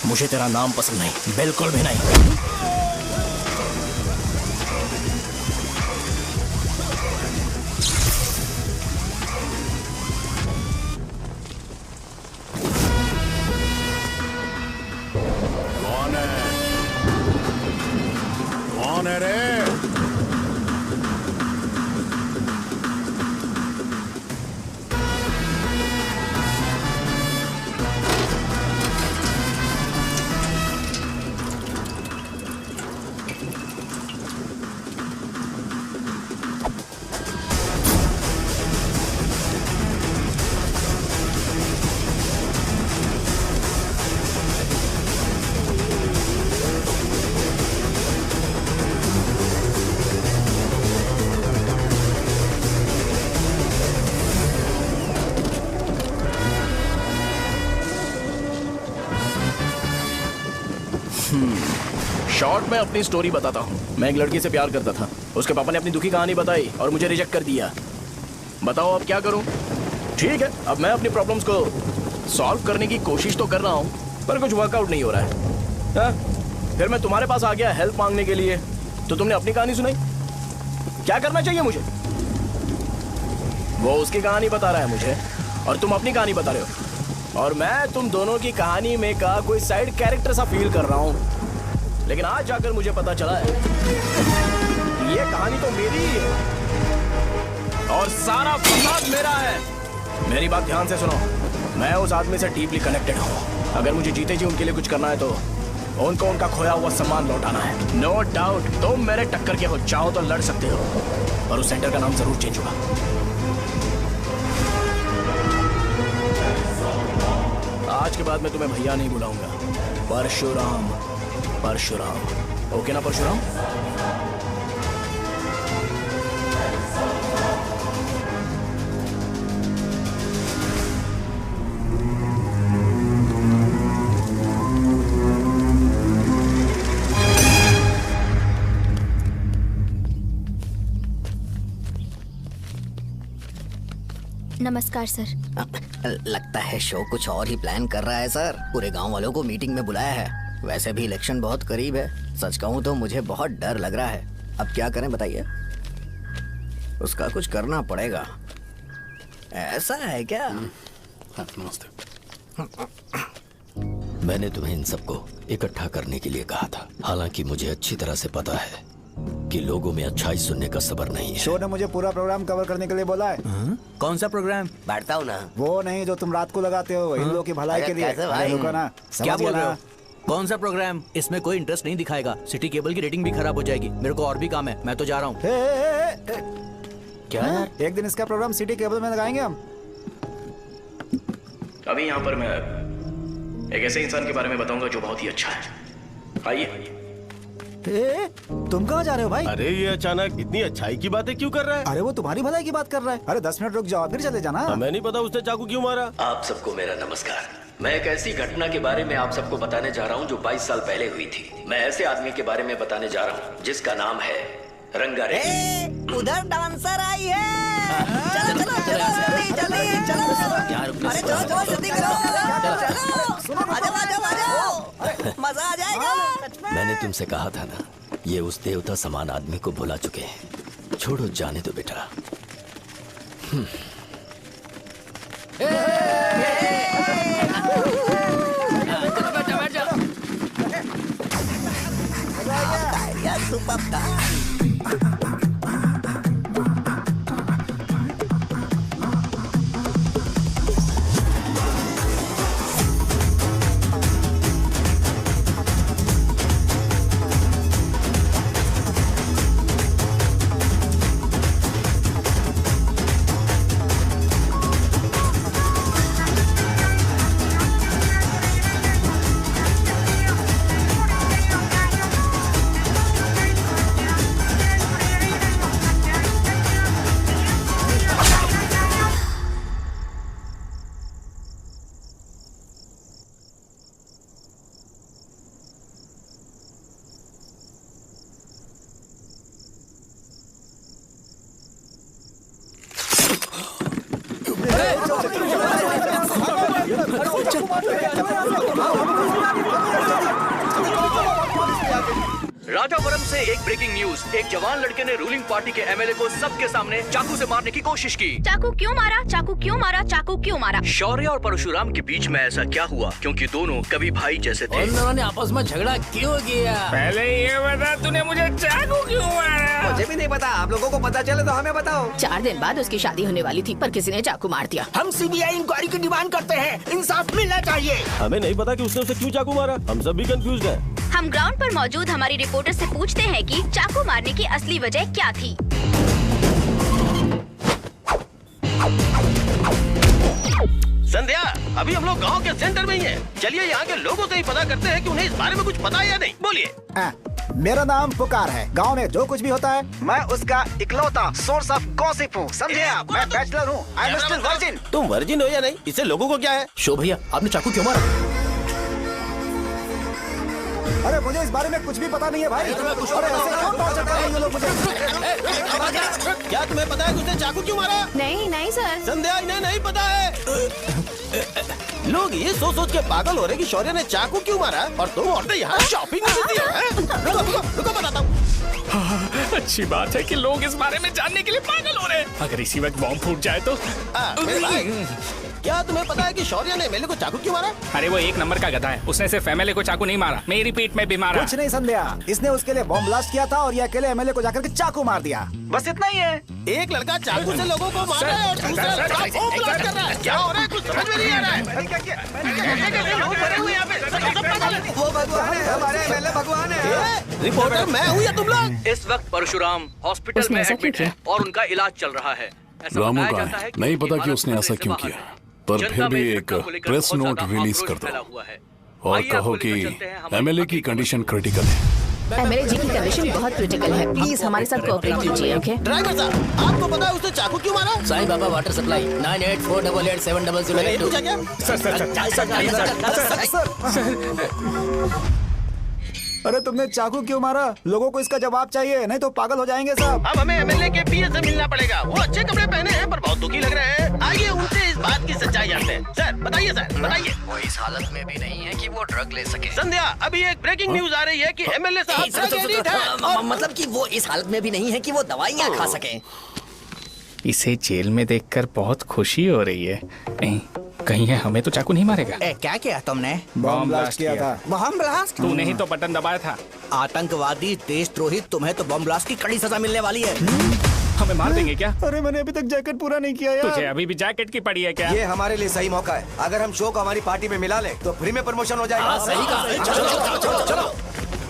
मुझे तेरा नाम पसंद नहीं, बिल्कुल भी नहीं। कौन है रे? शॉर्ट में अपनी स्टोरी बताता हूँ। मैं एक लड़की से प्यार करता था। उसके पापा ने अपनी दुखी कहानी बताई और मुझे रिजेक्ट कर दिया। बताओ अब क्या करूँ? ठीक है, अब मैं अपनी प्रॉब्लम्स को सॉल्व करने की कोशिश तो कर रहा हूँ, पर कुछ वर्कआउट नहीं हो रहा है। फिर मैं तुम्हारे पास आ गया हेल्प मांगने के लिए, तो तुमने अपनी कहानी सुनाई। क्या करना चाहिए मुझे? वो उसकी कहानी बता रहा है मुझे और तुम अपनी कहानी बता रहे हो, और मैं तुम दोनों की कहानी में का कोई साइड कैरेक्टर सा फील कर रहा हूँ। लेकिन आज जाकर मुझे पता चला है ये कहानी तो मेरी ही है और सारा फसाद मेरा है। मेरी बात ध्यान से सुनो, मैं उस आदमी से डीपली कनेक्टेड हूँ। अगर मुझे जीते जी उनके लिए कुछ करना है तो उनको उनका खोया हुआ सम्मान लौटाना है। नो डाउट तुम मेरे टक्कर के हो, चाहो तो लड़ सकते हो, पर उस सेंटर का नाम जरूर चेंज होगा। आज के बाद मैं तुम्हें भैया नहीं बुलाऊंगा, परशुराम। परशुराम, ओके ना परशुराम? नमस्कार सर। लगता है शो कुछ और ही प्लान कर रहा है सर। पूरे गांव वालों को मीटिंग में बुलाया है। वैसे भी इलेक्शन बहुत करीब है। सच कहूँ तो मुझे बहुत डर लग रहा है। अब क्या करें बताइए? उसका कुछ करना पड़ेगा। ऐसा है क्या? नमस्ते। मैंने तुम्हें इन सबको इकट्ठा करने के लिए कहा था। हालांकि मुझे अच्छी तरह से पता है कि लोगों में अच्छाई सुनने का सब्र नहीं है। शो ने मुझे पूरा प्रोग्राम कवर करने के लिए बोला है। कौन सा प्रोग्राम? बैठता हूँ ना। वो नहीं जो तुम रात को लगाते हो इन लोगों की भलाई के लिए। रुको ना, क्या समझ बोल गया रहे ना? हो? कौन सा प्रोग्राम? इसमें कोई इंटरेस्ट नहीं दिखाएगा। सिटी केबल की रेटिंग भी खराब हो जाएगी। मेरे को और भी काम है, मैं तो जा रहा हूँ। क्या यार? एक दिन इसका प्रोग्राम सिटी केबल में लगाएंगे हम। अभी यहाँ पर मैं एक ऐसे इंसान के बारे में बताऊंगा जो बहुत ही अच्छा है। आइए। तुम कहाँ जा रहे हो भाई? अरे ये अचानक इतनी अच्छाई की बातें क्यों कर रहा है? अरे वो तुम्हारी भलाई की बात कर रहा है। अरे 10 मिनट रुक जाओ फिर चले जाना। हमें नहीं पता उसने चाकू क्यों मारा। आप सबको मेरा नमस्कार। मैं एक ऐसी घटना के बारे में आप सबको बताने जा रहा हूँ जो 22 साल पहले हुई थी। मैं ऐसे आदमी के बारे में बताने जा रहा हूँ जिसका नाम है रंगारेड्डी। उधर डांसर आई है। चलो चलो चलो जल्दी जल्दी चलो। अरे चलो चलो जल्दी करो। चलो आ जाओ आ जाओ आ जाओ, मजा आ जाएगा। मैंने तुमसे कहा था ना, ये उस देवता समान आदमी को भुला चुके हैं। छोड़ो, जाने दो बेटा। राजापुरम से एक ब्रेकिंग न्यूज। एक जवान लड़के ने रूलिंग पार्टी के एमएलए को सबके सामने चाकू से मारने की कोशिश की। चाकू क्यों मारा? चाकू क्यों मारा? चाकू क्यों मारा? शौर्य और परशुराम के बीच में ऐसा क्या हुआ? क्योंकि दोनों कभी भाई जैसे थे। उन दोनों ने आपस में झगड़ा क्यों किया? पहले ये बता, तूने मुझे चाकू क्यों मारा? मुझे भी नहीं पता। आप लोगों को पता चले तो हमें बताओ। 4 दिन बाद उसकी शादी होने वाली थी पर किसी ने चाकू मार दिया। हम सीबीआई इंक्वायरी की डिमांड करते हैं। इंसाफ मिलना चाहिए। हमें नहीं पता कि उसने उसे क्यों चाकू मारा। हम सब भी कंफ्यूज हैं। हम ग्राउंड पर मौजूद हमारी रिपोर्टर से पूछते हैं कि चाकू मारने की असली वजह क्या थी। संध्या, अभी हम लोग गांव के सेंटर में ही हैं। चलिए यहाँ के लोगों से ही पता करते हैं कि उन्हें इस बारे में कुछ पता है या नहीं। बोलिए। मेरा नाम पुकार है। गांव में जो कुछ भी होता है मैं उसका इकलौता सोर्स ऑफ गॉसिप हूँ। समझे आप? मैं बैचलर हूँ। I am still virgin. तुम वर्जिन हो या नहीं, इससे लोगों को क्या है? शो भैया, आपने चाकू क्यों मारा? अरे मुझे इस बारे में कुछ भी पता नहीं है भाई। अरे ऐसे क्यों टॉर्चर कर रहे हैं ये लोग मुझे? क्या तुम्हें पता है कि उसने चाकू क्यों मारा? नहीं नहीं सर। संध्या, इन्हें नहीं पता है। लोग ये सोच के पागल हो रहे कि शौर्य ने चाकू क्यों मारा और तुम औरतें यहाँ शॉपिंग में बिजी हो। रुको बताता हूँ। अच्छी बात है कि लोग इस बारे में जानने के लिए पागल हो रहे हैं। अगर इसी वक्त बॉम्ब फूट जाए तो। मेरे भाई, क्या तुम्हें पता है कि शौर्य ने एमएलए को चाकू क्यों मारा? अरे वो एक नंबर का गधा है। उसने सिर्फ एमएलए को चाकू नहीं मारा, मेरी पीठ में भी मारा। कुछ नहीं संध्या, इसने उसके लिए बॉम्ब ब्लास्ट किया था और ये अकेले एमएलए को जाकर के चाकू मार दिया। बस इतना ही है। एक लड़का चाकू से लोगों को मार रहा है और दूसरा लड़का बॉम्ब ब्लास्ट कर रहा है। क्या हो रहा है? कुछ समझ में नहीं आ रहा है। वो भगवान है, हमारे एमएलए भगवान है। रिपोर्टर मैं हूँ या तुम लोग? इस वक्त परशुराम हॉस्पिटल में एडमिट है और उनका इलाज चल रहा है। ऐसा रामू बताया का जाता है है, कि नहीं उनकी पता कि हालत उसने खतरे ऐसा से क्यों बाहर किया। है। पर जनता फिर में भी इस एक घटना को लेकर प्रेस बहुत नोट ज्यादा रिलीज आक्रोश कर फैला दो हुआ है। और आइए कहो आपको कि लेकर चलते हैं हमारे एमएलए की कंडीशन क्रिटिकल है। एमएलए जी की कंडीशन बहुत क्रिटिकल है, प्लीज हमारे साथ कोऑपरेट कीजिए। ओके ड्राइवर साहब, आपको पता है उसने चाकू क्यों मारा? Sai Baba water supply 9848780082। अरे तुमने चाकू क्यों मारा? लोगों को इसका जवाब चाहिए, नहीं तो पागल हो जाएंगे साहब। अब हमें एमएलए के पीए से मिलना पड़ेगा। वो अच्छे कपड़े पहने हैं पर बहुत दुखी लग रहे हैं। आइए उनसे इस बात की सच्चाई जानते हैं। सर बताइए, सर बताइए। वो इस हालत में भी नहीं है कि वो ड्रग ले सके। संध्या, अभी एक ब्रेकिंग न्यूज आ रही है कि एमएलए साहब ड्रग एडिक्ट हैं। मतलब कि वो इस हालत में भी नहीं है कि वो दवाइयाँ खा सके। इसे जेल में देखकर बहुत खुशी हो रही है। कहीं है हमें तो चाकू नहीं मारेगा। क्या किया तुमने? बॉम्ब ब्लास्ट किया था। Bomb blast? तूने ही तो बटन दबाया था। आतंकवादी, देशद्रोही, तुम्हें तो बॉम्ब ब्लास्ट की कड़ी सजा मिलने वाली है। हमें मार देंगे क्या? अरे मैंने अभी तक जैकेट पूरा नहीं किया यार। तुझे अभी भी जैकेट की पड़ी है क्या? ये हमारे लिए सही मौका है। अगर हम शो को हमारी पार्टी में मिला ले तो फ्री में प्रमोशन हो जाएगा। सही कहा। चलो।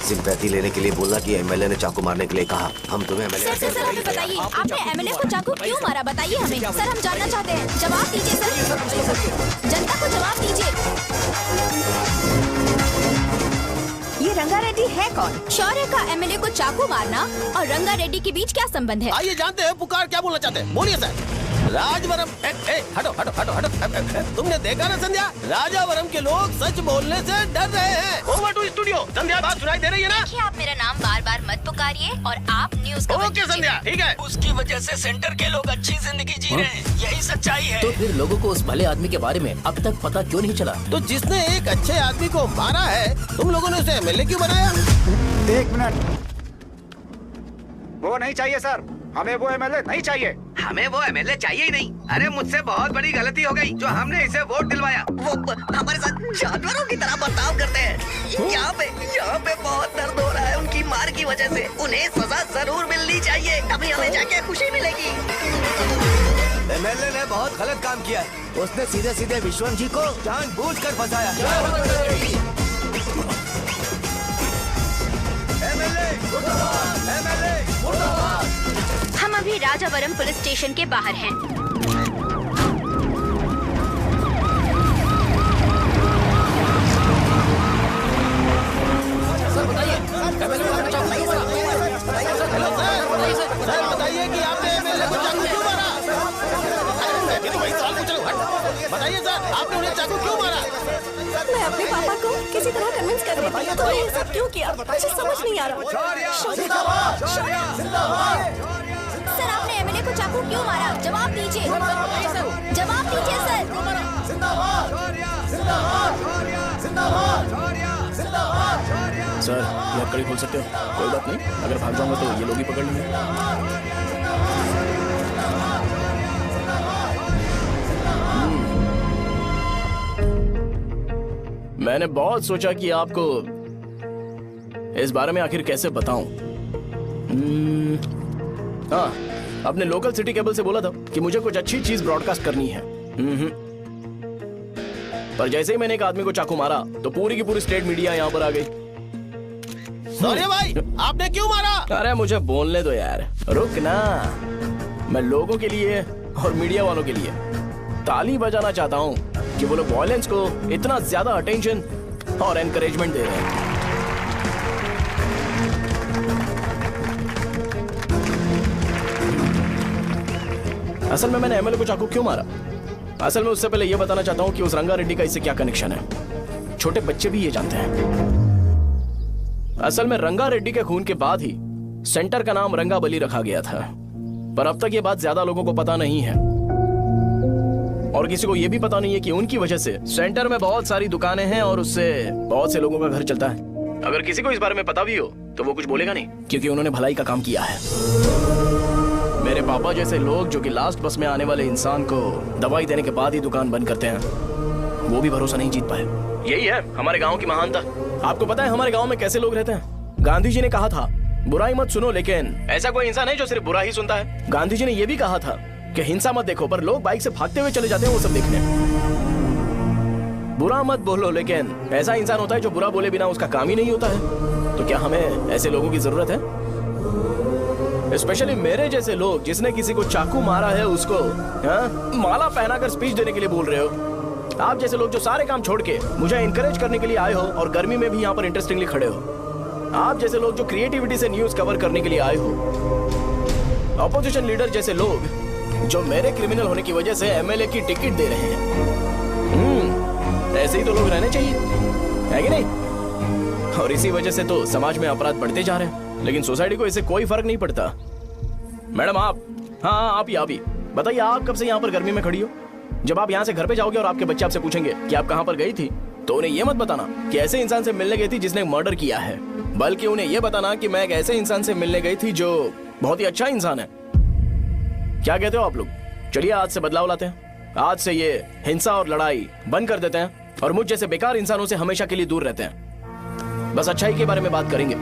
सिंपैथी लेने के लिए बोला कि एमएलए ने चाकू मारने के लिए कहा। हम तुम्हें एमएलए सर हमें बताइए, आपने एमएलए को चाकू क्यों मारा? बताइए हमें सर, हम जानना चाहते हैं। जवाब दीजिए सर, जनता को जवाब दीजिए। ये रंगा रेड्डी है कौन? शौर्य का एमएलए को चाकू मारना और रंगा रेड्डी के बीच क्या संबंध है? आइए जानते हैं पुकार क्या बोलना चाहते हैं। बोलिए सर। राजवरम हटो हटो हटो हटो। तुमने देखा ना संध्या, राजावरम के लोग सच बोलने से डर रहे हैं। Over to studio. संध्या, बात सुनाई दे रही है ना? देखिए, आप मेरा नाम बार बार मत पुकारिए और आप न्यूज का ओके संध्या, ठीक है। उसकी वजह से सेंटर के लोग अच्छी जिंदगी जी रहे हैं, यही सच्चाई है। तो फिर लोगों को उस भले आदमी के बारे में अब तक पता क्यों नहीं चला? तो जिसने एक अच्छे आदमी को मारा है, तुम लोगों ने उसे एमएलए क्यों बनाया? 1 मिनट, वो नहीं चाहिए सर, हमें वो एमएलए नहीं चाहिए। हमें वो एमएलए चाहिए ही नहीं। अरे मुझसे बहुत बड़ी गलती हो गई जो हमने इसे वोट दिलवाया। वो हमारे साथ जानवरों की तरह बर्ताव करते हैं। यहाँ पे बहुत दर्द हो रहा है उनकी मार की वजह से। उन्हें सजा जरूर मिलनी चाहिए, तभी हमें जाके खुशी मिलेगी। एमएलए ने बहुत गलत काम किया है। उसने सीधे सीधे विश्वम जी को जानबूझकर फंसाया। हम अभी राजावरम पुलिस स्टेशन के बाहर हैं। सर बताइए कि आपने एमएलए को चाकू क्यों मारा? मैं तो वही सवाल पूछ रहा हूँ। बताइए सर, आपने उन्हें चाकू क्यों मारा? मैं अपने पापा को किसी तरह कन्विंस कर रही थी। तो ये सब क्यों किया मुझे समझ नहीं आ रहा। सर, आपने एमएलए को चाकू क्यों मारा? जवाब दीजिए, जवाब दीजिए सर। सर, ये आप कड़ी खोल सकते हो? कोई बात नहीं, अगर भाग जाऊंगा तो ये लोग ही पकड़ लेंगे। मैंने बहुत सोचा कि आपको इस बारे में आखिर कैसे बताऊं। हाँ, अपने लोकल सिटी केबल से बोला था कि मुझे कुछ अच्छी चीज ब्रॉडकास्ट करनी है। पर जैसे ही मैंने एक आदमी को चाकू मारा तो पूरी की पूरी स्टेट मीडिया यहाँ पर आ गई। सॉरी भाई, आपने क्यों मारा? अरे मुझे बोलने दो यार, रुक ना। मैं लोगों के लिए और मीडिया वालों के लिए ताली बजाना चाहता हूँ कि वो लोग वायलेंस को इतना ज्यादा अटेंशन और एनकरेजमेंट दे रहे हैं। असल में मैंने एमएलए को चाकू क्यों मारा? असल में उससे पहले यह बताना चाहता हूँ कि उस रंगा रेड्डी का इससे क्या कनेक्शन है। छोटे बच्चे भी ये जानते हैं। असल में रंगा रेड्डी के खून के बाद ही सेंटर का नाम रंगा बली रखा गया था, पर अब तक ये बात ज्यादा लोगों को पता नहीं है और किसी को ये भी पता नहीं है कि उनकी वजह से सेंटर में बहुत सारी दुकानें हैं और उससे बहुत से लोगों का घर चलता है। अगर किसी को इस बारे में पता भी हो तो वो कुछ बोलेगा नहीं, क्योंकि उन्होंने भलाई का काम किया है। मेरे पापा जैसे लोग जो कि लास्ट बस में आने वाले इंसान को दवाई देने के बाद ही दुकान बंद करते हैं, वो भी भरोसा नहीं जीत पाए। यही है हमारे गांव की महानता। आपको पता है हमारे गांव में कैसे लोग रहते हैं? गांधी जी ने कहा था बुराई मत सुनो, लेकिन ऐसा कोई इंसान है जो सिर्फ बुरा ही सुनता है। गांधी जी ने यह भी कहा था कि हिंसा मत देखो, पर लोग बाइक से भागते हुए चले जाते हैं वो सब देखने। बुरा मत बोलो, लेकिन ऐसा इंसान होता है जो बुरा बोले बिना उसका काम ही नहीं होता है। तो क्या हमें ऐसे लोगों की जरूरत है? स्पेशली मेरे जैसे लोग जिसने किसी को चाकू मारा है उसको माला पहनाकर स्पीच देने के लिए बोल रहे हो। आप जैसे लोग जो सारे काम छोड़ के मुझे इंकरेज करने के लिए आए हो और गर्मी में भी यहाँ पर इंटरेस्टिंगली खड़े हो। आप जैसे लोग जो क्रिएटिविटी से न्यूज कवर करने के लिए आए हो। अपोजिशन लीडर जैसे लोग जो मेरे क्रिमिनल होने की वजह से एमएलए की टिकट दे रहे हैं। ऐसे ही तो लोग रहने चाहिए, है कि नहीं? और इसी वजह से तो समाज में अपराध बढ़ते जा रहे हैं, लेकिन सोसाइटी को इससे कोई फर्क नहीं पड़ता। मैडम आप, हाँ आप ही बताइए, आप कब से यहाँ पर गर्मी में खड़ी हो? जब आप यहाँ से घर पे जाओगे और आपके बच्चे आपसे पूछेंगे कि आप कहाँ पर गई थी, तो उन्हें यह मत बताना कि ऐसे इंसान से मिलने गई थी जिसने मर्डर किया है, बल्कि उन्हें यह बताना कि मैं एक ऐसे इंसान से मिलने गई थी जो बहुत ही अच्छा इंसान है। क्या कहते हो आप लोग? चलिए आज से बदलाव लाते हैं। आज से ये हिंसा और लड़ाई बंद कर देते हैं और मुझ जैसे बेकार इंसानों से हमेशा के लिए दूर रहते हैं। बस अच्छाई के बारे में बात करेंगे।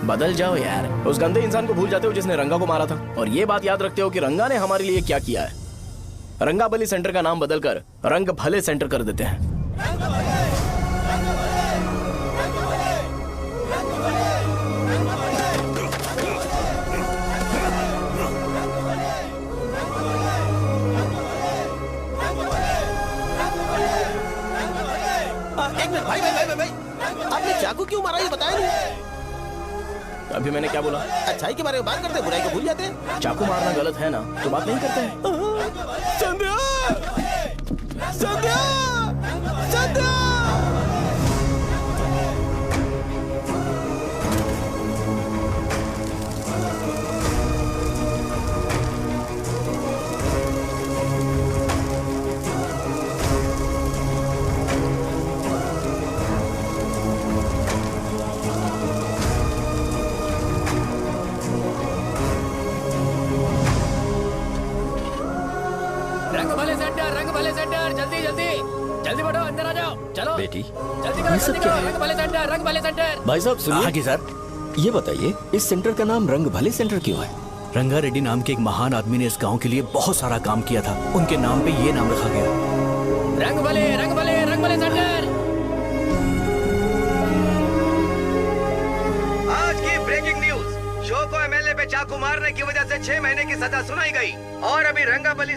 बदल जाओ यार, उस गंदे इंसान को भूल जाते हो जिसने रंगा को मारा था, और ये बात याद रखते हो कि रंगा ने हमारे लिए क्या किया है। रंगाबली सेंटर का नाम बदलकर रंग भले सेंटर कर देते हैं। एक मिनट भाई, आपने चाकू क्यों मारा ये बताया नहीं? अभी मैंने क्या बोला? अच्छाई के बारे में बात करते हैं, बुराई को भूल जाते हैं। चाकू मारना गलत है ना, तो बात नहीं करते हैं। संध्या! संध्या! संध्या! रंग भले सेंटर, जल्दी जल्दी जल्दी बढ़ो, अंदर आ जाओ। चलो बेटी, जल्दी करो, जल्दी करो। रंग भले सेंटर, रंग भले सेंटर। भाई साहब सुनिए। हाँ जी सर। ये बताइए, इस सेंटर का नाम रंग भले सेंटर क्यों है? रंगा रेड्डी नाम के एक महान आदमी ने इस गांव के लिए बहुत सारा काम किया था, उनके नाम पे ये नाम रखा गया। रंग भले, रंग भले, रंग भले सेंटर। आज की ब्रेकिंग न्यूज, शो को एमएलए पे चाकू मारने की वजह से 6 महीने की सजा सुनाई गई और अभी रंगाबली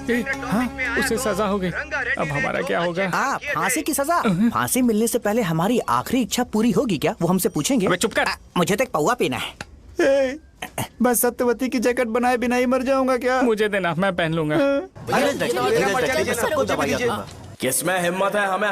उसे सजा हो गई। अब हमारा क्या होगा? फांसी की सजा? फांसी मिलने से पहले हमारी आखिरी इच्छा पूरी होगी क्या, वो हमसे पूछेंगे? अबे चुप कर। मुझे तो एक पौवा पीना है। बस सत्यवती की जैकेट बनाए बिना ही मर जाऊंगा क्या? मुझे देना, मैं पहन लूंगा। किसमें हिम्मत है हमें